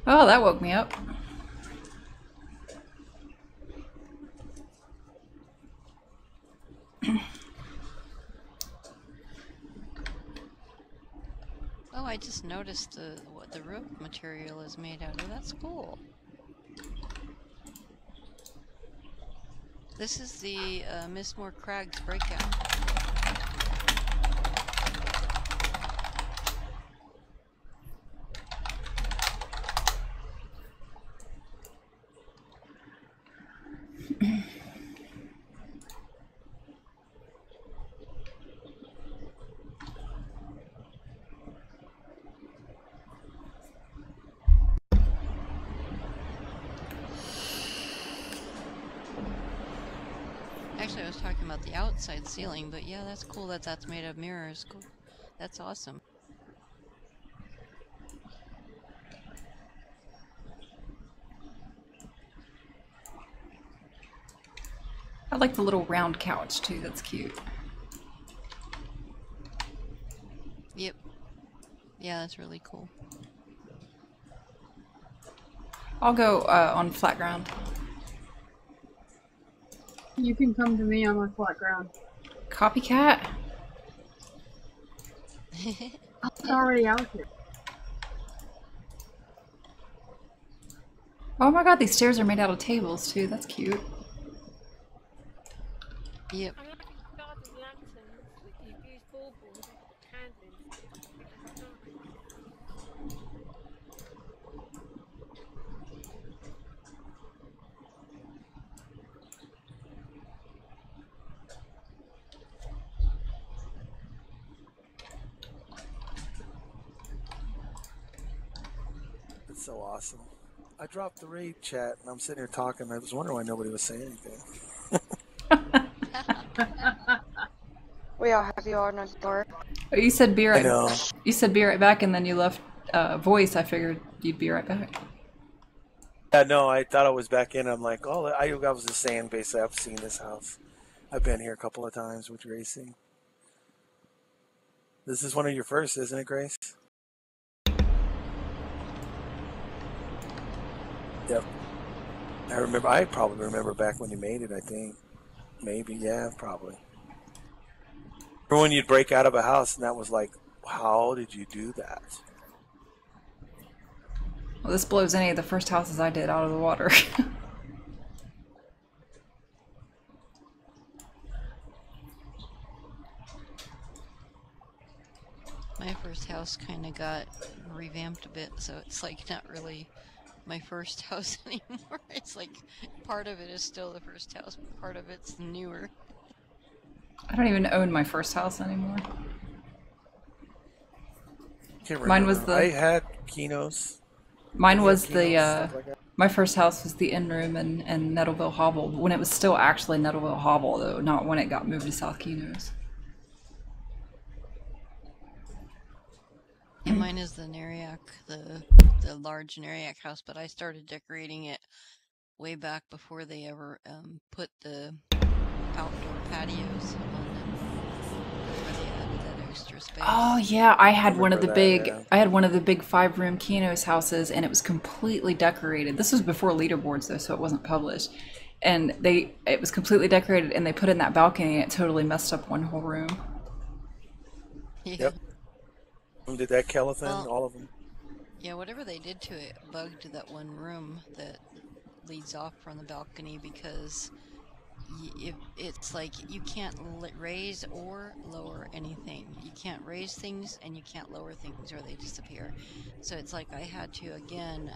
Oh, that woke me up. Oh, I just noticed what the roof material is made out of. That's cool. This is the Mistmore Crags breakout. Actually, I was talking about the outside ceiling, but yeah, that's cool that that's made of mirrors. Cool. That's awesome. I like the little round couch too, that's cute. Yep. Yeah, that's really cool. I'll go on flat ground. You can come to me on my flat ground. Copycat? It's already out here. Oh my god, these stairs are made out of tables too, that's cute. Yep. I like garden lanterns that you've used baubles and put candles in. I think that's nice. It's so awesome. I dropped the raid chat and I'm sitting here talking. I was wondering why nobody was saying anything. We all have you on a door. Oh, you said be I right. know. You said be right back, and then you left voice. I figured you'd be right back. Yeah, no, I thought I was back in. I'm like, oh, I was just saying, basically, I've seen this house. I've been here a couple of times with racing. This is one of your first, isn't it, Grace? Yep. I probably remember back when you made it, I think. Maybe, yeah, probably. Or when you'd break out of a house and that was like, how did you do that? Well, this blows any of the first houses I did out of the water. My first house kind of got revamped a bit, so it's like not really my first house anymore. It's like part of it is still the first house, but part of it's newer. I don't even own my first house anymore. Can't Mine was remember. I the had Kinos. mine Did you have was the Kinos, stuff like that? my first house was the inn room in Nettleville Hobble, when it was still actually Nettleville Hobble though, not when it got moved to South Kinos. Yeah, mine is the Neriac, the large Neriac house, but I started decorating it way back before they ever put the outdoor patios on them, before they added that extra space. Oh yeah, I had one of the remember that, big yeah. I had one of the big 5-room Kinos houses, and it was completely decorated. This was before leaderboards though, so it wasn't published. And it was completely decorated, and they put in that balcony, and it totally messed up one whole room. Yeah. Yep. Did that Kellathan? Well, All of them. yeah, whatever they did to it bugged that one room that leads off from the balcony, because it's like you can't raise or lower anything. You can't raise things and you can't lower things or they disappear. So it's like I had to, again,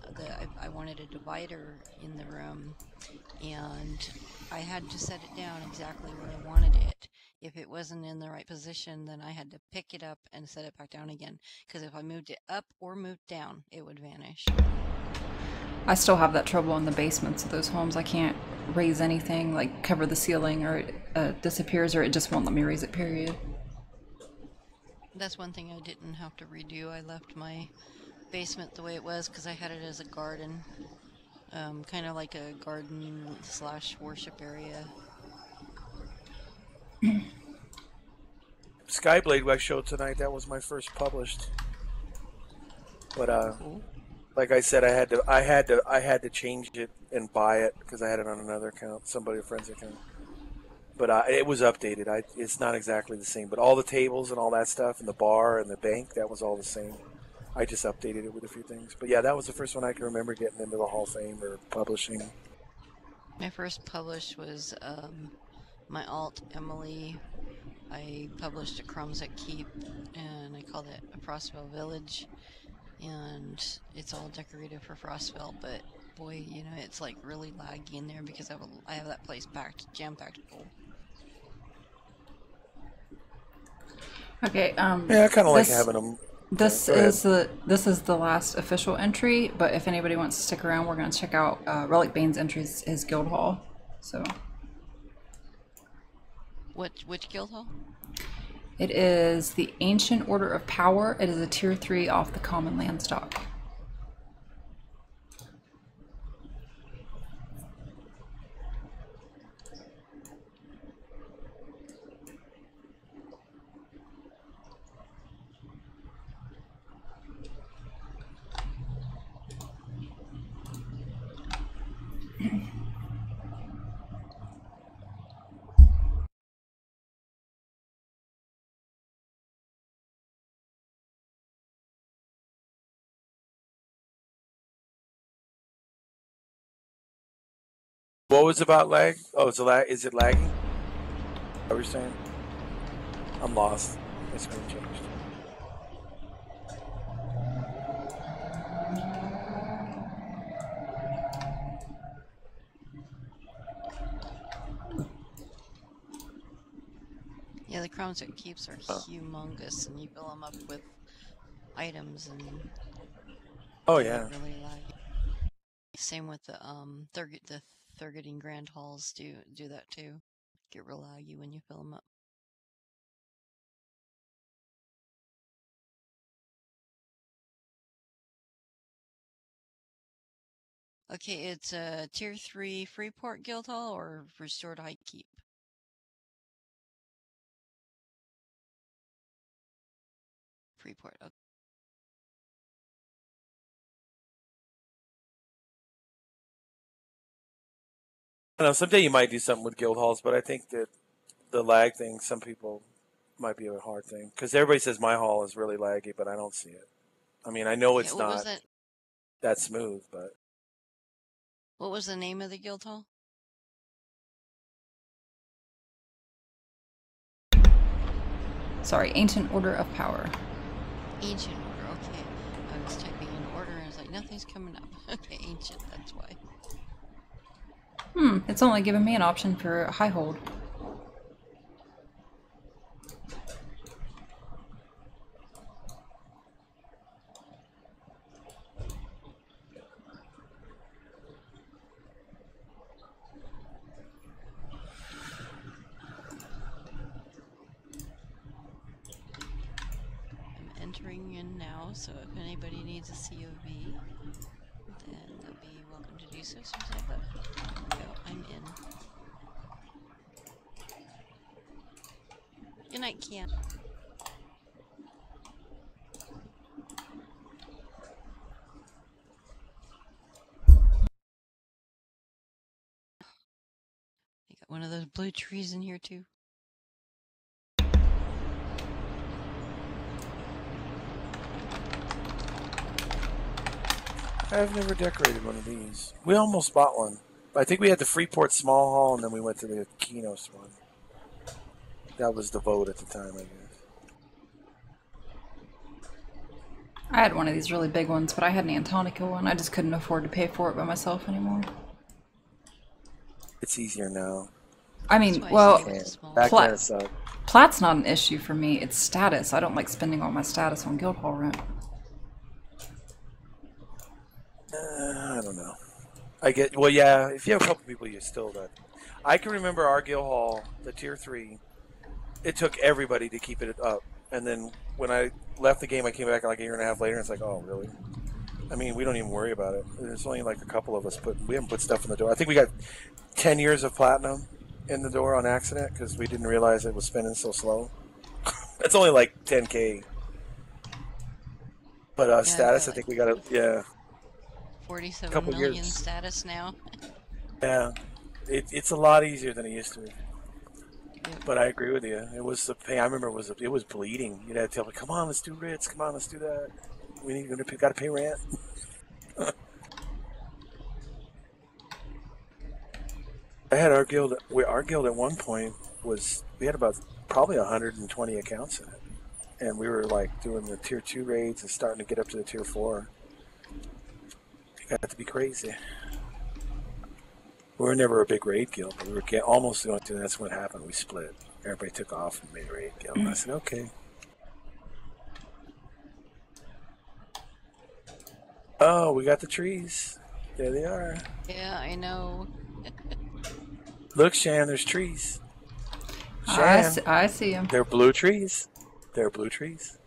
I wanted a divider in the room, and I had to set it down exactly where I wanted it. If it wasn't in the right position, then I had to pick it up and set it back down again, because if I moved it up or moved down, it would vanish. I still have that trouble in the basements of those homes. I can't raise anything, like cover the ceiling, or it disappears, or it just won't let me raise it, period. That's one thing I didn't have to redo. I left my basement the way it was because I had it as a garden, kind of like a garden / worship area. Skyblade I showed tonight. That was my first published. But Cool. like I said, I had to change it and buy it because I had it on another account, a friend's account. But it was updated. It's not exactly the same, but all the tables and all that stuff, and the bar and the bank, that was all the same. I just updated it with a few things. But yeah, that was the first one I can remember getting into the Hall of Fame or publishing. My first published was my alt Emily. I published a Crumbs at Keep, and I called it a Frostville Village, and it's all decorated for Frostville, but boy, you know, it's like really laggy in there because I have that place jam-packed full. Okay. Yeah, I kind of like having them. This is the last official entry, but if anybody wants to stick around, we're going to check out Relic Bane's entries, his guild hall. So. Which guild hall? It is the Ancient Order of Power. It is a tier 3 off the common land stock. What was about lag? Oh, is it lagging? What were you saying? I'm lost. My screen changed. Yeah, the Crumbs that Keeps are humongous, and you fill them up with items, and oh yeah, really laggy. Same with the Thurgooding Grand Halls do that too. Get real laggy when you fill them up. Okay, it's a tier 3 Freeport Guild Hall or Restored High Keep. Freeport. Okay. I know someday you might do something with guild halls, but I think that the lag thing, some people might be a hard thing because everybody says my hall is really laggy, but I don't see it. I mean, I know it's not that smooth, but what was the name of the guild hall? Sorry, Ancient Order of Power. Ancient Order. Okay, I was typing in order and it's like nothing's coming up. Okay, Ancient. That's why. It's only giving me an option for a high hold. So if anybody needs a COV, then they'll be welcome to do so as soon as I vote. There we go, I'm in. Good night, Kian. You got one of those blue trees in here too. I've never decorated one of these. We almost bought one. I think we had the Freeport Small Hall, and then we went to the Kinos one. That was the vote at the time, I guess. I had one of these really big ones, but I had an Antonica one. I just couldn't afford to pay for it by myself anymore. It's easier now. I mean, well, Back then it sucked. Plat's not an issue for me. It's status. I don't like spending all my status on Guildhall rent. I don't know. I get, well, yeah, if you have a couple people, you still that. I can remember our Guildhall, the tier 3, it took everybody to keep it up. And then when I left the game, I came back like a year and a half later, and it's like, oh, really? I mean, we don't even worry about it. There's only like a couple of us, we haven't put stuff in the door. I think we got 10 years of platinum in the door on accident because we didn't realize it was spinning so slow. It's only like 10K. But yeah, status, I think we got it, yeah. 47 million years. Status now. Yeah, it's a lot easier than it used to be. Yep. But I agree with you. It was the pain. I remember it was bleeding. You'd have to tell me, "Come on, let's do Ritz. Come on, let's do that. We got to pay rent." I had our guild. Our guild at one point we had about probably 120 accounts in it, and we were like doing the tier 2 raids and starting to get up to the tier 4. Got to be crazy. We were never a big raid guild, but we were almost going to, and that's what happened. We split. Everybody took off and made a raid guild. And I said, okay. Oh, we got the trees. There they are. Yeah, I know. Look, Shan, there's trees. Shan, I see them. They're blue trees. They're blue trees.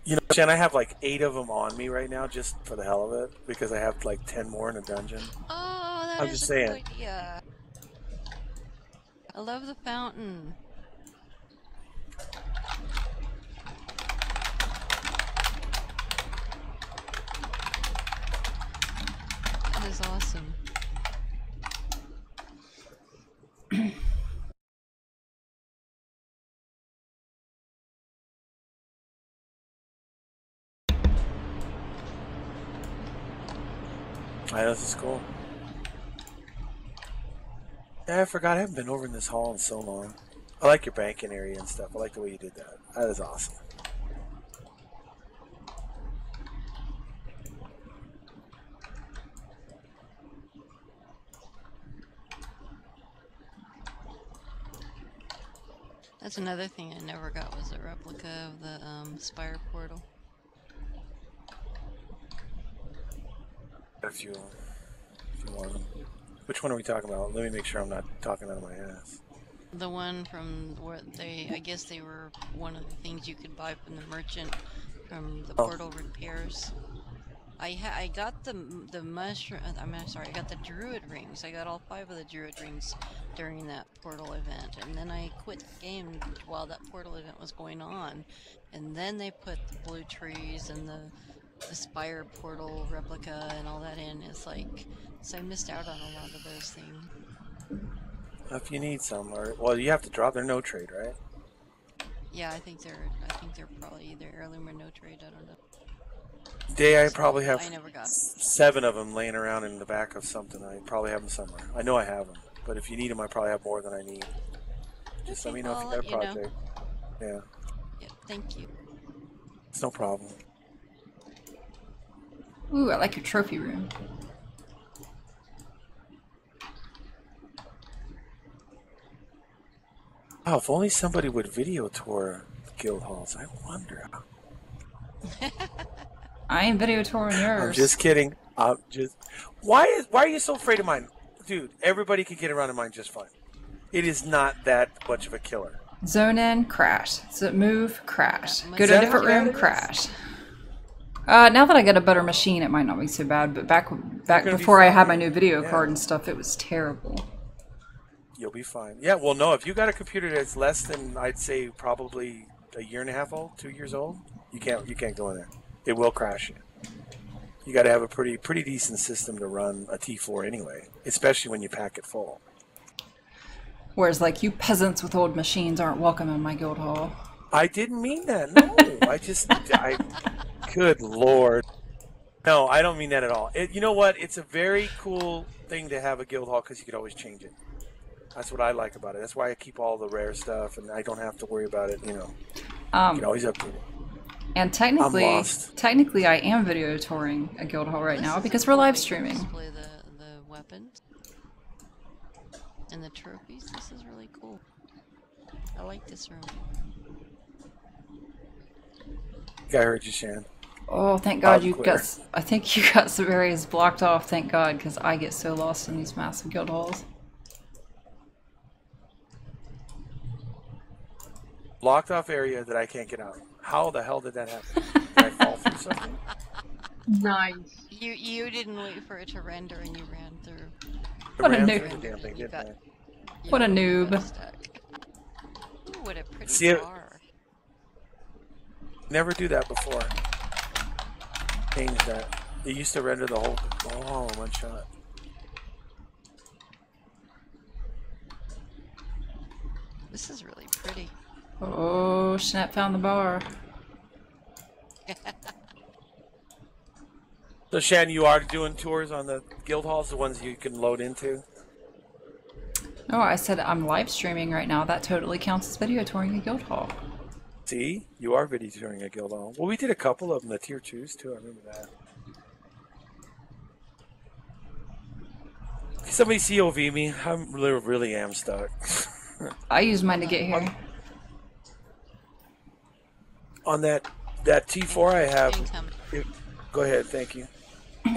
You know, Shan, I have like 8 of them on me right now just for the hell of it because I have like 10 more in a dungeon. Oh, that I'm is just a good saying. idea. I love the fountain. That is awesome. I know, this is cool. Yeah, I forgot. I haven't been over in this hall in so long. I like your banking area and stuff. I like the way you did that. That is awesome. That's another thing I never got was a replica of the Spire portal. If you want them. Which one are we talking about? Let me make sure I'm not talking out of my ass. The one from where I guess they were one of the things you could buy from the merchant from the portal repairs. I got the mushroom. I got the druid rings. I got all 5 of the druid rings during that portal event, and then I quit the game while that portal event was going on, and then they put the blue trees and the Spire portal replica and all that in. It's like, so I missed out on a lot of those things. If you need some, well, you have to drop. They're no trade, right? Yeah, I think they're probably either heirloom or no trade. I don't know. I probably have I never got 7 of them laying around in the back of something. I probably have them somewhere. I know I have them, but if you need them, I probably have more than I need. Just let me know if you got a project. Yeah. Yeah, thank you. It's no problem. Ooh, I like your trophy room. Wow, if only somebody would video tour guild halls. I wonder. I ain't video touring yours. I'm just kidding. Why are you so afraid of mine? Dude, everybody can get around in mine just fine. It is not that much of a killer. Zone in, crash. So move, crash. Yeah, Go Is to a that different how bad room, it is? crash. Now that I got a better machine, it might not be so bad. But back You're gonna be before I had my fine. new video Yeah. card and stuff, it was terrible. You'll be fine. Yeah, well, no, if you got a computer that's less than, I'd say, probably a year and a half old, 2 years old, you can't go in there. It will crash you. You got to have a pretty decent system to run a T4 anyway, especially when you pack it full. Whereas, like, you peasants with old machines aren't welcome in my guild hall. I didn't mean that. No, good Lord. No, I don't mean that at all. You know what? It's a very cool thing to have a guild hall because you could always change it. That's what I like about it. That's why I keep all the rare stuff, and I don't have to worry about it. You know, you can always update it. And technically, I am video touring a guild hall right now because we're live streaming. Display the weapons and the trophies. This is really cool. I like this room. I heard you, Shan. Oh, thank God you got. I think you got some areas blocked off. Thank God, because I get so lost in these massive guild halls. Blocked off area that I can't get out. How the hell did that happen? Did I fall through something? Nice. You didn't wait for it to render and you ran through. What a ran noob. through the damn thing, didn't I? What a noob. Ooh, what a pretty See it? car. Never do that before. Change that. It used to render the whole one shot. This is really pretty. Oh, Schnapp found the bar. So, Shan, you are doing tours on the guild halls, the ones you can load into? No, I said I'm live streaming right now. That totally counts as video touring a guild hall. See? You are video touring a guild hall. Well, we did a couple of them, the tier 2s, too. I remember that. Somebody COV me. I really am stuck. I used mine to get here. On that T4 I have... Go ahead, thank you.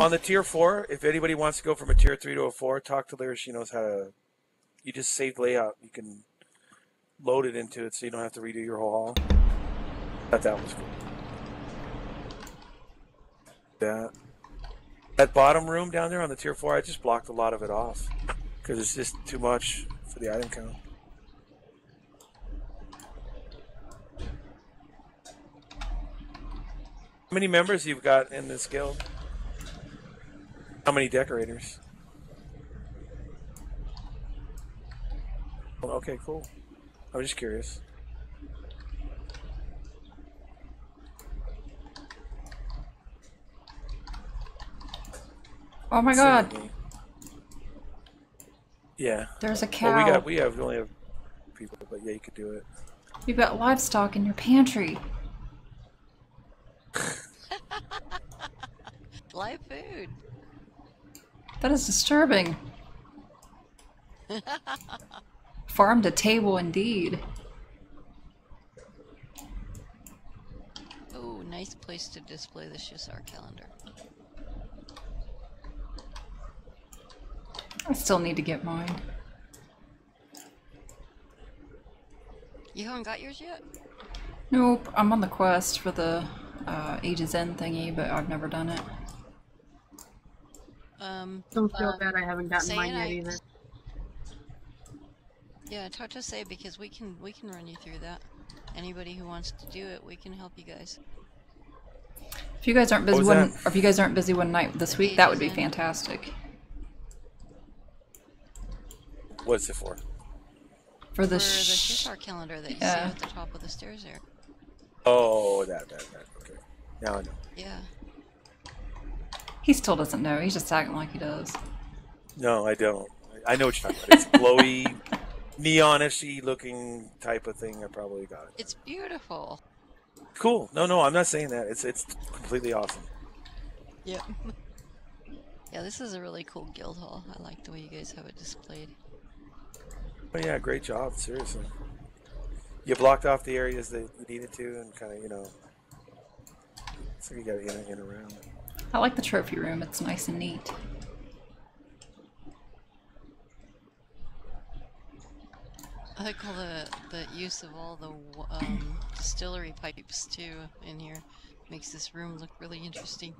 On the tier 4, if anybody wants to go from a tier 3 to a 4, talk to Lyra. She knows how to... You just save layout. You can load it into it so you don't have to redo your whole hall. I thought that was cool. That bottom room down there on the tier 4, I just blocked a lot of it off because it's just too much for the item count. How many members you've got in this guild? How many decorators? Okay, cool. I was just curious. Oh my God! Yeah. There's a cow. Well, we only have people, but yeah, you could do it. You've got livestock in your pantry. Live food. That is disturbing. Farm to table, indeed. Oh, nice place to display the Shissar calendar. I still need to get mine. You haven't got yours yet? Nope, I'm on the quest for the Ages End thingy, but I've never done it. Don't feel bad I haven't gotten mine yet either. Yeah, talk to Say because we can run you through that. Anybody who wants to do it, we can help you guys. If you guys aren't busy one night this week, that would be fantastic. What's it for? For the Shissar calendar that you see at the top of the stairs there. Oh, that. Okay. Now I know. Yeah. He still doesn't know. He's just acting like he does. No, I don't. I know what you're talking about. It's glowy, neonish-y looking type of thing. I probably got it. It's beautiful. Cool. No, I'm not saying that. It's completely awesome. Yep. Yeah, this is a really cool guild hall. I like the way you guys have it displayed. Oh yeah, great job. Seriously. You blocked off the areas that you needed to and kind of, so you got in and around. I like the trophy room. It's nice and neat. I like all the use of all the distillery pipes too in here. Makes this room look really interesting.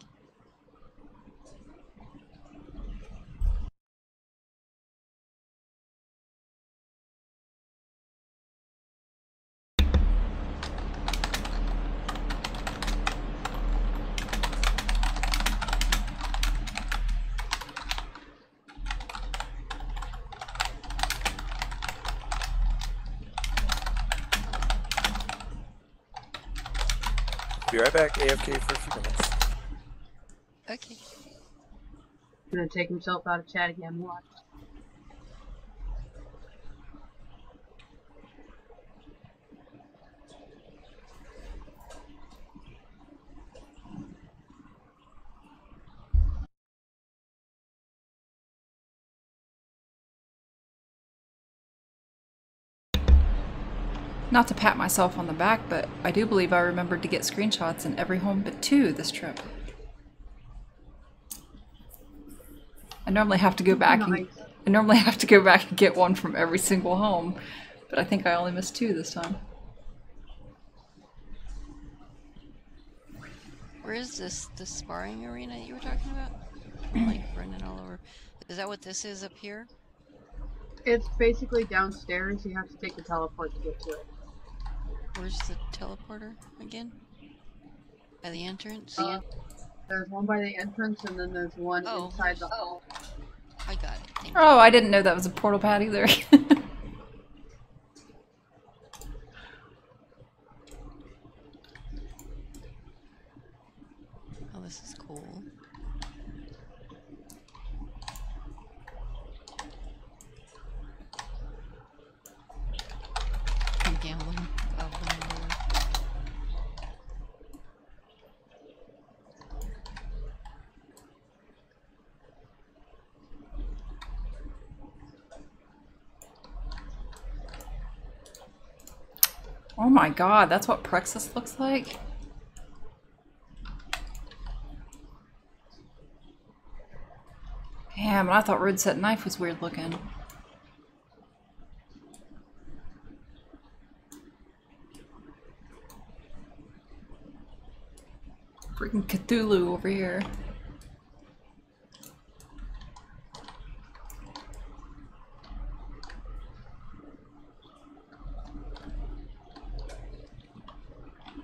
Be right back, AFK for a few minutes. Okay. Gonna take himself out of chat again. Watch. Not to pat myself on the back, but I do believe I remembered to get screenshots in every home but 2 this trip. I normally have to go back and get one from every single home, but I think I only missed 2 this time. Where is this sparring arena you were talking about? Like running all over. Is that what this is up here? It's basically downstairs. You have to take the teleport to get to it. Where's the teleporter again? By the entrance? There's one by the entrance, and then there's one inside the hall. I got it. Thank Oh, I didn't know that was a portal pad either. Oh, this is cool. I'm gambling. Oh my god, that's what Praxis looks like? Damn, I thought Road Set Knife was weird looking. Freaking Cthulhu over here.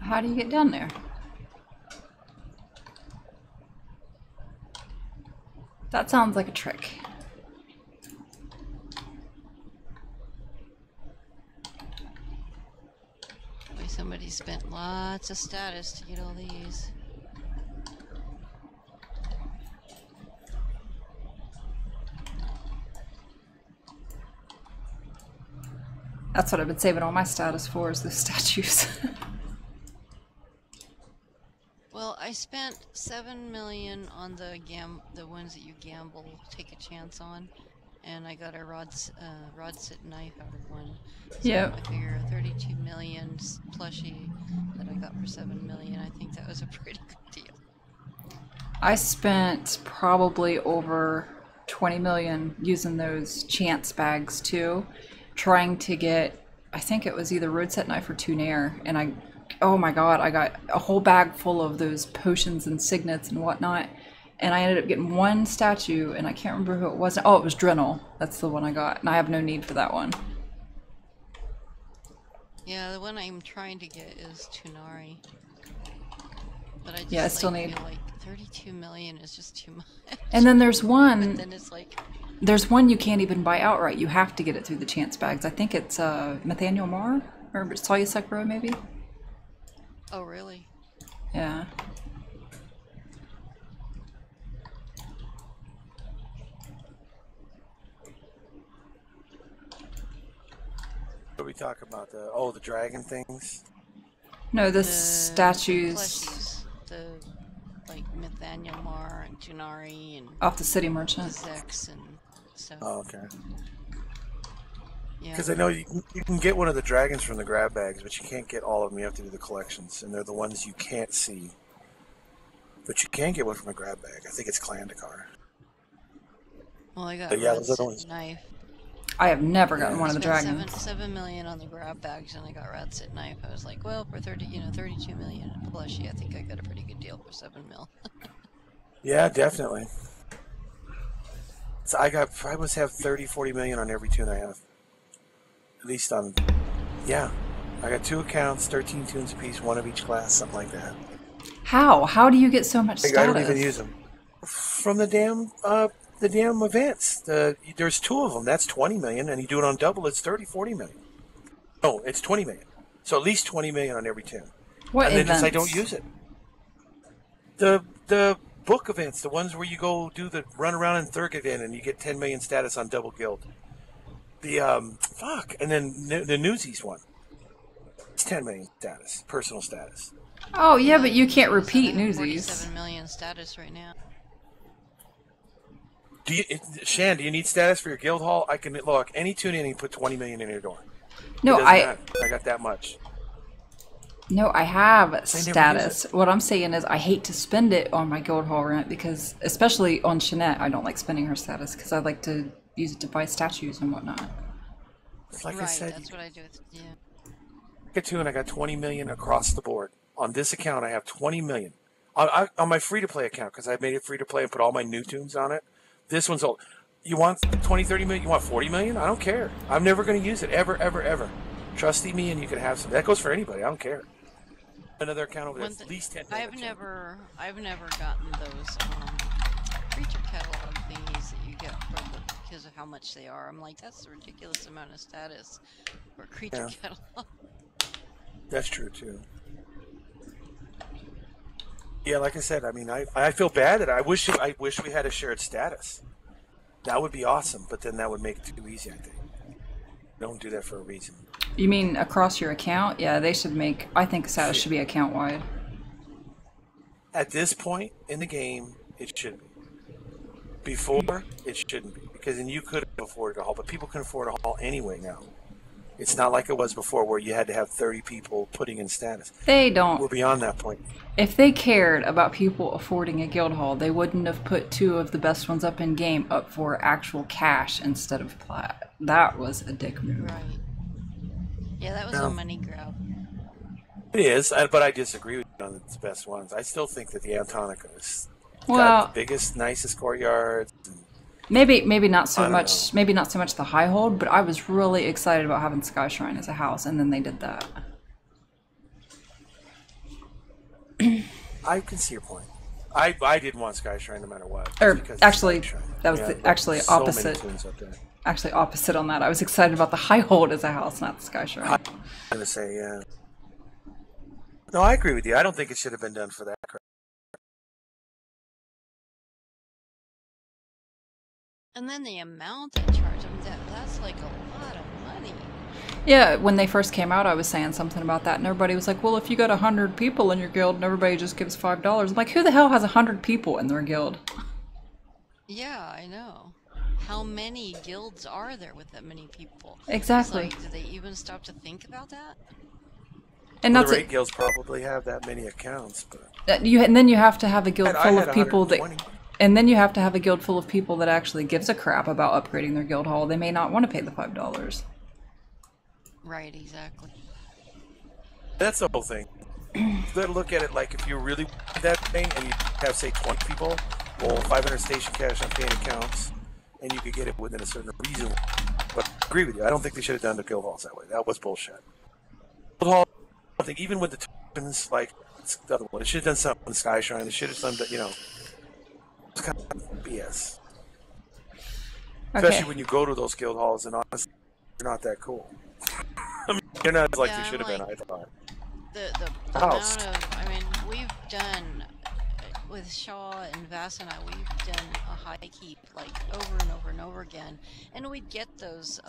How do you get down there? That sounds like a trick. Boy, somebody spent lots of status to get all these. That's what I've been saving all my status for, is those statues. Well, I spent 7 million on the ones that you gamble, take a chance on, and I got a rod sit knife out of one. So Yep. I figure a 32 million plushie that I got for 7 million. I think that was a pretty good deal. I spent probably over 20 million using those chance bags too, trying to get, I think it was either Road Set Knife or Tunair, and oh my god, I got a whole bag full of those potions and signets and whatnot, and I ended up getting one statue, and I can't remember who it was. Oh, it was Drenel. That's the one I got, and I have no need for that one. Yeah, the one I'm trying to get is Tunari. But I just I still need... feel like 32 million is just too much. And then there's one... But then it's like... There's one you can't even buy outright. You have to get it through the chance bags. I think it's Nathaniel Marr? Or Salya Sekiro, maybe? Oh, really? Yeah. What are we talking about? The dragon things? No, the statues. Plushies. The, like, Nathaniel Marr and Tunari and... Off the City Merchant. Zex and stuff. Oh, okay. Yeah. Because I know you can get one of the dragons from the grab bags, but you can't get all of them. You have to do the collections, and they're the ones you can't see. But you can get one from a grab bag. I think it's Clandakar. Well, I got a knife. I have never gotten Yeah. one I of the spent dragons. 7 million on the grab bags, and I got Rat's at knife. I was like, well, for 32 million plushie, I think I got a pretty good deal for 7 mil. Yeah, definitely. So I must have 30, 40 million on every tune I have. At least on, yeah. I got 2 accounts, 13 tunes apiece, 1 of each class, something like that. How? How do you get so much status? I don't even use them. From the damn events. There's 2 of them. That's 20 million, and you do it on double, it's 30, 40 million. No, it's 20 million. So at least 20 million on every tune. What and then events? just I don't use it. The book events, the ones where you go do the run around in Thurgovan and you get 10 million status on double guild. The and then the Newsies one. It's 10 million status, personal status. Oh yeah, but you can't repeat Newsies. 47 million status right now. Shan, do you need status for your guild hall? I can look any tune in and put 20 million in your door. No, I got that much. No, I have status. What I'm saying is I hate to spend it on my guild hall rent because, especially on Shanette, I don't like spending her status because I like to use it to buy statues and whatnot. Like I said, that's what I do with, yeah. I get 2 and I got 20 million across the board. On this account, I have 20 million. On my free-to-play account, because I made it free-to-play and put all my new tunes on it. This one's old. You want 20, 30 million? You want 40 million? I don't care. I'm never going to use it, ever, ever, ever. Trust me, and you can have some. That goes for anybody. I don't care. Another account over there, at least 10 million. I've never gotten those creature catalog thingies that you get because of how much they are. I'm like, that's a ridiculous amount of status for creature catalog. That's true too. Yeah, like I said, I mean, I feel bad that I wish we had a shared status. That would be awesome, but then that would make it too easy, I think. Don't do that for a reason. You mean across your account? Yeah, they should make. I think status should be account wide. At this point in the game, it should be. Before, it shouldn't be, because then you could afford a hall, but people can afford a hall anyway now. It's not like it was before where you had to have 30 people putting in status. They don't. We're beyond that point. If they cared about people affording a guild hall, they wouldn't have put 2 of the best ones up in game up for actual cash instead of plat. That was a dick move. Right. Yeah, that was a money grab. It is, but I disagree with you on the best ones. I still think that the Antonica is the got biggest, nicest courtyards. Maybe not so much. Maybe not so much the high hold, but I was really excited about having Sky Shrine as a house, and then they did that. I can see your point. I didn't want Sky Shrine no matter what. Or actually, that was actually so opposite. many tunes up there. Actually, opposite on that. I was excited about the high hold as a house, not the Sky Shrine. I'm gonna say yeah. No, I agree with you. I don't think it should have been done for that. And then the amount they charge them, that's like a lot of money. Yeah, when they first came out, I was saying something about that, and everybody was like, well, if you got 100 people in your guild and everybody just gives $5, I'm like, who the hell has 100 people in their guild? Yeah, I know. How many guilds are there with that many people? Exactly. It's like, do they even stop to think about that? And Well, that's the raid guilds probably have that many accounts, but and then you have to have a guild full of people 120. and then you have to have a guild full of people that actually gives a crap about upgrading their guild hall. They may not want to pay the $5. Right, exactly. That's the whole thing. You gotta look at it like if you really want that thing and you have, say, 20 people, well, 500 station cash on paying accounts, and you could get it within a certain reason. But I agree with you. I don't think they should have done the guild halls that way. That was bullshit. Guild hall, I think even with the tokens, like the other one, it should have done something on Sky Shrine. It should have done, it's kind of BS. Especially when you go to those guild halls and honestly, they're not that cool. I mean, you're not like they should have been, I thought. The amount of, I mean, we've done, with Shaw and Vass and I, we've done a high keep, like, over and over and over again. And we'd get those,